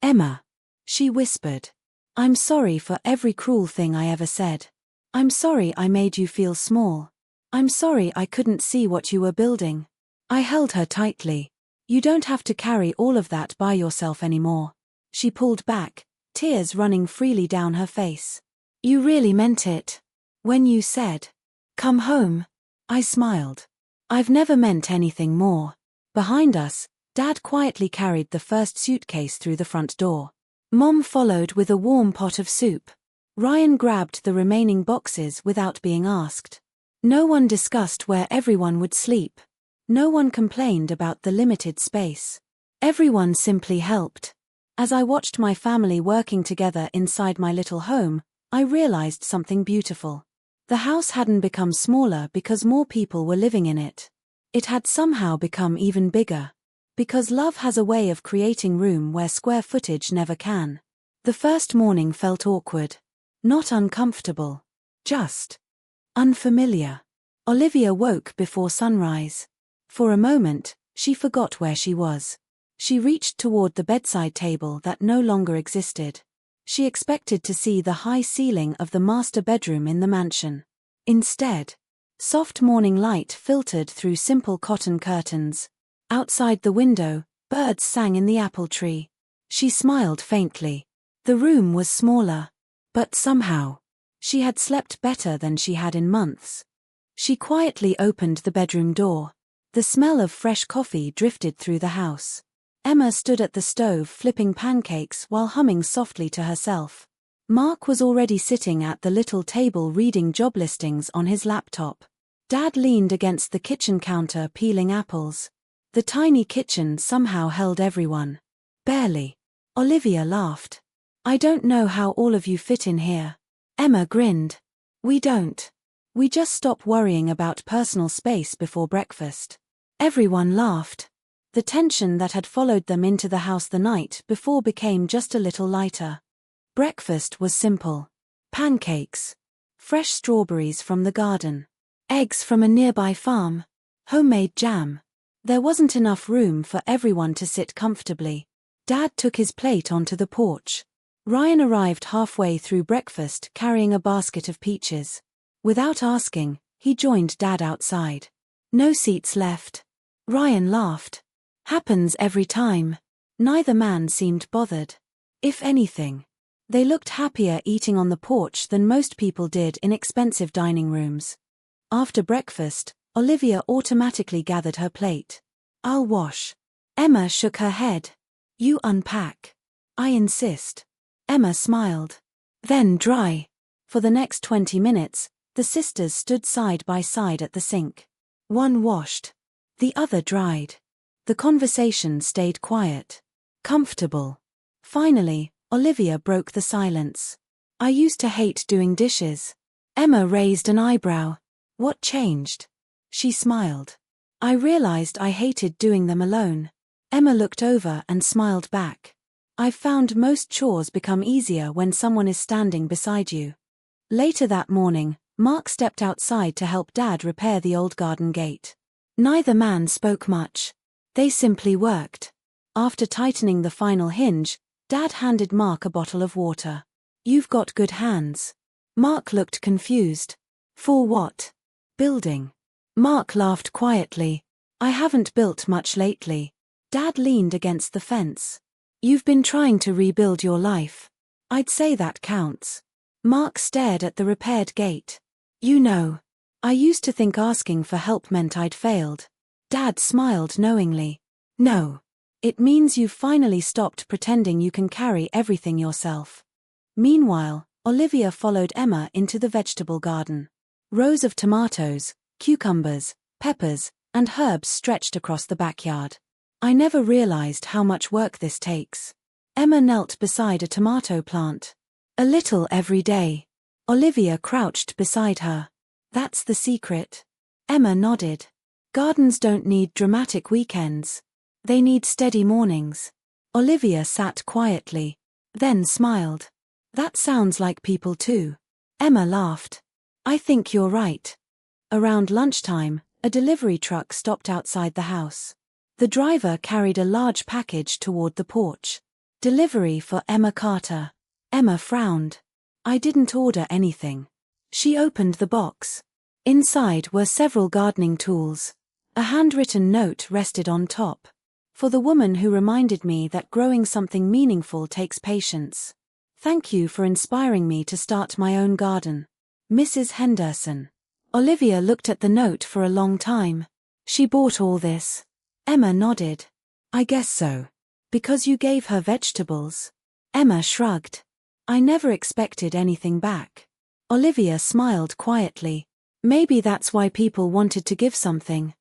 Emma. She whispered. I'm sorry for every cruel thing I ever said. I'm sorry I made you feel small. I'm sorry I couldn't see what you were building. I held her tightly. You don't have to carry all of that by yourself anymore. She pulled back, tears running freely down her face. You really meant it. When you said, come home. I smiled. I've never meant anything more. Behind us, Dad quietly carried the first suitcase through the front door. Mom followed with a warm pot of soup. Ryan grabbed the remaining boxes without being asked. No one discussed where everyone would sleep. No one complained about the limited space. Everyone simply helped. As I watched my family working together inside my little home, I realized something beautiful. The house hadn't become smaller because more people were living in it. It had somehow become even bigger. Because love has a way of creating room where square footage never can. The first morning felt awkward. Not uncomfortable. Just unfamiliar. Olivia woke before sunrise. For a moment, she forgot where she was. She reached toward the bedside table that no longer existed. She expected to see the high ceiling of the master bedroom in the mansion. Instead, soft morning light filtered through simple cotton curtains. Outside the window, birds sang in the apple tree. She smiled faintly. The room was smaller. But somehow, She had slept better than she had in months. She quietly opened the bedroom door. The smell of fresh coffee drifted through the house. Emma stood at the stove flipping pancakes while humming softly to herself. Mark was already sitting at the little table reading job listings on his laptop. Dad leaned against the kitchen counter peeling apples. The tiny kitchen somehow held everyone. Barely. Olivia laughed. "I don't know how all of you fit in here." Emma grinned. "We don't. We just stop worrying about personal space before breakfast." Everyone laughed. The tension that had followed them into the house the night before became just a little lighter. Breakfast was simple. Pancakes. Fresh strawberries from the garden. Eggs from a nearby farm. Homemade jam. There wasn't enough room for everyone to sit comfortably. Dad took his plate onto the porch. Ryan arrived halfway through breakfast carrying a basket of peaches. Without asking, he joined Dad outside. "No seats left." Ryan laughed. "Happens every time." Neither man seemed bothered. If anything, they looked happier eating on the porch than most people did in expensive dining rooms. After breakfast, Olivia automatically gathered her plate. "I'll wash." Emma shook her head. "You unpack." "I insist." Emma smiled. "Then dry." For the next 20 minutes, the sisters stood side by side at the sink. One washed. The other dried. The conversation stayed quiet. Comfortable. Finally, Olivia broke the silence. "I used to hate doing dishes." Emma raised an eyebrow. "What changed?" She smiled. "I realized I hated doing them alone." Emma looked over and smiled back. "I've found most chores become easier when someone is standing beside you." Later that morning, Mark stepped outside to help Dad repair the old garden gate. Neither man spoke much. They simply worked. After tightening the final hinge, Dad handed Mark a bottle of water. "You've got good hands." Mark looked confused. "For what?" "Building." Mark laughed quietly. "I haven't built much lately." Dad leaned against the fence. "You've been trying to rebuild your life." "I'd say that counts." Mark stared at the repaired gate. "You know, I used to think asking for help meant I'd failed." Dad smiled knowingly. "No. It means you've finally stopped pretending you can carry everything yourself." Meanwhile, Olivia followed Emma into the vegetable garden. Rows of tomatoes, cucumbers, peppers, and herbs stretched across the backyard. "I never realized how much work this takes." Emma knelt beside a tomato plant. "A little every day." Olivia crouched beside her. "That's the secret." Emma nodded. "Gardens don't need dramatic weekends. They need steady mornings." Olivia sat quietly, then smiled. "That sounds like people too." Emma laughed. "I think you're right." Around lunchtime, a delivery truck stopped outside the house. The driver carried a large package toward the porch. "Delivery for Emma Carter." Emma frowned. "I didn't order anything." She opened the box. Inside were several gardening tools. A handwritten note rested on top. "For the woman who reminded me that growing something meaningful takes patience. Thank you for inspiring me to start my own garden. Mrs. Henderson." Olivia looked at the note for a long time. "She bought all this?" Emma nodded. "I guess so. Because you gave her vegetables." Emma shrugged. "I never expected anything back." Olivia smiled quietly. "Maybe that's why people wanted to give something."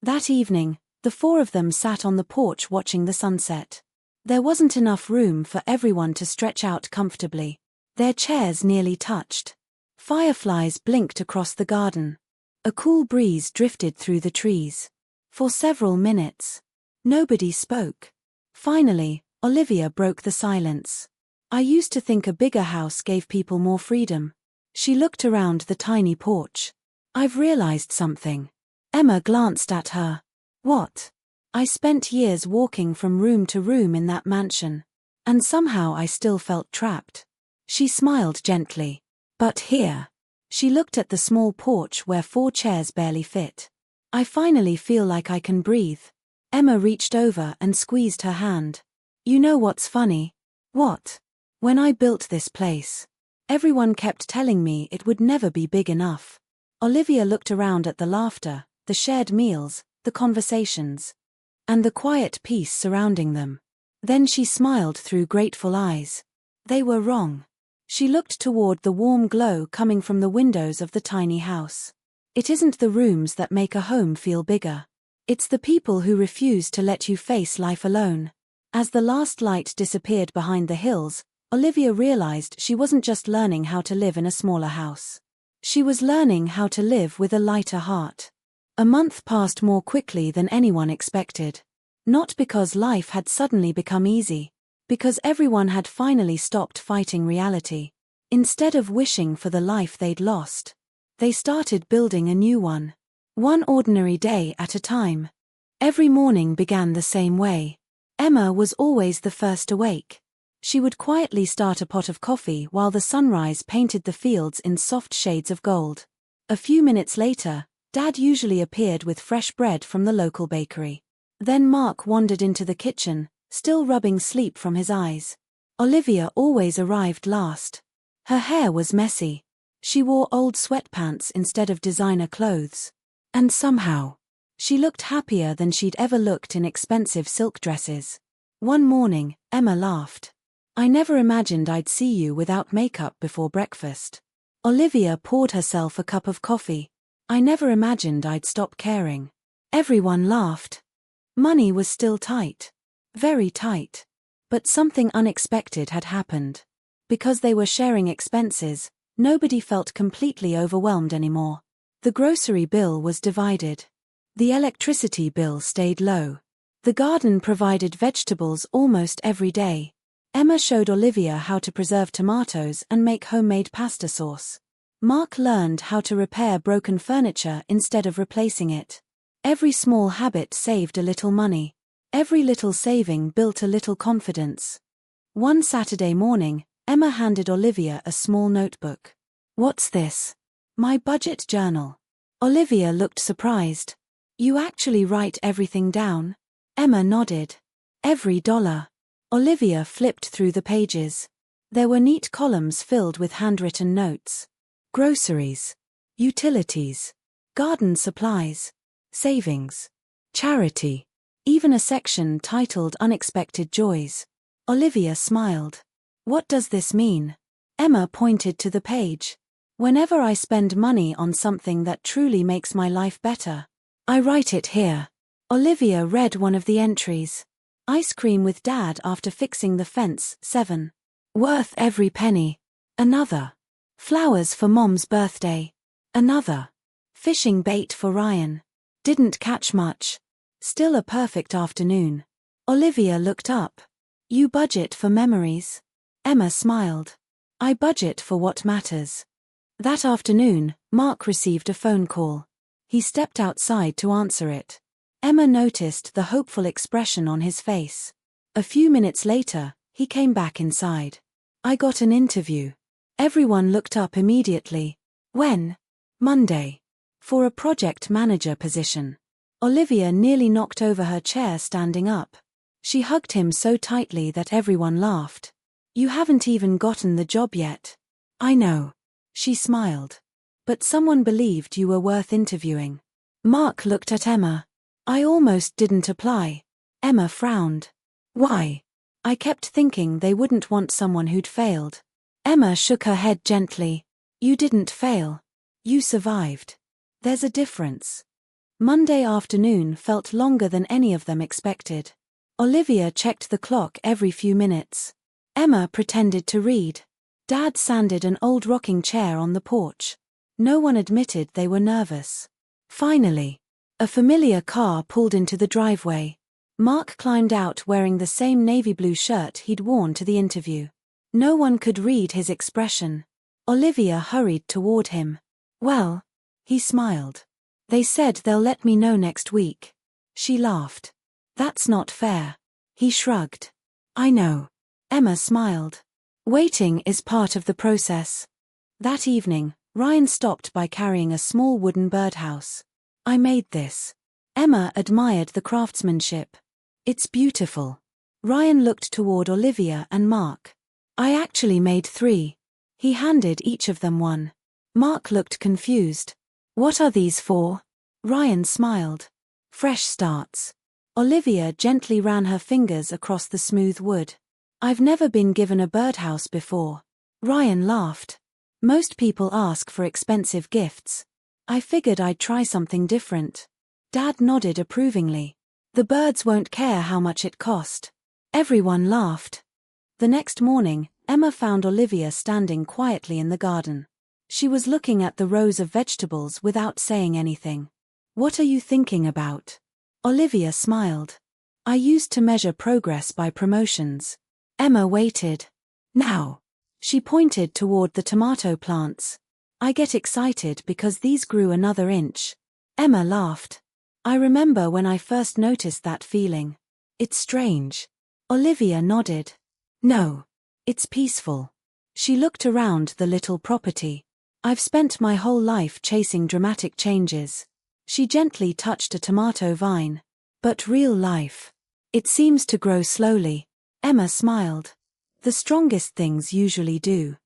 That evening, the four of them sat on the porch watching the sunset. There wasn't enough room for everyone to stretch out comfortably. Their chairs nearly touched. Fireflies blinked across the garden. A cool breeze drifted through the trees. For several minutes, nobody spoke. Finally, Olivia broke the silence. "I used to think a bigger house gave people more freedom." She looked around the tiny porch. "I've realized something." Emma glanced at her. "What?" "I spent years walking from room to room in that mansion. And somehow I still felt trapped." She smiled gently. "But here." She looked at the small porch where 4 chairs barely fit. "I finally feel like I can breathe." Emma reached over and squeezed her hand. "You know what's funny?" "What?" "When I built this place, Everyone kept telling me it would never be big enough. Olivia looked around at the laughter, the shared meals, the conversations, and the quiet peace surrounding them. Then she smiled through grateful eyes. They were wrong. She looked toward the warm glow coming from the windows of the tiny house. It isn't the rooms that make a home feel bigger. It's the people who refuse to let you face life alone. As the last light disappeared behind the hills, Olivia realized she wasn't just learning how to live in a smaller house. She was learning how to live with a lighter heart. A month passed more quickly than anyone expected. Not because life had suddenly become easy, because everyone had finally stopped fighting reality. Instead of wishing for the life they'd lost, they started building a new one. One ordinary day at a time. Every morning began the same way. Emma was always the first awake. She would quietly start a pot of coffee while the sunrise painted the fields in soft shades of gold. A few minutes later, Dad usually appeared with fresh bread from the local bakery. Then Mark wandered into the kitchen, still rubbing sleep from his eyes. Olivia always arrived last. Her hair was messy. She wore old sweatpants instead of designer clothes. And somehow, she looked happier than she'd ever looked in expensive silk dresses. One morning, Emma laughed. "I never imagined I'd see you without makeup before breakfast." Olivia poured herself a cup of coffee. "I never imagined I'd stop caring." Everyone laughed. Money was still tight. Very tight. But something unexpected had happened. Because they were sharing expenses, nobody felt completely overwhelmed anymore. The grocery bill was divided. The electricity bill stayed low. The garden provided vegetables almost every day. Emma showed Olivia how to preserve tomatoes and make homemade pasta sauce. Mark learned how to repair broken furniture instead of replacing it. Every small habit saved a little money. Every little saving built a little confidence. One Saturday morning, Emma handed Olivia a small notebook. "What's this?" "My budget journal." Olivia looked surprised. "You actually write everything down?" Emma nodded. "Every dollar." Olivia flipped through the pages. There were neat columns filled with handwritten notes. Groceries. Utilities. Garden supplies. Savings. Charity. Even a section titled Unexpected Joys. Olivia smiled. "What does this mean?" Emma pointed to the page. "Whenever I spend money on something that truly makes my life better, I write it here." Olivia read one of the entries. Ice cream with Dad after fixing the fence, 7. Worth every penny. Another. Flowers for Mom's birthday. Another. Fishing bait for Ryan. Didn't catch much. Still a perfect afternoon. Olivia looked up. "You budget for memories?" Emma smiled. "I budget for what matters." That afternoon, Mark received a phone call. He stepped outside to answer it. Emma noticed the hopeful expression on his face. A few minutes later, he came back inside. "I got an interview." Everyone looked up immediately. "When?" "Monday. For a project manager position." Olivia nearly knocked over her chair standing up. She hugged him so tightly that everyone laughed. "You haven't even gotten the job yet." "I know." She smiled. "But someone believed you were worth interviewing." Mark looked at Emma. "I almost didn't apply." Emma frowned. "Why?" "I kept thinking they wouldn't want someone who'd failed." Emma shook her head gently. "You didn't fail. You survived. There's a difference." Monday afternoon felt longer than any of them expected. Olivia checked the clock every few minutes. Emma pretended to read. Dad sanded an old rocking chair on the porch. No one admitted they were nervous. Finally, a familiar car pulled into the driveway. Mark climbed out wearing the same navy blue shirt he'd worn to the interview. No one could read his expression. Olivia hurried toward him. "Well," he smiled. "They said they'll let me know next week." She laughed. "That's not fair." He shrugged. "I know." Emma smiled. "Waiting is part of the process." That evening, Ryan stopped by carrying a small wooden birdhouse. "I made this." Emma admired the craftsmanship. "It's beautiful." Ryan looked toward Olivia and Mark. "I actually made 3. He handed each of them one. Mark looked confused. "What are these for?" Ryan smiled. "Fresh starts." Olivia gently ran her fingers across the smooth wood. "I've never been given a birdhouse before." Ryan laughed. "Most people ask for expensive gifts. I figured I'd try something different." Dad nodded approvingly. "The birds won't care how much it cost." Everyone laughed. The next morning, Emma found Olivia standing quietly in the garden. She was looking at the rows of vegetables without saying anything. "What are you thinking about?" Olivia smiled. "I used to measure progress by promotions." Emma waited. "Now." She pointed toward the tomato plants. "I get excited because these grew another inch." Emma laughed. "I remember when I first noticed that feeling. It's strange." Olivia nodded. "No. It's peaceful." She looked around the little property. "I've spent my whole life chasing dramatic changes." She gently touched a tomato vine. "But real life. It seems to grow slowly." Emma smiled. "The strongest things usually do."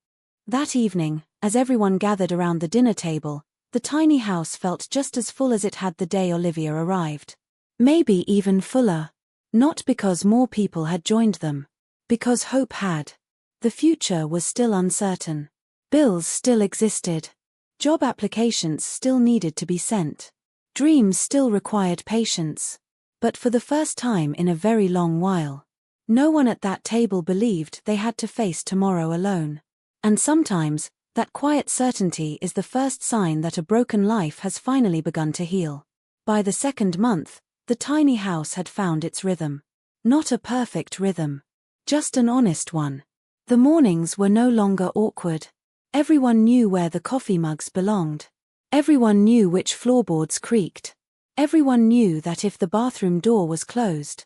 That evening, as everyone gathered around the dinner table, the tiny house felt just as full as it had the day Olivia arrived. Maybe even fuller. Not because more people had joined them. Because hope had. The future was still uncertain. Bills still existed. Job applications still needed to be sent. Dreams still required patience. But for the first time in a very long while, no one at that table believed they had to face tomorrow alone. And sometimes, that quiet certainty is the first sign that a broken life has finally begun to heal. By the second month, the tiny house had found its rhythm. Not a perfect rhythm. Just an honest one. The mornings were no longer awkward. Everyone knew where the coffee mugs belonged. Everyone knew which floorboards creaked. Everyone knew that if the bathroom door was closed,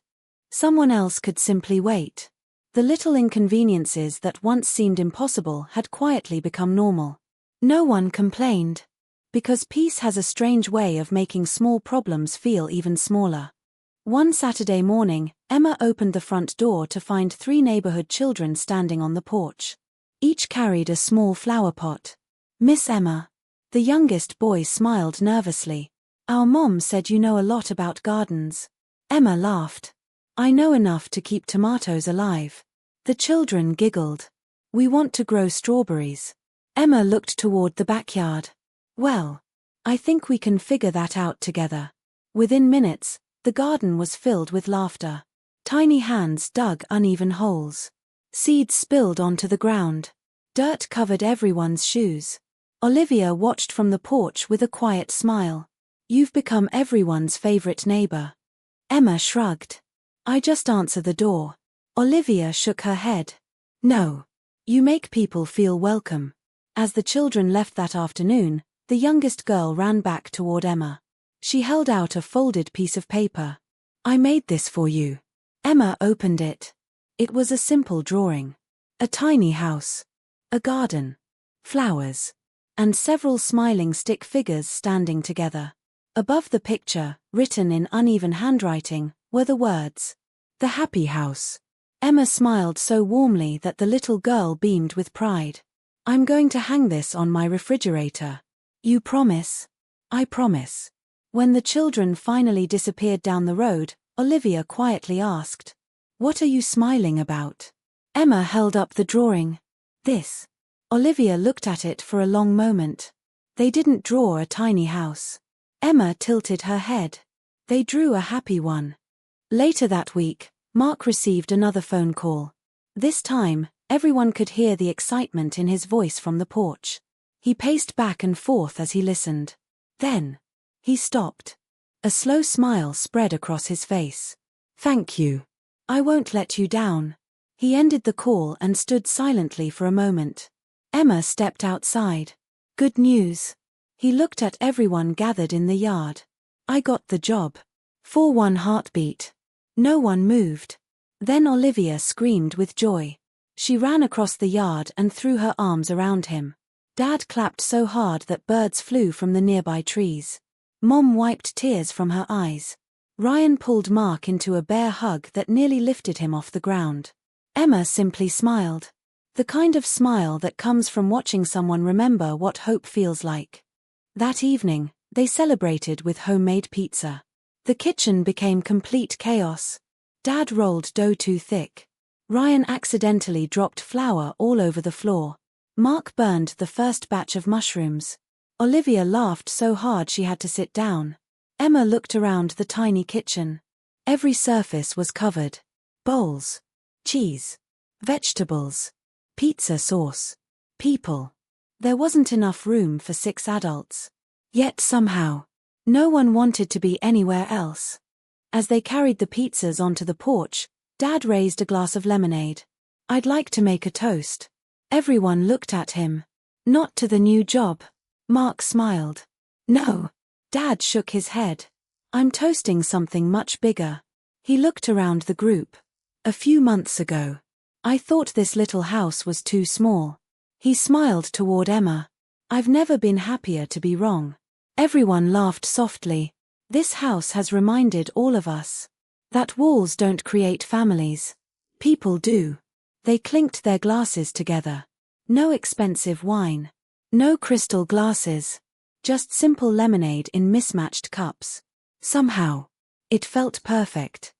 someone else could simply wait. The little inconveniences that once seemed impossible had quietly become normal. No one complained. Because peace has a strange way of making small problems feel even smaller. One Saturday morning, Emma opened the front door to find 3 neighborhood children standing on the porch. Each carried a small flower pot. "Miss Emma." The youngest boy smiled nervously. "Our mom said you know a lot about gardens." Emma laughed. "I know enough to keep tomatoes alive." The children giggled. "We want to grow strawberries." Emma looked toward the backyard. "Well, I think we can figure that out together." Within minutes, the garden was filled with laughter. Tiny hands dug uneven holes. Seeds spilled onto the ground. Dirt covered everyone's shoes. Olivia watched from the porch with a quiet smile. "You've become everyone's favorite neighbor." Emma shrugged. "I just answer the door." Olivia shook her head. "No. You make people feel welcome." As the children left that afternoon, the youngest girl ran back toward Emma. She held out a folded piece of paper. "I made this for you." Emma opened it. It was a simple drawing. A tiny house. A garden. Flowers. And several smiling stick figures standing together. Above the picture, written in uneven handwriting, were the words, "The Happy House." Emma smiled so warmly that the little girl beamed with pride. "I'm going to hang this on my refrigerator." "You promise?" "I promise." When the children finally disappeared down the road, Olivia quietly asked, "What are you smiling about?" Emma held up the drawing. "This." Olivia looked at it for a long moment. They didn't draw a tiny house. Emma tilted her head. They drew a happy one. Later that week, Mark received another phone call. This time, everyone could hear the excitement in his voice from the porch. He paced back and forth as he listened. Then, he stopped. A slow smile spread across his face. "Thank you. I won't let you down." He ended the call and stood silently for a moment. Emma stepped outside. "Good news." He looked at everyone gathered in the yard. "I got the job." For one heartbeat. No one moved. Then Olivia screamed with joy. She ran across the yard and threw her arms around him. Dad clapped so hard that birds flew from the nearby trees. Mom wiped tears from her eyes. Ryan pulled Mark into a bear hug that nearly lifted him off the ground. Emma simply smiled. The kind of smile that comes from watching someone remember what hope feels like. That evening, they celebrated with homemade pizza. The kitchen became complete chaos. Dad rolled dough too thick. Ryan accidentally dropped flour all over the floor. Mark burned the first batch of mushrooms. Olivia laughed so hard she had to sit down. Emma looked around the tiny kitchen. Every surface was covered. Bowls. Cheese. Vegetables. Pizza sauce. People. There wasn't enough room for 6 adults. Yet somehow, no one wanted to be anywhere else. As they carried the pizzas onto the porch, Dad raised a glass of lemonade. "I'd like to make a toast." Everyone looked at him. "Not to the new job." Mark smiled. "No." Dad shook his head. "I'm toasting something much bigger." He looked around the group. "A few months ago, I thought this little house was too small." He smiled toward Emma. "I've never been happier to be wrong." Everyone laughed softly. "This house has reminded all of us that walls don't create families. People do." They clinked their glasses together. No expensive wine. No crystal glasses. Just simple lemonade in mismatched cups. Somehow, it felt perfect.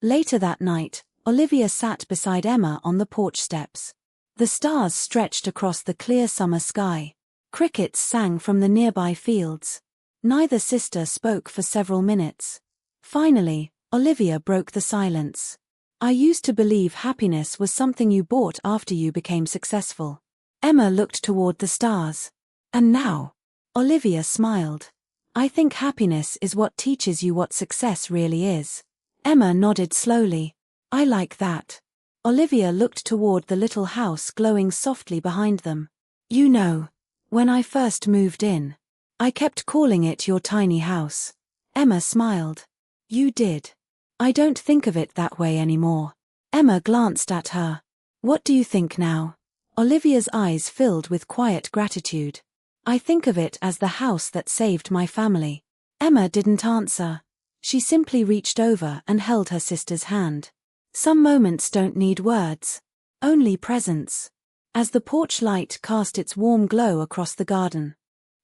Later that night, Olivia sat beside Emma on the porch steps. The stars stretched across the clear summer sky. Crickets sang from the nearby fields. Neither sister spoke for several minutes. Finally, Olivia broke the silence. "I used to believe happiness was something you bought after you became successful." Emma looked toward the stars. "And now?" Olivia smiled. "I think happiness is what teaches you what success really is." Emma nodded slowly. "I like that." Olivia looked toward the little house glowing softly behind them. "You know, when I first moved in, I kept calling it your tiny house." Emma smiled. "You did. I don't think of it that way anymore." Emma glanced at her. "What do you think now?" Olivia's eyes filled with quiet gratitude. "I think of it as the house that saved my family." Emma didn't answer. She simply reached over and held her sister's hand. Some moments don't need words. Only presence. As the porch light cast its warm glow across the garden,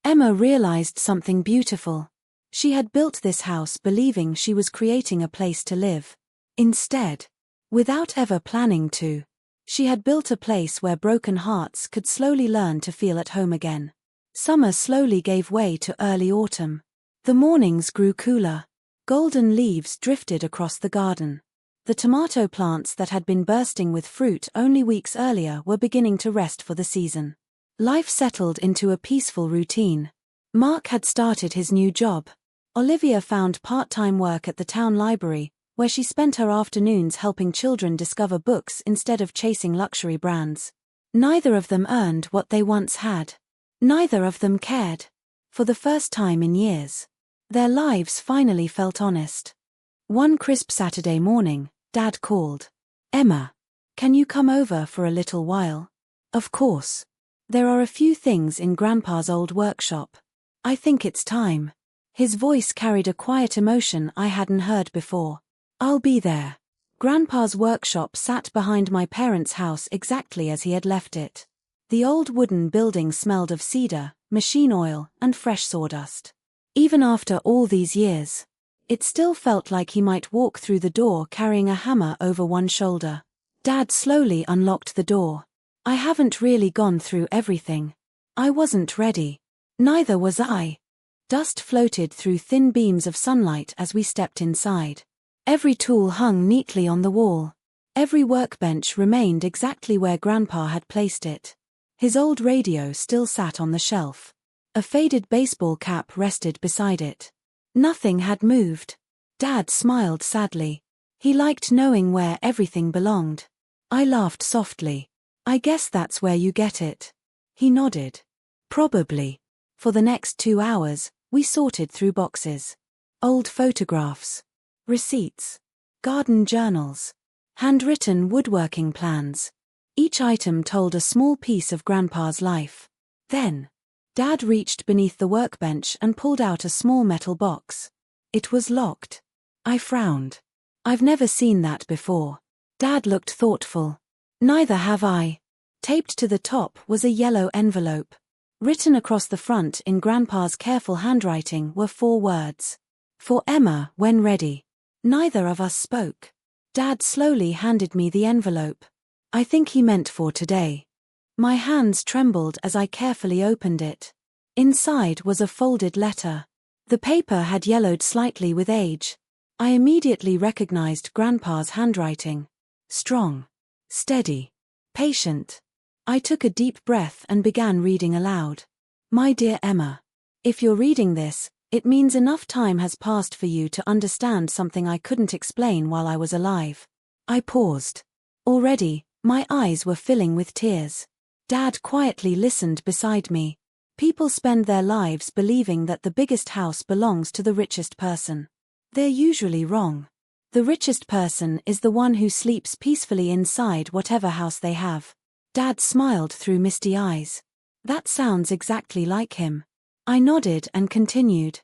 Emma realized something beautiful. She had built this house believing she was creating a place to live. Instead, without ever planning to, she had built a place where broken hearts could slowly learn to feel at home again. Summer slowly gave way to early autumn. The mornings grew cooler. Golden leaves drifted across the garden. The tomato plants that had been bursting with fruit only weeks earlier were beginning to rest for the season. Life settled into a peaceful routine. Mark had started his new job. Olivia found part-time work at the town library, where she spent her afternoons helping children discover books instead of chasing luxury brands. Neither of them earned what they once had. Neither of them cared. For the first time in years, their lives finally felt honest. One crisp Saturday morning, Dad called. "Emma, can you come over for a little while?" "Of course. There are a few things in Grandpa's old workshop. I think it's time." His voice carried a quiet emotion I hadn't heard before. "I'll be there." Grandpa's workshop sat behind my parents' house exactly as he had left it. The old wooden building smelled of cedar, machine oil, and fresh sawdust. Even after all these years, it still felt like he might walk through the door carrying a hammer over one shoulder. Dad slowly unlocked the door. "I haven't really gone through everything. I wasn't ready." Neither was I. Dust floated through thin beams of sunlight as we stepped inside. Every tool hung neatly on the wall. Every workbench remained exactly where Grandpa had placed it. His old radio still sat on the shelf. A faded baseball cap rested beside it. Nothing had moved. Dad smiled sadly. He liked knowing where everything belonged. I laughed softly. "I guess that's where you get it." He nodded. "Probably." For the next 2 hours, we sorted through boxes. Old photographs. Receipts. Garden journals. Handwritten woodworking plans. Each item told a small piece of Grandpa's life. Then, Dad reached beneath the workbench and pulled out a small metal box. It was locked. I frowned. "I've never seen that before." Dad looked thoughtful. "Neither have I." Taped to the top was a yellow envelope. Written across the front in Grandpa's careful handwriting were 4 words. For Emma, when ready. Neither of us spoke. Dad slowly handed me the envelope. I think he meant for today. My hands trembled as I carefully opened it. Inside was a folded letter. The paper had yellowed slightly with age. I immediately recognized Grandpa's handwriting. Strong. Steady. Patient. I took a deep breath and began reading aloud. My dear Emma, if you're reading this, it means enough time has passed for you to understand something I couldn't explain while I was alive. I paused. Already, my eyes were filling with tears. Dad quietly listened beside me. People spend their lives believing that the biggest house belongs to the richest person. They're usually wrong. The richest person is the one who sleeps peacefully inside whatever house they have. Dad smiled through misty eyes. That sounds exactly like him. I nodded and continued.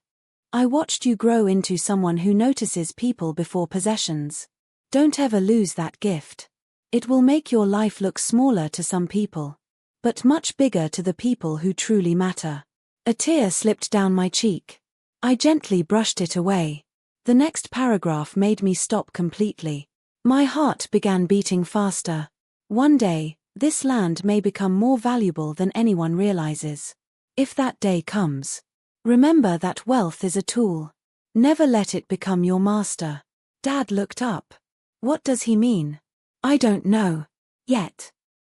I watched you grow into someone who notices people before possessions. Don't ever lose that gift. It will make your life look smaller to some people, but much bigger to the people who truly matter. A tear slipped down my cheek. I gently brushed it away. The next paragraph made me stop completely. My heart began beating faster. One day, this land may become more valuable than anyone realizes. If that day comes, remember that wealth is a tool. Never let it become your master. Dad looked up. What does he mean? I don't know. Yet.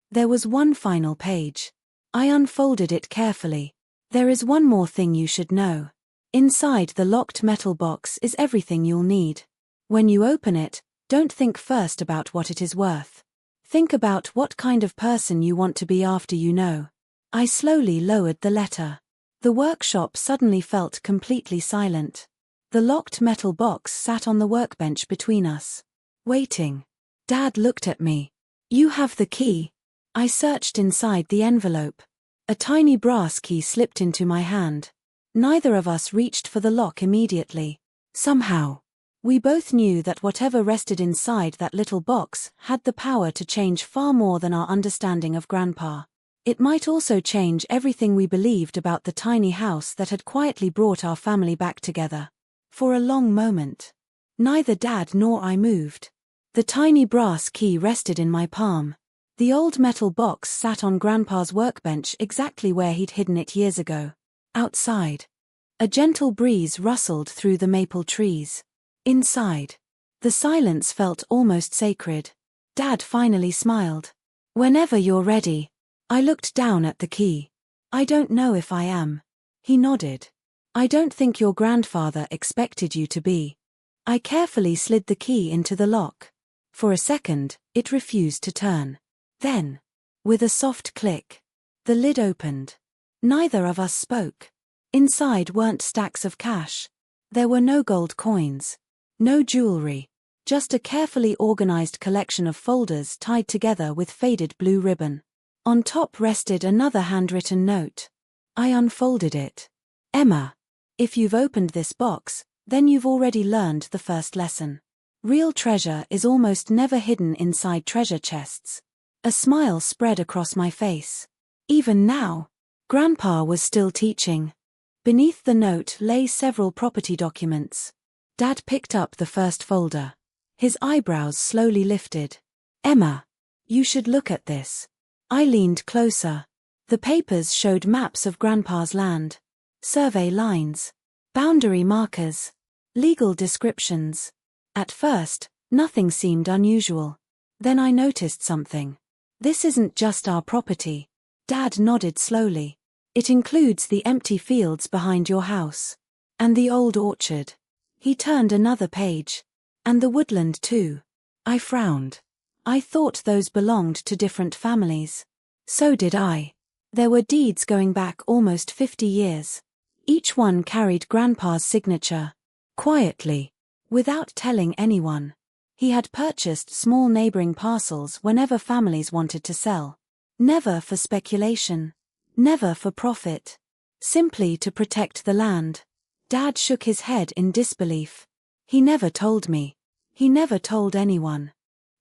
There was one final page. I unfolded it carefully. There is one more thing you should know. Inside the locked metal box is everything you'll need. When you open it, don't think first about what it is worth. Think about what kind of person you want to be after you know. I slowly lowered the letter. The workshop suddenly felt completely silent. The locked metal box sat on the workbench between us. Waiting. Dad looked at me. You have the key. I searched inside the envelope. A tiny brass key slipped into my hand. Neither of us reached for the lock immediately. Somehow, we both knew that whatever rested inside that little box had the power to change far more than our understanding of Grandpa. It might also change everything we believed about the tiny house that had quietly brought our family back together. For a long moment, neither Dad nor I moved. The tiny brass key rested in my palm. The old metal box sat on Grandpa's workbench exactly where he'd hidden it years ago. Outside, a gentle breeze rustled through the maple trees. Inside, the silence felt almost sacred. Dad finally smiled. Whenever you're ready. I looked down at the key. I don't know if I am. He nodded. I don't think your grandfather expected you to be. I carefully slid the key into the lock. For a second, it refused to turn. Then, with a soft click, the lid opened. Neither of us spoke. Inside weren't stacks of cash. There were no gold coins. No jewelry. Just a carefully organized collection of folders tied together with faded blue ribbon. On top rested another handwritten note. I unfolded it. Emma, if you've opened this box, then you've already learned the first lesson. Real treasure is almost never hidden inside treasure chests. A smile spread across my face. Even now, Grandpa was still teaching. Beneath the note lay several property documents. Dad picked up the first folder. His eyebrows slowly lifted. Emma, you should look at this. I leaned closer. The papers showed maps of Grandpa's land. Survey lines. Boundary markers. Legal descriptions. At first, nothing seemed unusual. Then I noticed something. This isn't just our property. Dad nodded slowly. It includes the empty fields behind your house. And the old orchard. He turned another page. And the woodland too. I frowned. I thought those belonged to different families. So did I. There were deeds going back almost 50 years. Each one carried Grandpa's signature. Quietly. Without telling anyone. He had purchased small neighboring parcels whenever families wanted to sell. Never for speculation. Never for profit. Simply to protect the land. Dad shook his head in disbelief. He never told me. He never told anyone.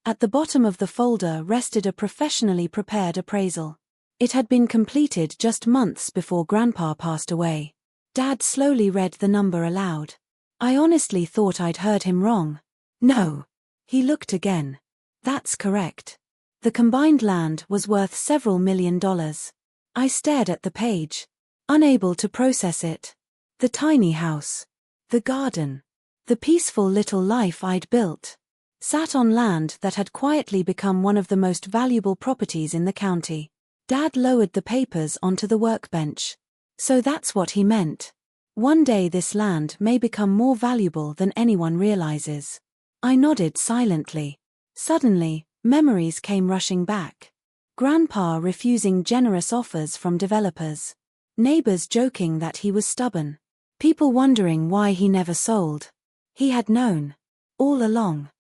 At the bottom of the folder rested a professionally prepared appraisal. It had been completed just months before Grandpa passed away. Dad slowly read the number aloud. I honestly thought I'd heard him wrong. No. He looked again. That's correct. The combined land was worth several $1,000,000. I stared at the page, unable to process it. The tiny house. The garden. The peaceful little life I'd built. Sat on land that had quietly become one of the most valuable properties in the county. Dad lowered the papers onto the workbench. So that's what he meant. One day this land may become more valuable than anyone realizes. I nodded silently. Suddenly, memories came rushing back. Grandpa refusing generous offers from developers. Neighbors joking that he was stubborn. People wondering why he never sold. He had known. All along.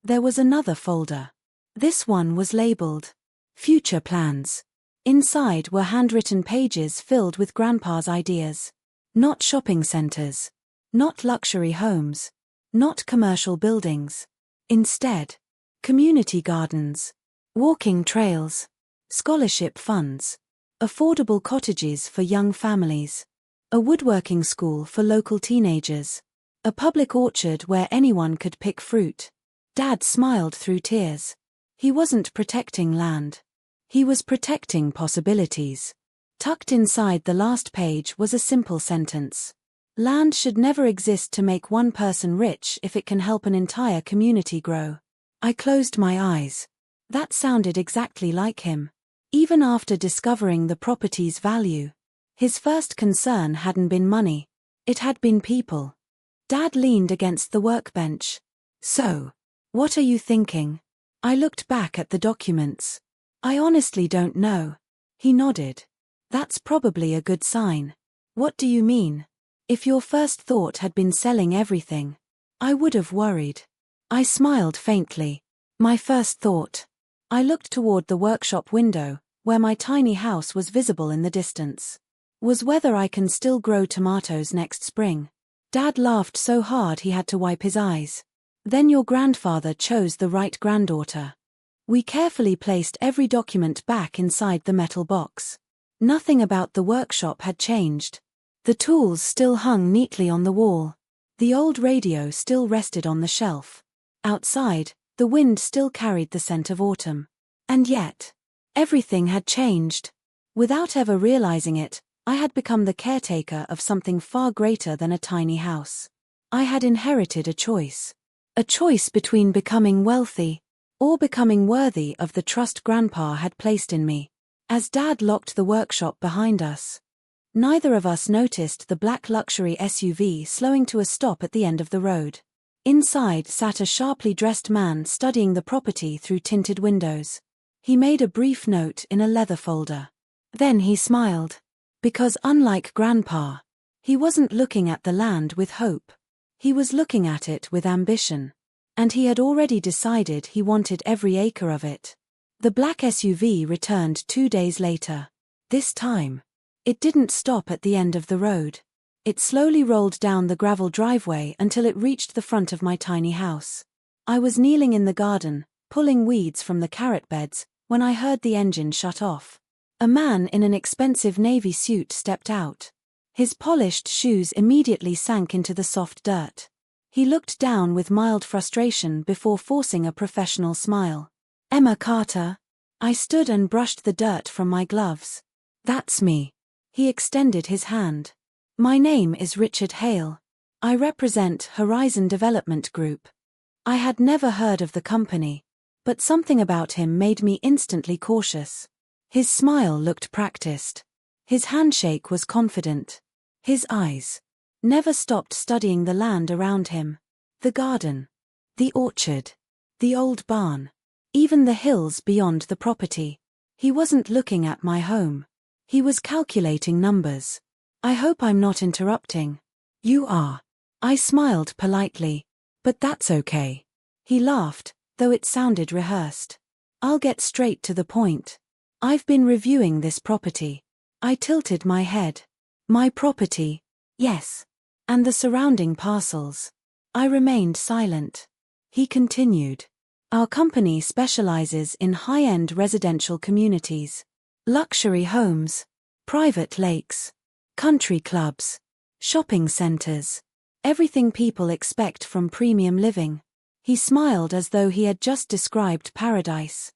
There was another folder. This one was labeled Future Plans. Inside were handwritten pages filled with Grandpa's ideas. Not shopping centers. Not luxury homes. Not commercial buildings. Instead, community gardens. Walking trails. Scholarship funds. Affordable cottages for young families. A woodworking school for local teenagers. A public orchard where anyone could pick fruit. Dad smiled through tears. He wasn't protecting land. He was protecting possibilities. Tucked inside the last page was a simple sentence. Land should never exist to make one person rich if it can help an entire community grow. I closed my eyes. That sounded exactly like him. Even after discovering the property's value. His first concern hadn't been money. It had been people. Dad leaned against the workbench. So, what are you thinking? I looked back at the documents. I honestly don't know. He nodded. That's probably a good sign. What do you mean? If your first thought had been selling everything, I would have worried. I smiled faintly. My first thought. I looked toward the workshop window, where my tiny house was visible in the distance. Was whether I can still grow tomatoes next spring. Dad laughed so hard he had to wipe his eyes. Then your grandfather chose the right granddaughter. We carefully placed every document back inside the metal box. Nothing about the workshop had changed. The tools still hung neatly on the wall. The old radio still rested on the shelf. Outside, the wind still carried the scent of autumn. And yet, everything had changed. Without ever realizing it, I had become the caretaker of something far greater than a tiny house. I had inherited a choice. A choice between becoming wealthy or becoming worthy of the trust Grandpa had placed in me. As Dad locked the workshop behind us, neither of us noticed the black luxury SUV slowing to a stop at the end of the road. Inside sat a sharply dressed man studying the property through tinted windows. He made a brief note in a leather folder. Then he smiled. Because unlike Grandpa, he wasn't looking at the land with hope. He was looking at it with ambition. And he had already decided he wanted every acre of it. The black SUV returned 2 days later. This time, it didn't stop at the end of the road. It slowly rolled down the gravel driveway until it reached the front of my tiny house. I was kneeling in the garden, pulling weeds from the carrot beds, when I heard the engine shut off. A man in an expensive navy suit stepped out. His polished shoes immediately sank into the soft dirt. He looked down with mild frustration before forcing a professional smile. Emma Carter. I stood and brushed the dirt from my gloves. That's me. He extended his hand. My name is Richard Hale. I represent Horizon Development Group. I had never heard of the company, but something about him made me instantly cautious. His smile looked practiced. His handshake was confident. His eyes never stopped studying the land around him. The garden. The orchard. The old barn. Even the hills beyond the property. He wasn't looking at my home. He was calculating numbers. I hope I'm not interrupting. You are. I smiled politely. But that's okay. He laughed, though it sounded rehearsed. I'll get straight to the point. I've been reviewing this property. I tilted my head. My property. Yes. And the surrounding parcels. I remained silent. He continued. Our company specializes in high-end residential communities, luxury homes, private lakes, country clubs, shopping centers, everything people expect from premium living. He smiled as though he had just described paradise.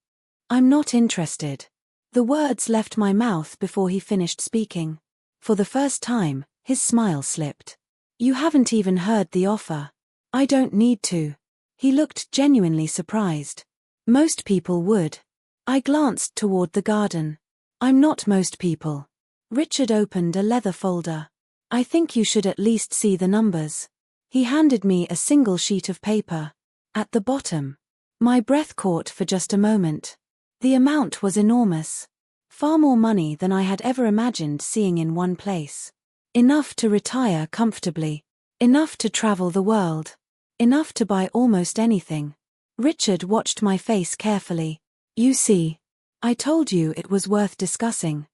I'm not interested. The words left my mouth before he finished speaking. For the first time, his smile slipped. You haven't even heard the offer. I don't need to. He looked genuinely surprised. Most people would. I glanced toward the garden. I'm not most people. Richard opened a leather folder. I think you should at least see the numbers. He handed me a single sheet of paper. At the bottom. My breath caught for just a moment. The amount was enormous. Far more money than I had ever imagined seeing in one place. Enough to retire comfortably. Enough to travel the world. Enough to buy almost anything. Richard watched my face carefully. You see, I told you it was worth discussing.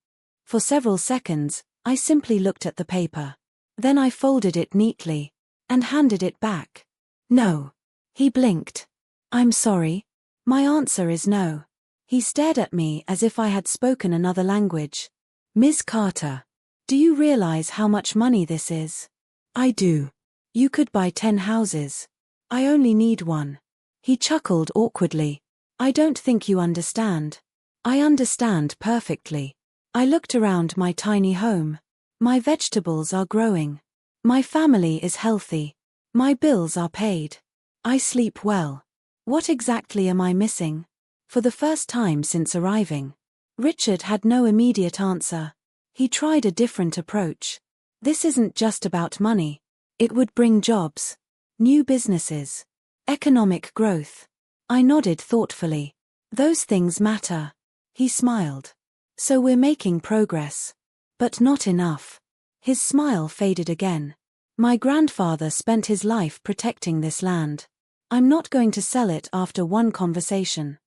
For several seconds, I simply looked at the paper. Then I folded it neatly and handed it back. No. He blinked. I'm sorry. My answer is no. He stared at me as if I had spoken another language. Ms. Carter, do you realize how much money this is? I do. You could buy 10 houses. I only need one. He chuckled awkwardly. I don't think you understand. I understand perfectly. I looked around my tiny home. My vegetables are growing. My family is healthy. My bills are paid. I sleep well. What exactly am I missing? For the first time since arriving. Richard had no immediate answer. He tried a different approach. This isn't just about money. It would bring jobs. New businesses. Economic growth. I nodded thoughtfully. Those things matter. He smiled. So we're making progress. But not enough. His smile faded again. My grandfather spent his life protecting this land. I'm not going to sell it after one conversation.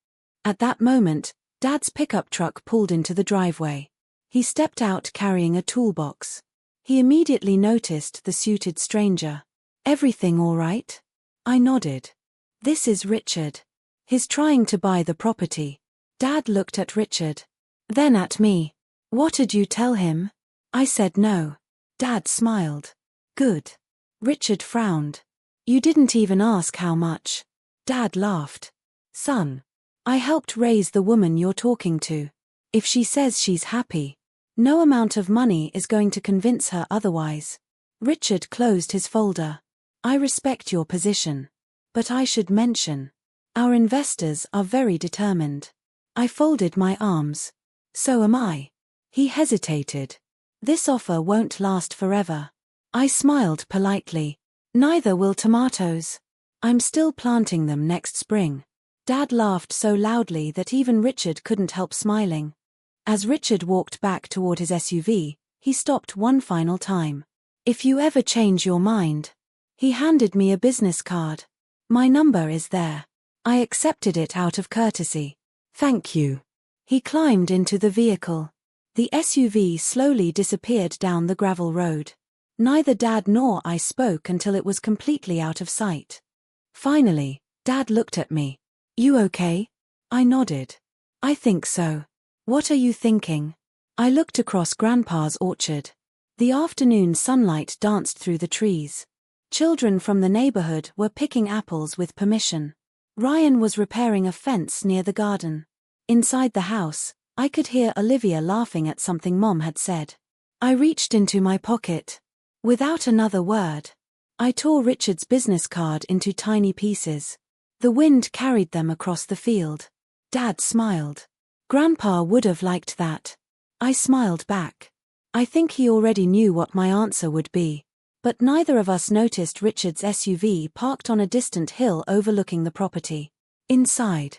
At that moment, Dad's pickup truck pulled into the driveway. He stepped out carrying a toolbox. He immediately noticed the suited stranger. Everything all right? I nodded. This is Richard. He's trying to buy the property. Dad looked at Richard. Then at me. What did you tell him? I said no. Dad smiled. Good. Richard frowned. You didn't even ask how much. Dad laughed. Son. I helped raise the woman you're talking to. If she says she's happy, no amount of money is going to convince her otherwise. Richard closed his folder. I respect your position. But I should mention. Our investors are very determined. I folded my arms. So am I. He hesitated. This offer won't last forever. I smiled politely. Neither will tomatoes. I'm still planting them next spring. Dad laughed so loudly that even Richard couldn't help smiling. As Richard walked back toward his SUV, he stopped one final time. If you ever change your mind. He handed me a business card. My number is there. I accepted it out of courtesy. Thank you. He climbed into the vehicle. The SUV slowly disappeared down the gravel road. Neither Dad nor I spoke until it was completely out of sight. Finally, Dad looked at me. You okay? I nodded. I think so. What are you thinking? I looked across Grandpa's orchard. The afternoon sunlight danced through the trees. Children from the neighborhood were picking apples with permission. Ryan was repairing a fence near the garden. Inside the house, I could hear Olivia laughing at something Mom had said. I reached into my pocket. Without another word, I tore Richard's business card into tiny pieces. The wind carried them across the field. Dad smiled. Grandpa would have liked that. I smiled back. I think he already knew what my answer would be. But neither of us noticed Richard's SUV parked on a distant hill overlooking the property. Inside.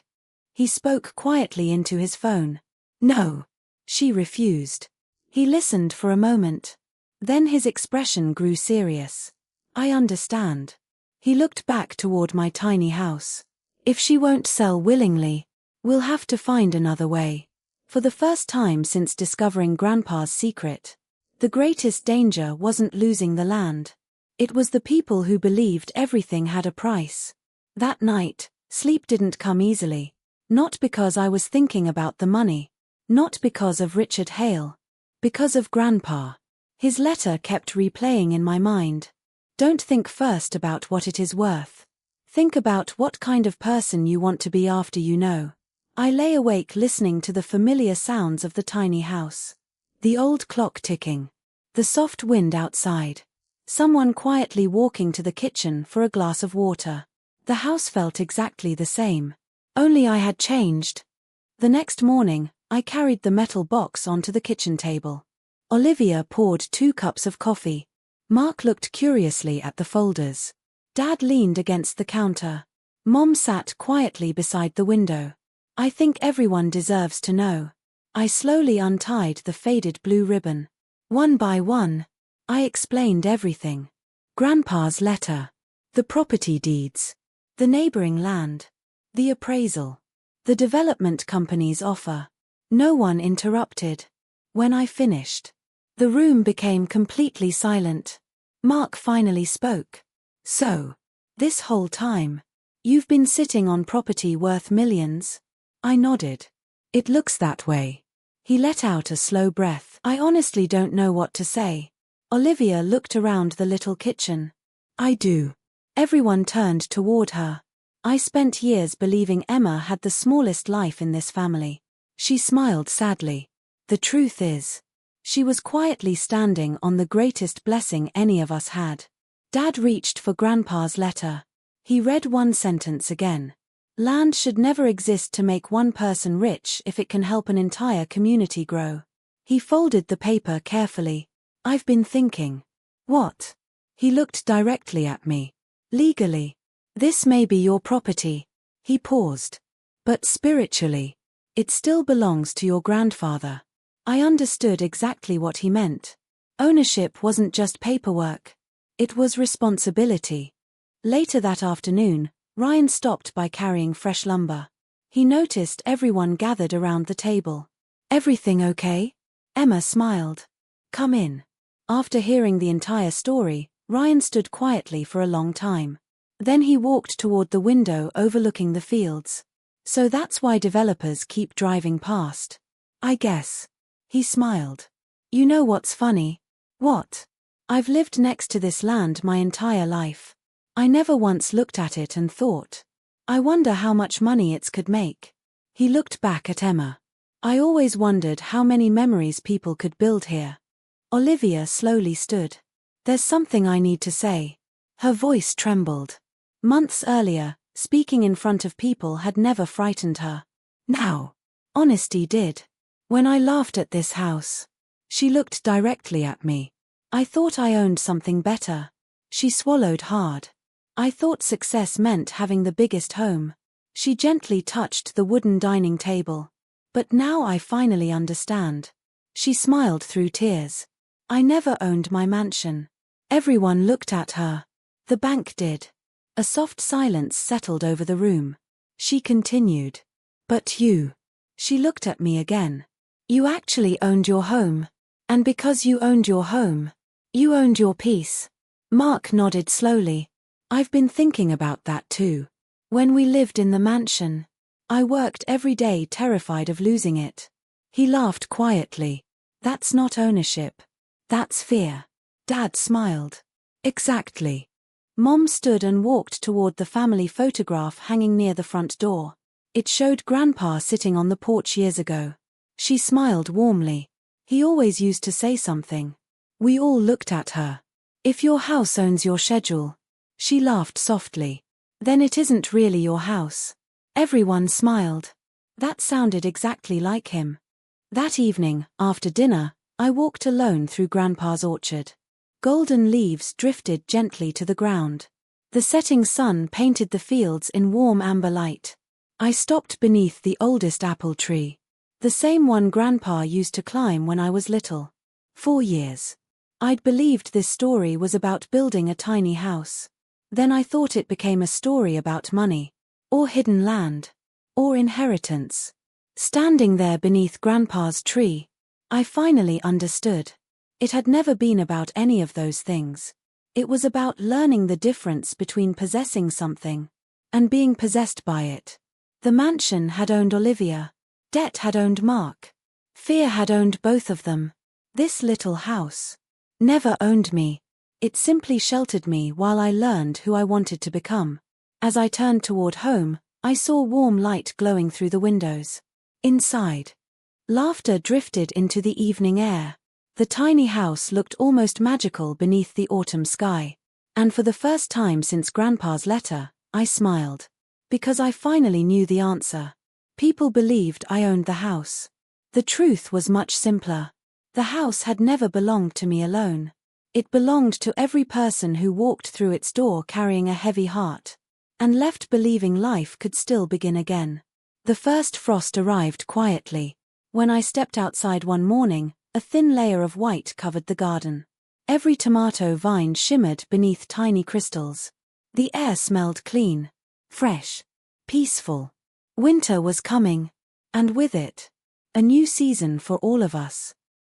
He spoke quietly into his phone. No. She refused. He listened for a moment. Then his expression grew serious. I understand. He looked back toward my tiny house. If she won't sell willingly, we'll have to find another way. For the first time since discovering Grandpa's secret, the greatest danger wasn't losing the land. It was the people who believed everything had a price. That night, Sleep didn't come easily. Not because I was thinking about the money. Not because of Richard Hale. Because of Grandpa. His letter kept replaying in my mind. Don't think first about what it is worth. Think about what kind of person you want to be after you know. I lay awake listening to the familiar sounds of the tiny house. The old clock ticking. The soft wind outside. Someone quietly walking to the kitchen for a glass of water. The house felt exactly the same. Only I had changed. The next morning, I carried the metal box onto the kitchen table. Olivia poured 2 cups of coffee. Mark looked curiously at the folders. Dad leaned against the counter. Mom sat quietly beside the window. I think everyone deserves to know. I slowly untied the faded blue ribbon. One by one, I explained everything. Grandpa's letter. The property deeds. The neighboring land. The appraisal. The development company's offer. No one interrupted. When I finished, the room became completely silent. Mark finally spoke. So, this whole time, you've been sitting on property worth millions? I nodded. It looks that way. He let out a slow breath. I honestly don't know what to say. Olivia looked around the little kitchen. I do. Everyone turned toward her. I spent years believing Emma had the smallest life in this family. She smiled sadly. The truth is, she was quietly standing on the greatest blessing any of us had. Dad reached for Grandpa's letter. He read one sentence again. Land should never exist to make one person rich if it can help an entire community grow. He folded the paper carefully. I've been thinking. What? He looked directly at me. Legally. This may be your property. He paused. But spiritually, it still belongs to your grandfather. I understood exactly what he meant. Ownership wasn't just paperwork. It was responsibility. Later that afternoon, Ryan stopped by carrying fresh lumber. He noticed everyone gathered around the table. Everything okay? Emma smiled. Come in. After hearing the entire story, Ryan stood quietly for a long time. Then he walked toward the window overlooking the fields. So that's why developers keep driving past. I guess. He smiled. You know what's funny? What? I've lived next to this land my entire life. I never once looked at it and thought, I wonder how much money it could make. He looked back at Emma. I always wondered how many memories people could build here. Olivia slowly stood. There's something I need to say. Her voice trembled. Months earlier, speaking in front of people had never frightened her. Now, honesty did. When I laughed at this house, she looked directly at me. I thought I owned something better. She swallowed hard. I thought success meant having the biggest home. She gently touched the wooden dining table. But now I finally understand. She smiled through tears. I never owned my mansion. Everyone looked at her. The bank did. A soft silence settled over the room. She continued. But you. She looked at me again. You actually owned your home. And because you owned your home, you owned your peace. Mark nodded slowly. I've been thinking about that too. When we lived in the mansion, I worked every day terrified of losing it. He laughed quietly. That's not ownership. That's fear. Dad smiled. Exactly. Mom stood and walked toward the family photograph hanging near the front door. It showed Grandpa sitting on the porch years ago. She smiled warmly. He always used to say something. We all looked at her. If your house owns your schedule. She laughed softly. Then it isn't really your house. Everyone smiled. That sounded exactly like him. That evening, after dinner, I walked alone through Grandpa's orchard. Golden leaves drifted gently to the ground. The setting sun painted the fields in warm amber light. I stopped beneath the oldest apple tree. The same one Grandpa used to climb when I was little. 4 years. I'd believed this story was about building a tiny house. Then I thought it became a story about money. Or hidden land. Or inheritance. Standing there beneath Grandpa's tree, I finally understood. It had never been about any of those things. It was about learning the difference between possessing something and being possessed by it. The mansion had owned Olivia. Debt had owned Mark. Fear had owned both of them. This little house never owned me. It simply sheltered me while I learned who I wanted to become. As I turned toward home, I saw warm light glowing through the windows. Inside, laughter drifted into the evening air. The tiny house looked almost magical beneath the autumn sky. And for the first time since Grandpa's letter, I smiled. Because I finally knew the answer. People believed I owned the house. The truth was much simpler. The house had never belonged to me alone. It belonged to every person who walked through its door carrying a heavy heart. And left believing life could still begin again. The first frost arrived quietly. When I stepped outside one morning, a thin layer of white covered the garden. Every tomato vine shimmered beneath tiny crystals. The air smelled clean, fresh, peaceful. Winter was coming, and with it, a new season for all of us.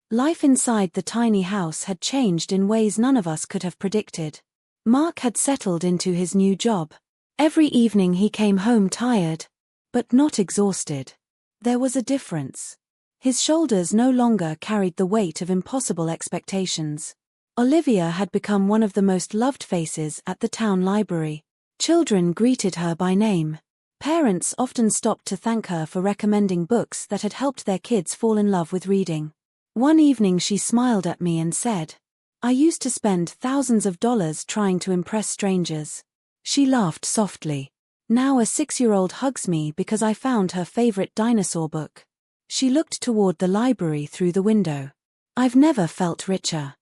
Life inside the tiny house had changed in ways none of us could have predicted. Mark had settled into his new job. Every evening he came home tired, but not exhausted. There was a difference. His shoulders no longer carried the weight of impossible expectations. Olivia had become one of the most loved faces at the town library. Children greeted her by name. Parents often stopped to thank her for recommending books that had helped their kids fall in love with reading. One evening she smiled at me and said, "I used to spend thousands of dollars trying to impress strangers." She laughed softly. Now a 6-year-old hugs me because I found her favorite dinosaur book. She looked toward the library through the window. I've never felt richer.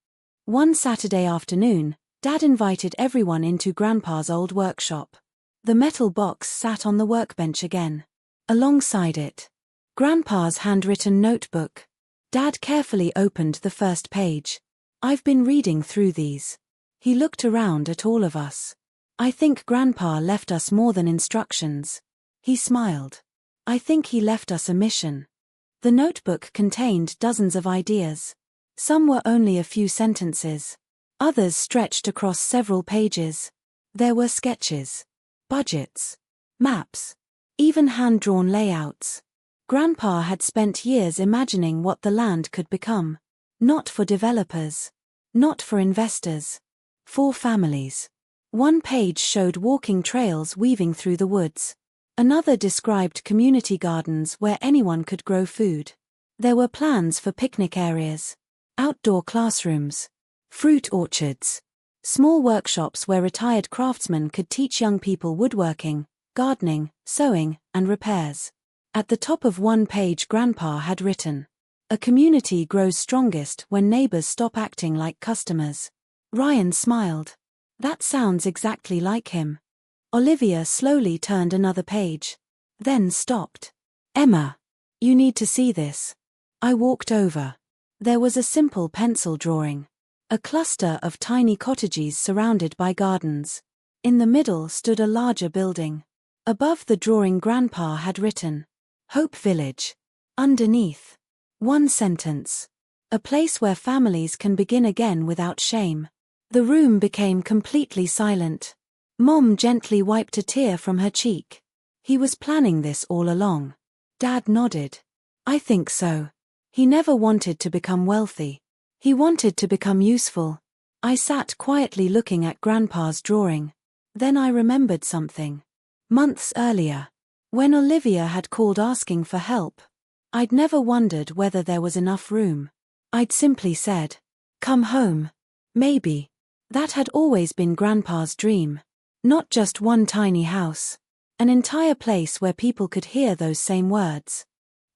One Saturday afternoon, Dad invited everyone into Grandpa's old workshop. The metal box sat on the workbench again. Alongside it, Grandpa's handwritten notebook. Dad carefully opened the first page. "I've been reading through these." He looked around at all of us. "I think Grandpa left us more than instructions." He smiled. "I think he left us a mission." The notebook contained dozens of ideas. Some were only a few sentences. Others stretched across several pages. There were sketches, budgets, maps, even hand-drawn layouts. Grandpa had spent years imagining what the land could become. Not for developers. Not for investors. For families. One page showed walking trails weaving through the woods. Another described community gardens where anyone could grow food. There were plans for picnic areas, outdoor classrooms, fruit orchards, small workshops where retired craftsmen could teach young people woodworking, gardening, sewing, and repairs. At the top of one page Grandpa had written, "A community grows strongest when neighbors stop acting like customers." Ryan smiled. That sounds exactly like him. Olivia slowly turned another page, then stopped. "Emma, you need to see this." I walked over. There was a simple pencil drawing. A cluster of tiny cottages surrounded by gardens. In the middle stood a larger building. Above the drawing Grandpa had written, "Hope Village." Underneath, one sentence. "A place where families can begin again without shame." The room became completely silent. Mom gently wiped a tear from her cheek. "He was planning this all along." Dad nodded. "I think so. He never wanted to become wealthy. He wanted to become useful." I sat quietly looking at Grandpa's drawing. Then I remembered something. Months earlier, when Olivia had called asking for help, I'd never wondered whether there was enough room. I'd simply said, "Come home." Maybe. That had always been Grandpa's dream. Not just one tiny house. An entire place where people could hear those same words.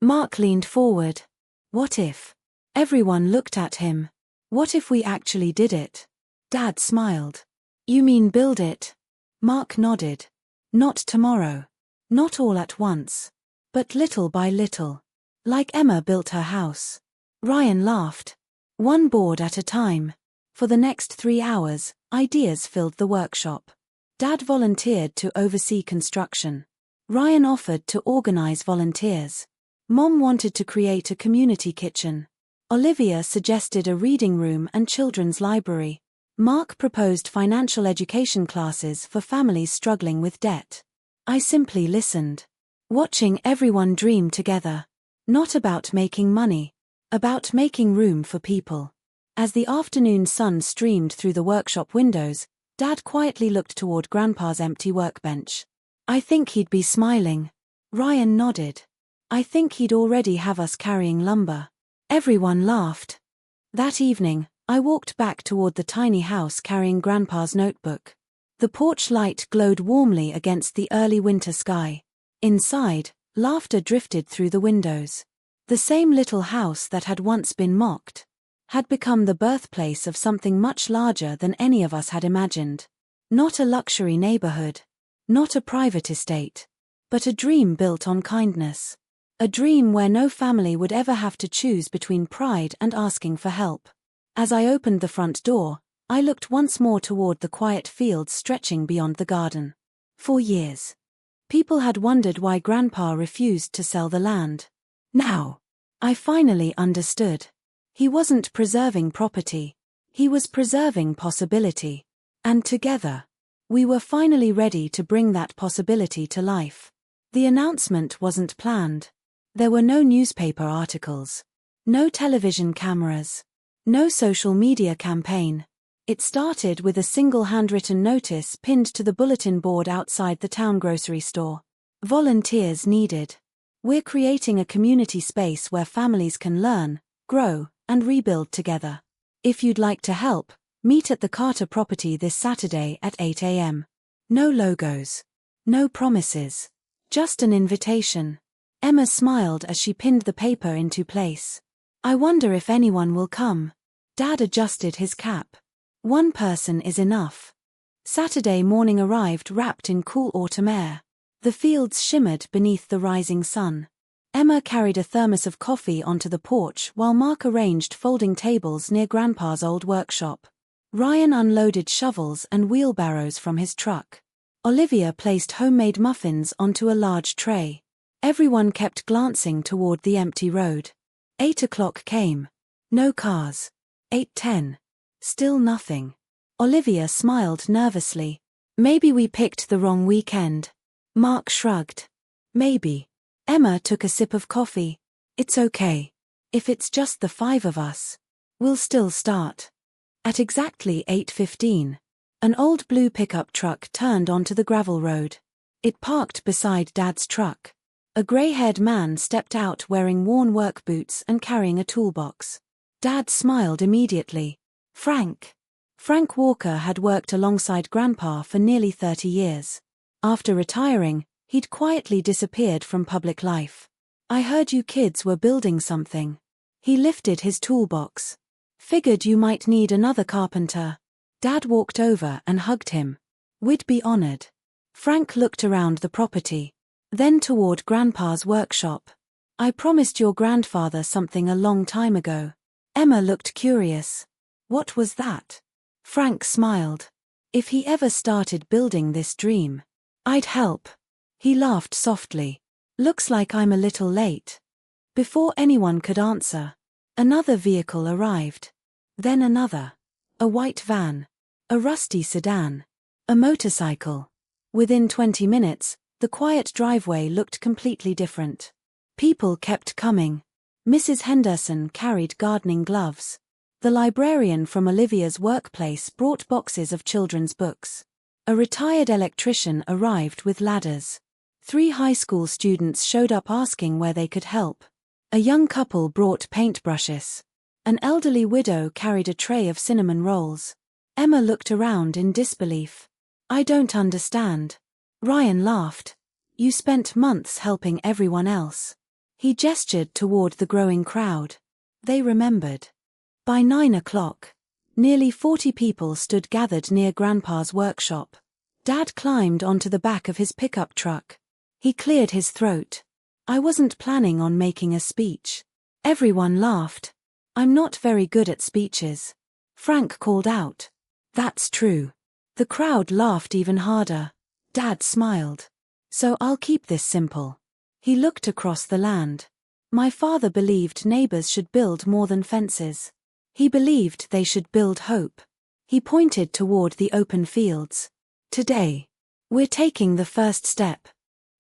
Mark leaned forward. "What if?" Everyone looked at him. "What if we actually did it?" Dad smiled. "You mean build it?" Mark nodded. "Not tomorrow. Not all at once. But little by little. Like Emma built her house." Ryan laughed. "One board at a time." For the next 3 hours, ideas filled the workshop. Dad volunteered to oversee construction. Ryan offered to organize volunteers. Mom wanted to create a community kitchen. Olivia suggested a reading room and children's library. Mark proposed financial education classes for families struggling with debt. I simply listened. Watching everyone dream together. Not about making money. About making room for people. As the afternoon sun streamed through the workshop windows, Dad quietly looked toward Grandpa's empty workbench. I think he'd be smiling. Ryan nodded. I think he'd already have us carrying lumber. Everyone laughed. That evening, I walked back toward the tiny house carrying Grandpa's notebook. The porch light glowed warmly against the early winter sky. Inside, laughter drifted through the windows. The same little house that had once been mocked had become the birthplace of something much larger than any of us had imagined. Not a luxury neighborhood. Not a private estate. But a dream built on kindness. A dream where no family would ever have to choose between pride and asking for help. As I opened the front door, I looked once more toward the quiet fields stretching beyond the garden. For years, people had wondered why Grandpa refused to sell the land. Now, I finally understood. He wasn't preserving property. He was preserving possibility. And together, we were finally ready to bring that possibility to life. The announcement wasn't planned. There were no newspaper articles. No television cameras. No social media campaign. It started with a single handwritten notice pinned to the bulletin board outside the town grocery store. Volunteers needed. We're creating a community space where families can learn, grow, and rebuild together. If you'd like to help, meet at the Carter property this Saturday at 8 a.m. No logos. No promises. Just an invitation. Emma smiled as she pinned the paper into place. I wonder if anyone will come. Dad adjusted his cap. One person is enough. Saturday morning arrived wrapped in cool autumn air. The fields shimmered beneath the rising sun. Emma carried a thermos of coffee onto the porch while Mark arranged folding tables near Grandpa's old workshop. Ryan unloaded shovels and wheelbarrows from his truck. Olivia placed homemade muffins onto a large tray. Everyone kept glancing toward the empty road. 8 o'clock came. No cars. 8:10. Still nothing. Olivia smiled nervously. Maybe we picked the wrong weekend. Mark shrugged. Maybe. Emma took a sip of coffee. It's okay. If it's just the 5 of us, we'll still start. At exactly 8:15, an old blue pickup truck turned onto the gravel road. It parked beside Dad's truck. A gray-haired man stepped out wearing worn work boots and carrying a toolbox. Dad smiled immediately. Frank. Frank Walker had worked alongside Grandpa for nearly 30 years. After retiring, he'd quietly disappeared from public life. I heard you kids were building something. He lifted his toolbox. Figured you might need another carpenter. Dad walked over and hugged him. We'd be honored. Frank looked around the property. Then toward Grandpa's workshop. I promised your grandfather something a long time ago. Emma looked curious. What was that? Frank smiled. If he ever started building this dream, I'd help. He laughed softly. Looks like I'm a little late. Before anyone could answer, another vehicle arrived. Then another. A white van. A rusty sedan. A motorcycle. Within 20 minutes, the quiet driveway looked completely different. People kept coming. Mrs. Henderson carried gardening gloves. The librarian from Olivia's workplace brought boxes of children's books. A retired electrician arrived with ladders. 3 high school students showed up asking where they could help. A young couple brought paintbrushes. An elderly widow carried a tray of cinnamon rolls. Emma looked around in disbelief. I don't understand. Ryan laughed. You spent months helping everyone else. He gestured toward the growing crowd. They remembered. By 9 o'clock, nearly 40 people stood gathered near Grandpa's workshop. Dad climbed onto the back of his pickup truck. He cleared his throat. I wasn't planning on making a speech. Everyone laughed. I'm not very good at speeches. Frank called out. That's true. The crowd laughed even harder. Dad smiled. So I'll keep this simple. He looked across the land. My father believed neighbors should build more than fences. He believed they should build hope. He pointed toward the open fields. Today, we're taking the first step.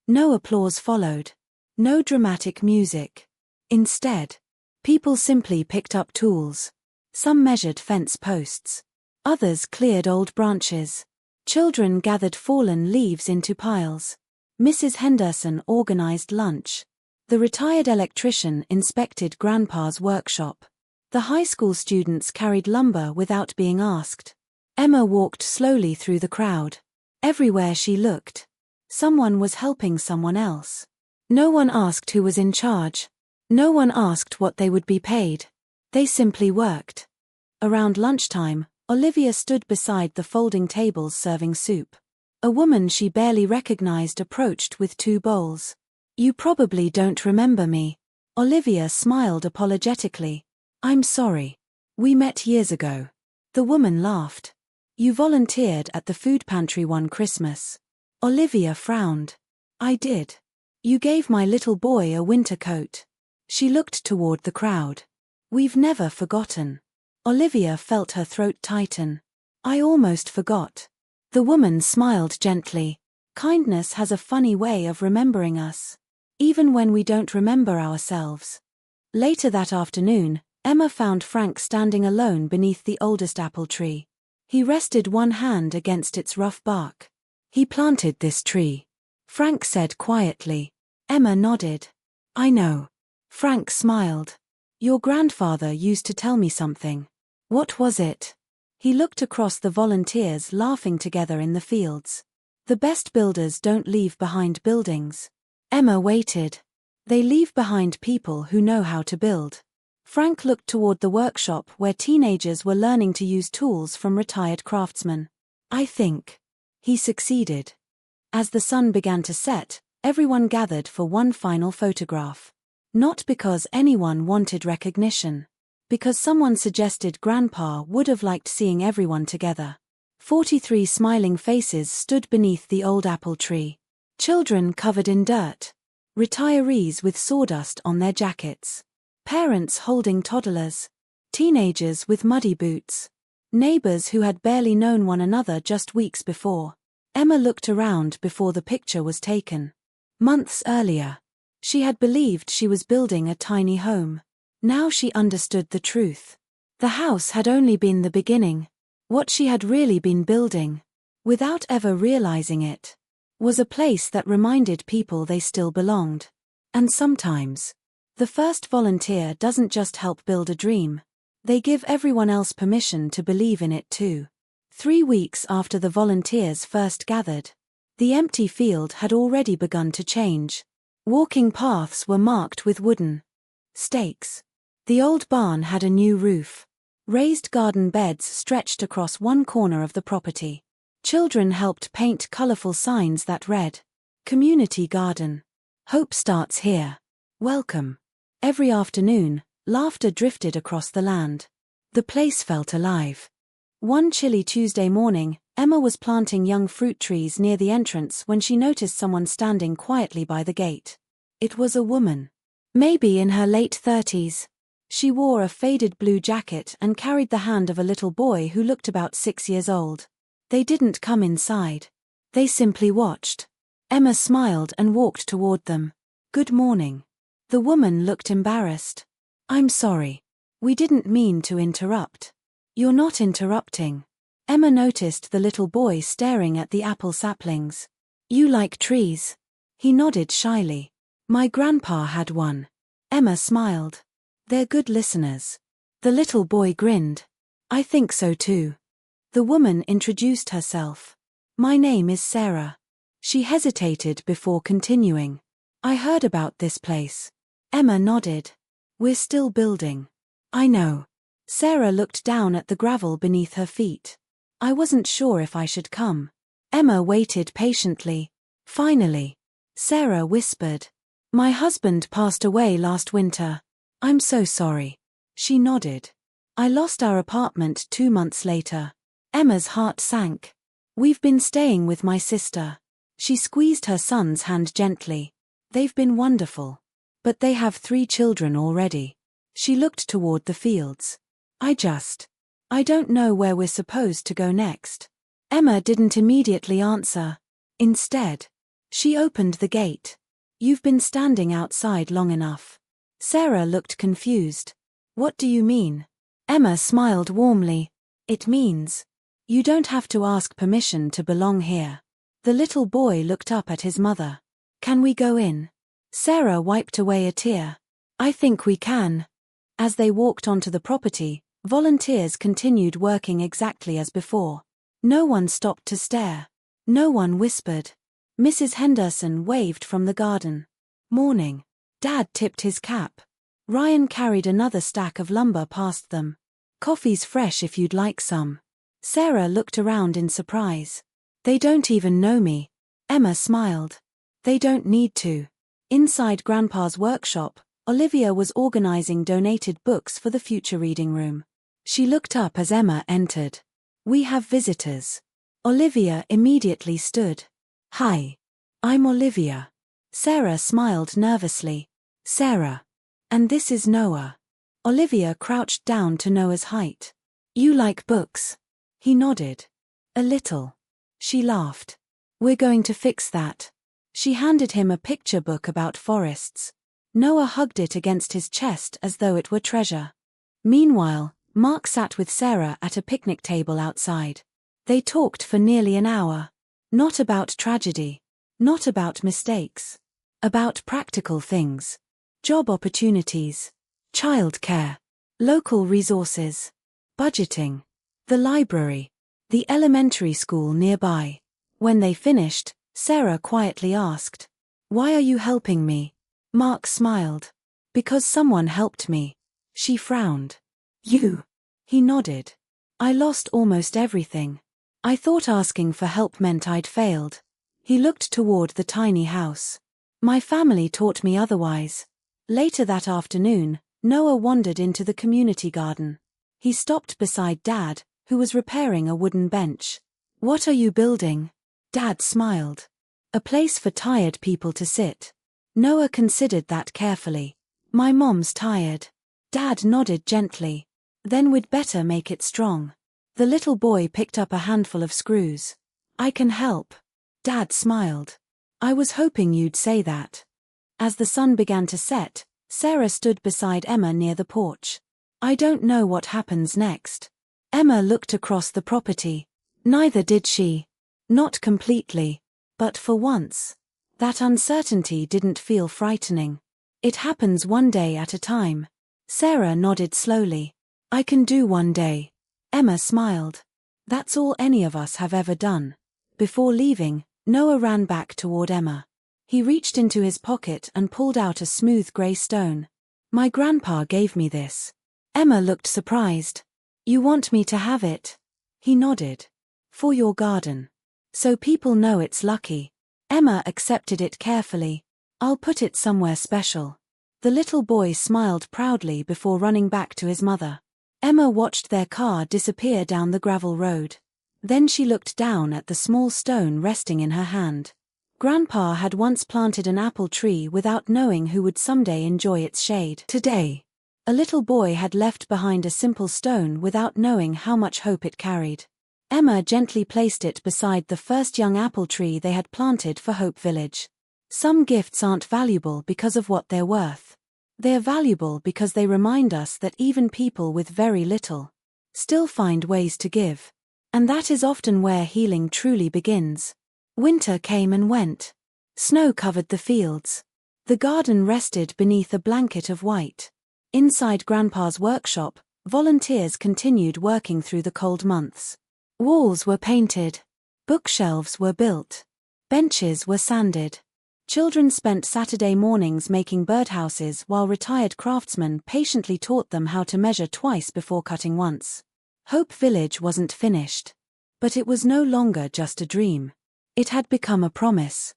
No applause followed. No dramatic music. Instead, people simply picked up tools. Some measured fence posts. Others cleared old branches. Children gathered fallen leaves into piles. Mrs. Henderson organized lunch. The retired electrician inspected Grandpa's workshop. The high school students carried lumber without being asked. Emma walked slowly through the crowd. Everywhere she looked, someone was helping someone else. No one asked who was in charge. No one asked what they would be paid. They simply worked. Around lunchtime, Olivia stood beside the folding tables serving soup. A woman she barely recognized approached with 2 bowls. "You probably don't remember me." Olivia smiled apologetically. "I'm sorry. We met years ago." The woman laughed. "You volunteered at the food pantry one Christmas." Olivia frowned. "I did. You gave my little boy a winter coat." She looked toward the crowd. "We've never forgotten." Olivia felt her throat tighten. "I almost forgot." The woman smiled gently. "Kindness has a funny way of remembering us, even when we don't remember ourselves." Later that afternoon, Emma found Frank standing alone beneath the oldest apple tree. He rested one hand against its rough bark. "He planted this tree," Frank said quietly. Emma nodded. "I know." Frank smiled. "Your grandfather used to tell me something." "What was it?" He looked across the volunteers laughing together in the fields. "The best builders don't leave behind buildings." Emma waited. "They leave behind people who know how to build." Frank looked toward the workshop where teenagers were learning to use tools from retired craftsmen. "I think he succeeded." As the sun began to set, everyone gathered for one final photograph. Not because anyone wanted recognition. Because someone suggested Grandpa would have liked seeing everyone together. 43 smiling faces stood beneath the old apple tree. Children covered in dirt. Retirees with sawdust on their jackets. Parents holding toddlers. Teenagers with muddy boots. Neighbors who had barely known one another just weeks before. Emma looked around before the picture was taken. Months earlier, she had believed she was building a tiny home. Now she understood the truth. The house had only been the beginning. What she had really been building, without ever realizing it, was a place that reminded people they still belonged. And sometimes, the first volunteer doesn't just help build a dream. They give everyone else permission to believe in it too. 3 weeks after the volunteers first gathered, the empty field had already begun to change. Walking paths were marked with wooden stakes. The old barn had a new roof. Raised garden beds stretched across one corner of the property. Children helped paint colorful signs that read, "Community Garden. Hope starts here. Welcome." Every afternoon, laughter drifted across the land. The place felt alive. One chilly Tuesday morning, Emma was planting young fruit trees near the entrance when she noticed someone standing quietly by the gate. It was a woman. Maybe in her late 30s. She wore a faded blue jacket and carried the hand of a little boy who looked about 6 years old. They didn't come inside. They simply watched. Emma smiled and walked toward them. "Good morning." The woman looked embarrassed. "I'm sorry. We didn't mean to interrupt." "You're not interrupting." Emma noticed the little boy staring at the apple saplings. "You like trees?" He nodded shyly. "My grandpa had one." Emma smiled. "They're good listeners." The little boy grinned. "I think so too." The woman introduced herself. "My name is Sarah." She hesitated before continuing. "I heard about this place." Emma nodded. "We're still building." "I know." Sarah looked down at the gravel beneath her feet. "I wasn't sure if I should come." Emma waited patiently. Finally, Sarah whispered, "My husband passed away last winter." "I'm so sorry." She nodded. "I lost our apartment 2 months later." Emma's heart sank. "We've been staying with my sister." She squeezed her son's hand gently. "They've been wonderful. But they have 3 children already." She looked toward the fields. I don't know where we're supposed to go next." Emma didn't immediately answer. Instead, She opened the gate. You've been standing outside long enough. Sarah looked confused. What do you mean? Emma smiled warmly. It means you don't have to ask permission to belong here. The little boy looked up at his mother. Can we go in? Sarah wiped away a tear. I think we can. As they walked onto the property, volunteers continued working exactly as before. No one stopped to stare. No one whispered. Mrs. Henderson waved from the garden. Morning. Dad tipped his cap. Ryan carried another stack of lumber past them. Coffee's fresh if you'd like some. Sarah looked around in surprise. They don't even know me. Emma smiled. They don't need to. Inside Grandpa's workshop, Olivia was organizing donated books for the future reading room. She looked up as Emma entered. We have visitors. Olivia immediately stood. Hi. I'm Olivia. Sarah smiled nervously. Sarah. And this is Noah. Olivia crouched down to Noah's height. You like books? He nodded. A little. She laughed. We're going to fix that. She handed him a picture book about forests. Noah hugged it against his chest as though it were treasure. Meanwhile, Mark sat with Sarah at a picnic table outside. They talked for nearly an hour. Not about tragedy. Not about mistakes. About practical things. Job opportunities. Childcare. Local resources. Budgeting. The library. The elementary school nearby. When they finished, Sarah quietly asked, Why are you helping me? Mark smiled. Because someone helped me. She frowned. You? He nodded. I lost almost everything. I thought asking for help meant I'd failed. He looked toward the tiny house. My family taught me otherwise. Later that afternoon, Noah wandered into the community garden. He stopped beside Dad, who was repairing a wooden bench. What are you building? Dad smiled. A place for tired people to sit. Noah considered that carefully. My mom's tired. Dad nodded gently. Then we'd better make it strong. The little boy picked up a handful of screws. I can help. Dad smiled. I was hoping you'd say that. As the sun began to set, Sarah stood beside Emma near the porch. I don't know what happens next. Emma looked across the property. Neither did she. Not completely. But for once. That uncertainty didn't feel frightening. It happens one day at a time. Sarah nodded slowly. I can do one day. Emma smiled. That's all any of us have ever done. Before leaving, Noah ran back toward Emma. He reached into his pocket and pulled out a smooth grey stone. My grandpa gave me this. Emma looked surprised. You want me to have it? He nodded. For your garden. So people know it's lucky. Emma accepted it carefully. I'll put it somewhere special. The little boy smiled proudly before running back to his mother. Emma watched their car disappear down the gravel road. Then she looked down at the small stone resting in her hand. Grandpa had once planted an apple tree without knowing who would someday enjoy its shade. Today, a little boy had left behind a simple stone without knowing how much hope it carried. Emma gently placed it beside the first young apple tree they had planted for Hope Village. Some gifts aren't valuable because of what they're worth. They are valuable because they remind us that even people with very little still find ways to give. And that is often where healing truly begins. Winter came and went. Snow covered the fields. The garden rested beneath a blanket of white. Inside Grandpa's workshop, volunteers continued working through the cold months. Walls were painted. Bookshelves were built. Benches were sanded. Children spent Saturday mornings making birdhouses while retired craftsmen patiently taught them how to measure twice before cutting once. Hope Village wasn't finished. But it was no longer just a dream. It had become a promise.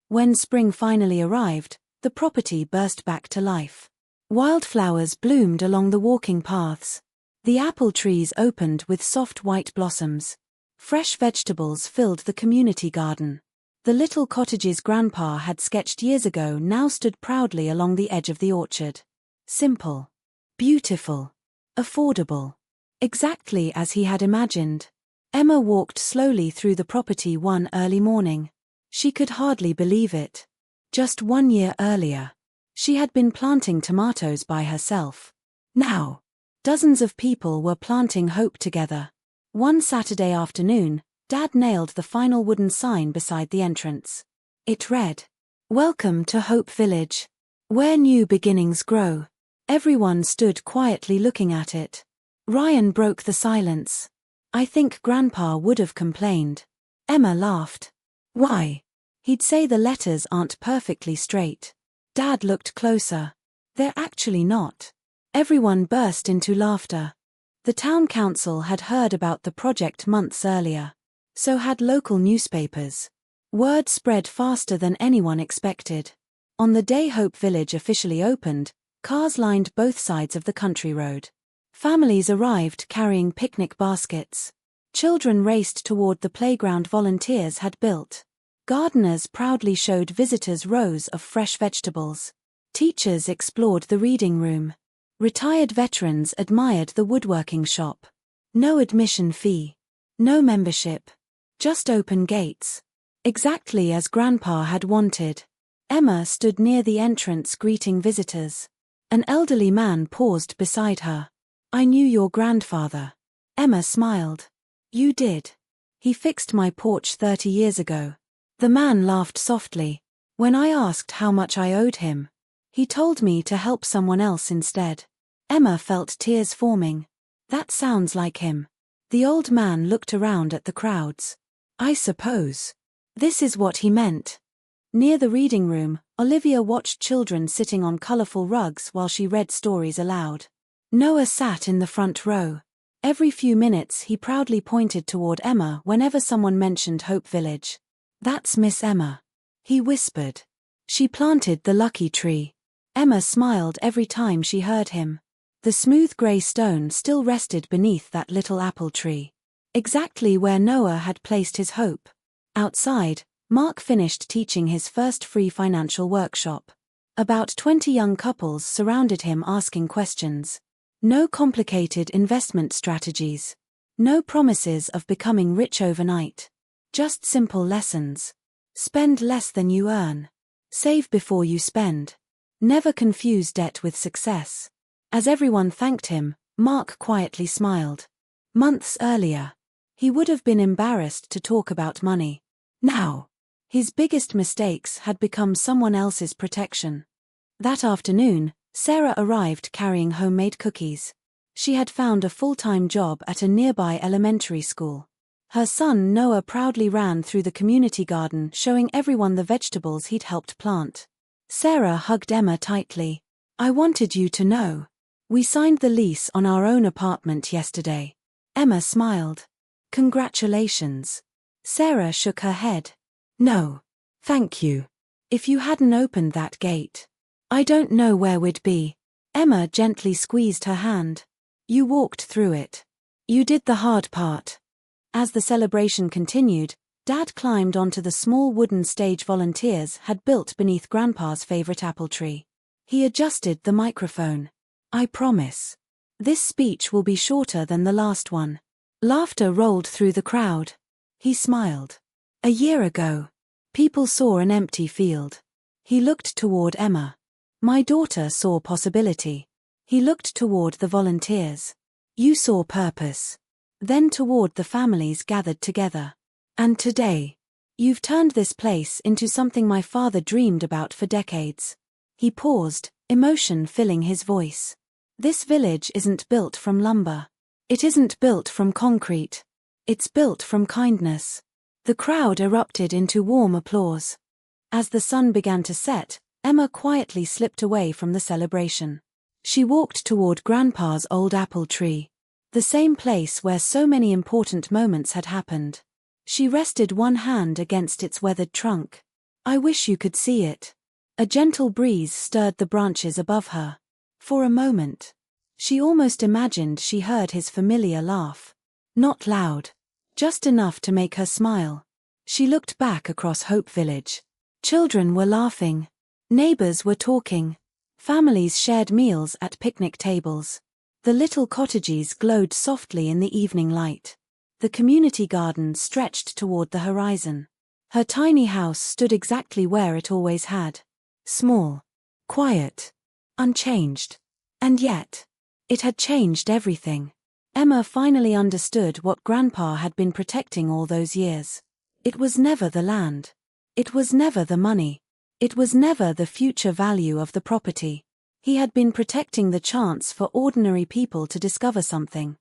When spring finally arrived, the property burst back to life. Wildflowers bloomed along the walking paths. The apple trees opened with soft white blossoms. Fresh vegetables filled the community garden. The little cottages Grandpa had sketched years ago now stood proudly along the edge of the orchard. Simple. Beautiful. Affordable. Exactly as he had imagined. Emma walked slowly through the property one early morning. She could hardly believe it. Just 1 year earlier, she had been planting tomatoes by herself. Now, dozens of people were planting hope together. One Saturday afternoon, Dad nailed the final wooden sign beside the entrance. It read, "Welcome to Hope Village, where new beginnings grow." Everyone stood quietly looking at it. Ryan broke the silence. "I think Grandpa would have complained." Emma laughed. "Why?" "He'd say the letters aren't perfectly straight." Dad looked closer. "They're actually not." Everyone burst into laughter. The town council had heard about the project months earlier. So had local newspapers. Word spread faster than anyone expected. On the day Hope Village officially opened, cars lined both sides of the country road. Families arrived carrying picnic baskets. Children raced toward the playground volunteers had built. Gardeners proudly showed visitors rows of fresh vegetables. Teachers explored the reading room. Retired veterans admired the woodworking shop. No admission fee. No membership. Just open gates. Exactly as Grandpa had wanted. Emma stood near the entrance greeting visitors. An elderly man paused beside her. "I knew your grandfather." Emma smiled. "You did. He fixed my porch 30 years ago." The man laughed softly. "When I asked how much I owed him, he told me to help someone else instead." Emma felt tears forming. "That sounds like him." The old man looked around at the crowds. "I suppose this is what he meant." Near the reading room, Olivia watched children sitting on colorful rugs while she read stories aloud. Noah sat in the front row. Every few minutes he proudly pointed toward Emma whenever someone mentioned Hope Village. "That's Miss Emma," he whispered. "She planted the lucky tree." Emma smiled every time she heard him. The smooth gray stone still rested beneath that little apple tree. Exactly where Noah had placed his hope. Outside, Mark finished teaching his first free financial workshop. About 20 young couples surrounded him asking questions. No complicated investment strategies. No promises of becoming rich overnight. Just simple lessons. Spend less than you earn. Save before you spend. Never confuse debt with success. As everyone thanked him, Mark quietly smiled. Months earlier, he would have been embarrassed to talk about money. Now, his biggest mistakes had become someone else's protection. That afternoon, Sarah arrived carrying homemade cookies. She had found a full-time job at a nearby elementary school. Her son Noah proudly ran through the community garden showing everyone the vegetables he'd helped plant. Sarah hugged Emma tightly. "I wanted you to know. We signed the lease on our own apartment yesterday." Emma smiled. "Congratulations." Sarah shook her head. "No. Thank you. If you hadn't opened that gate, I don't know where we'd be." Emma gently squeezed her hand. "You walked through it. You did the hard part." As the celebration continued, Dad climbed onto the small wooden stage volunteers had built beneath Grandpa's favorite apple tree. He adjusted the microphone. "I promise. This speech will be shorter than the last one." Laughter rolled through the crowd. He smiled. "A year ago, people saw an empty field." He looked toward Emma. "My daughter saw possibility." He looked toward the volunteers. "You saw purpose." Then toward the families gathered together. "And today, you've turned this place into something my father dreamed about for decades." He paused, emotion filling his voice. "This village isn't built from lumber. It isn't built from concrete. It's built from kindness." The crowd erupted into warm applause. As the sun began to set, Emma quietly slipped away from the celebration. She walked toward Grandpa's old apple tree. The same place where so many important moments had happened. She rested one hand against its weathered trunk. "I wish you could see it." A gentle breeze stirred the branches above her. For a moment, she almost imagined she heard his familiar laugh. Not loud. Just enough to make her smile. She looked back across Hope Village. Children were laughing. Neighbors were talking. Families shared meals at picnic tables. The little cottages glowed softly in the evening light. The community garden stretched toward the horizon. Her tiny house stood exactly where it always had. Small, quiet, unchanged. And yet, it had changed everything. Emma finally understood what Grandpa had been protecting all those years. It was never the land. It was never the money. It was never the future value of the property. He had been protecting the chance for ordinary people to discover something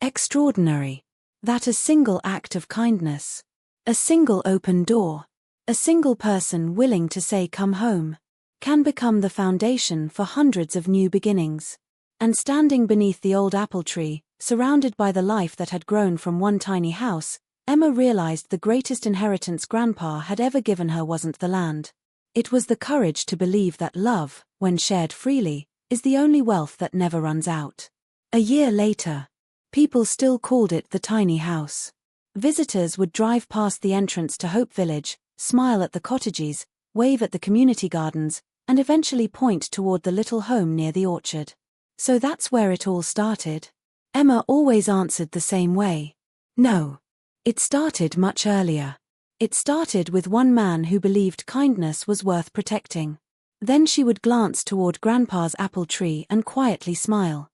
extraordinary. That a single act of kindness, a single open door, a single person willing to say come home, can become the foundation for hundreds of new beginnings. And standing beneath the old apple tree, surrounded by the life that had grown from one tiny house, Emma realized the greatest inheritance Grandpa had ever given her wasn't the land. It was the courage to believe that love, when shared freely, is the only wealth that never runs out. A year later, people still called it the tiny house. Visitors would drive past the entrance to Hope Village, smile at the cottages, wave at the community gardens, and eventually point toward the little home near the orchard. So that's where it all started? Emma always answered the same way. No. It started much earlier. It started with one man who believed kindness was worth protecting. Then she would glance toward Grandpa's apple tree and quietly smile.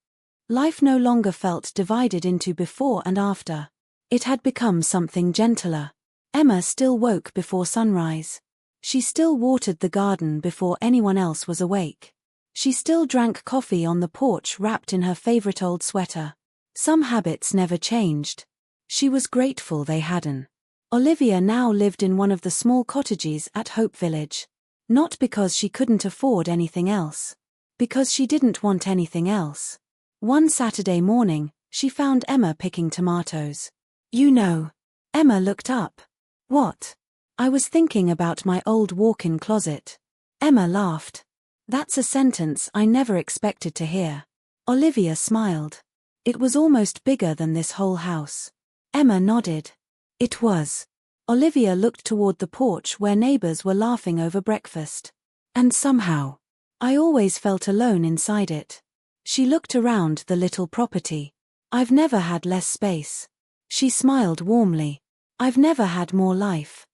Life no longer felt divided into before and after. It had become something gentler. Emma still woke before sunrise. She still watered the garden before anyone else was awake. She still drank coffee on the porch wrapped in her favorite old sweater. Some habits never changed. She was grateful they hadn't. Olivia now lived in one of the small cottages at Hope Village. Not because she couldn't afford anything else. Because she didn't want anything else. One Saturday morning, she found Emma picking tomatoes. You know. Emma looked up. What? I was thinking about my old walk-in closet. Emma laughed. That's a sentence I never expected to hear. Olivia smiled. It was almost bigger than this whole house. Emma nodded. It was. Olivia looked toward the porch where neighbors were laughing over breakfast. And somehow, I always felt alone inside it. She looked around the little property. I've never had less space. She smiled warmly. I've never had more life.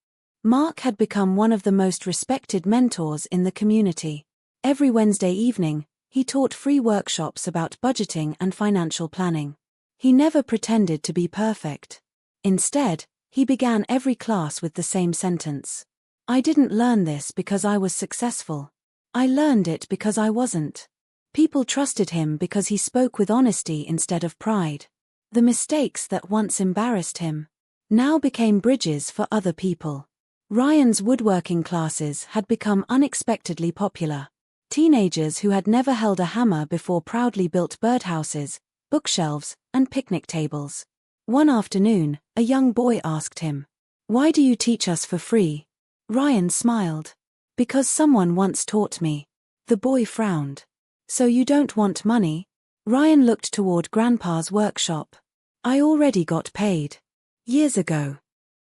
Mark had become one of the most respected mentors in the community. Every Wednesday evening, he taught free workshops about budgeting and financial planning. He never pretended to be perfect. Instead, he began every class with the same sentence. I didn't learn this because I was successful. I learned it because I wasn't. People trusted him because he spoke with honesty instead of pride. The mistakes that once embarrassed him now became bridges for other people. Ryan's woodworking classes had become unexpectedly popular. Teenagers who had never held a hammer before proudly built birdhouses, bookshelves, and picnic tables. One afternoon, a young boy asked him, "Why do you teach us for free?" Ryan smiled. "Because someone once taught me." The boy frowned. "So you don't want money?" Ryan looked toward Grandpa's workshop. "I already got paid. Years ago."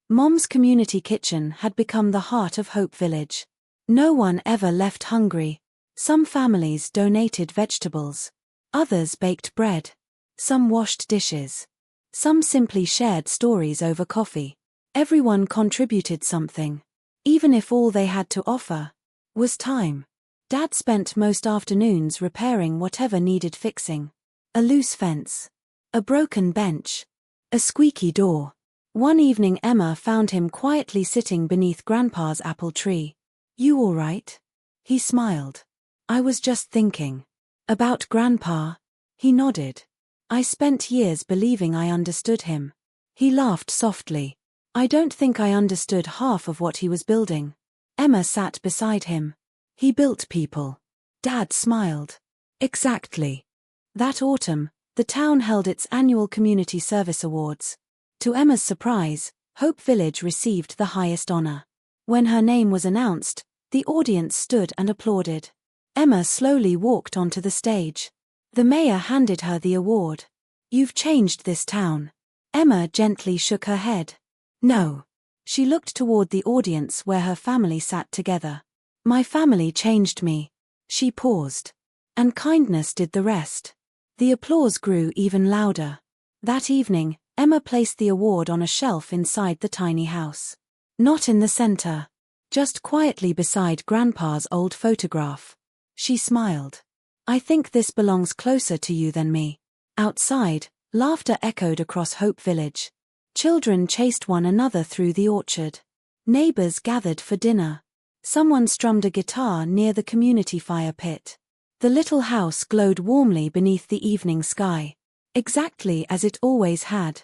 Mom's community kitchen had become the heart of Hope Village. No one ever left hungry. Some families donated vegetables. Others baked bread. Some washed dishes. Some simply shared stories over coffee. Everyone contributed something. Even if all they had to offer was time. Dad spent most afternoons repairing whatever needed fixing. A loose fence. A broken bench. A squeaky door. One evening Emma found him quietly sitting beneath Grandpa's apple tree. "You all right?" He smiled. "I was just thinking." "About Grandpa?" He nodded. "I spent years believing I understood him." He laughed softly. "I don't think I understood half of what he was building." Emma sat beside him. "He built people." Dad smiled. "Exactly." That autumn, the town held its annual Community Service Awards. To Emma's surprise, Hope Village received the highest honor. When her name was announced, the audience stood and applauded. Emma slowly walked onto the stage. The mayor handed her the award. "You've changed this town." Emma gently shook her head. "No." She looked toward the audience where her family sat together. "My family changed me." She paused. "And kindness did the rest." The applause grew even louder. That evening, Emma placed the award on a shelf inside the tiny house. Not in the center. Just quietly beside Grandpa's old photograph. She smiled. I think this belongs closer to you than me. Outside, laughter echoed across Hope Village. Children chased one another through the orchard. Neighbors gathered for dinner. Someone strummed a guitar near the community fire pit. The little house glowed warmly beneath the evening sky. Exactly as it always had.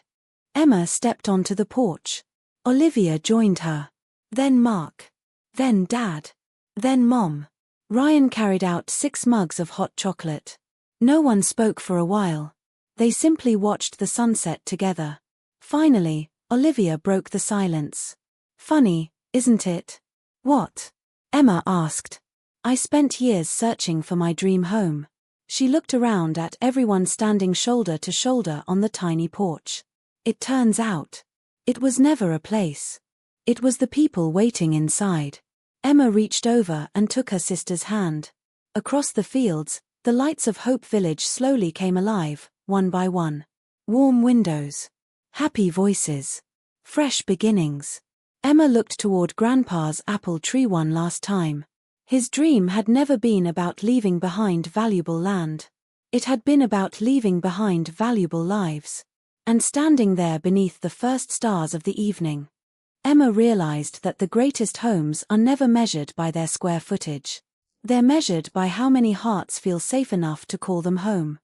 Emma stepped onto the porch. Olivia joined her. Then Mark. Then Dad. Then Mom. Ryan carried out 6 mugs of hot chocolate. No one spoke for a while. They simply watched the sunset together. Finally, Olivia broke the silence. Funny, isn't it? What? Emma asked. I spent years searching for my dream home. She looked around at everyone standing shoulder to shoulder on the tiny porch. It turns out, it was never a place. It was the people waiting inside. Emma reached over and took her sister's hand. Across the fields, the lights of Hope Village slowly came alive, one by one. Warm windows. Happy voices. Fresh beginnings. Emma looked toward Grandpa's apple tree one last time. His dream had never been about leaving behind valuable land. It had been about leaving behind valuable lives. And standing there beneath the first stars of the evening, Emma realized that the greatest homes are never measured by their square footage. They're measured by how many hearts feel safe enough to call them home.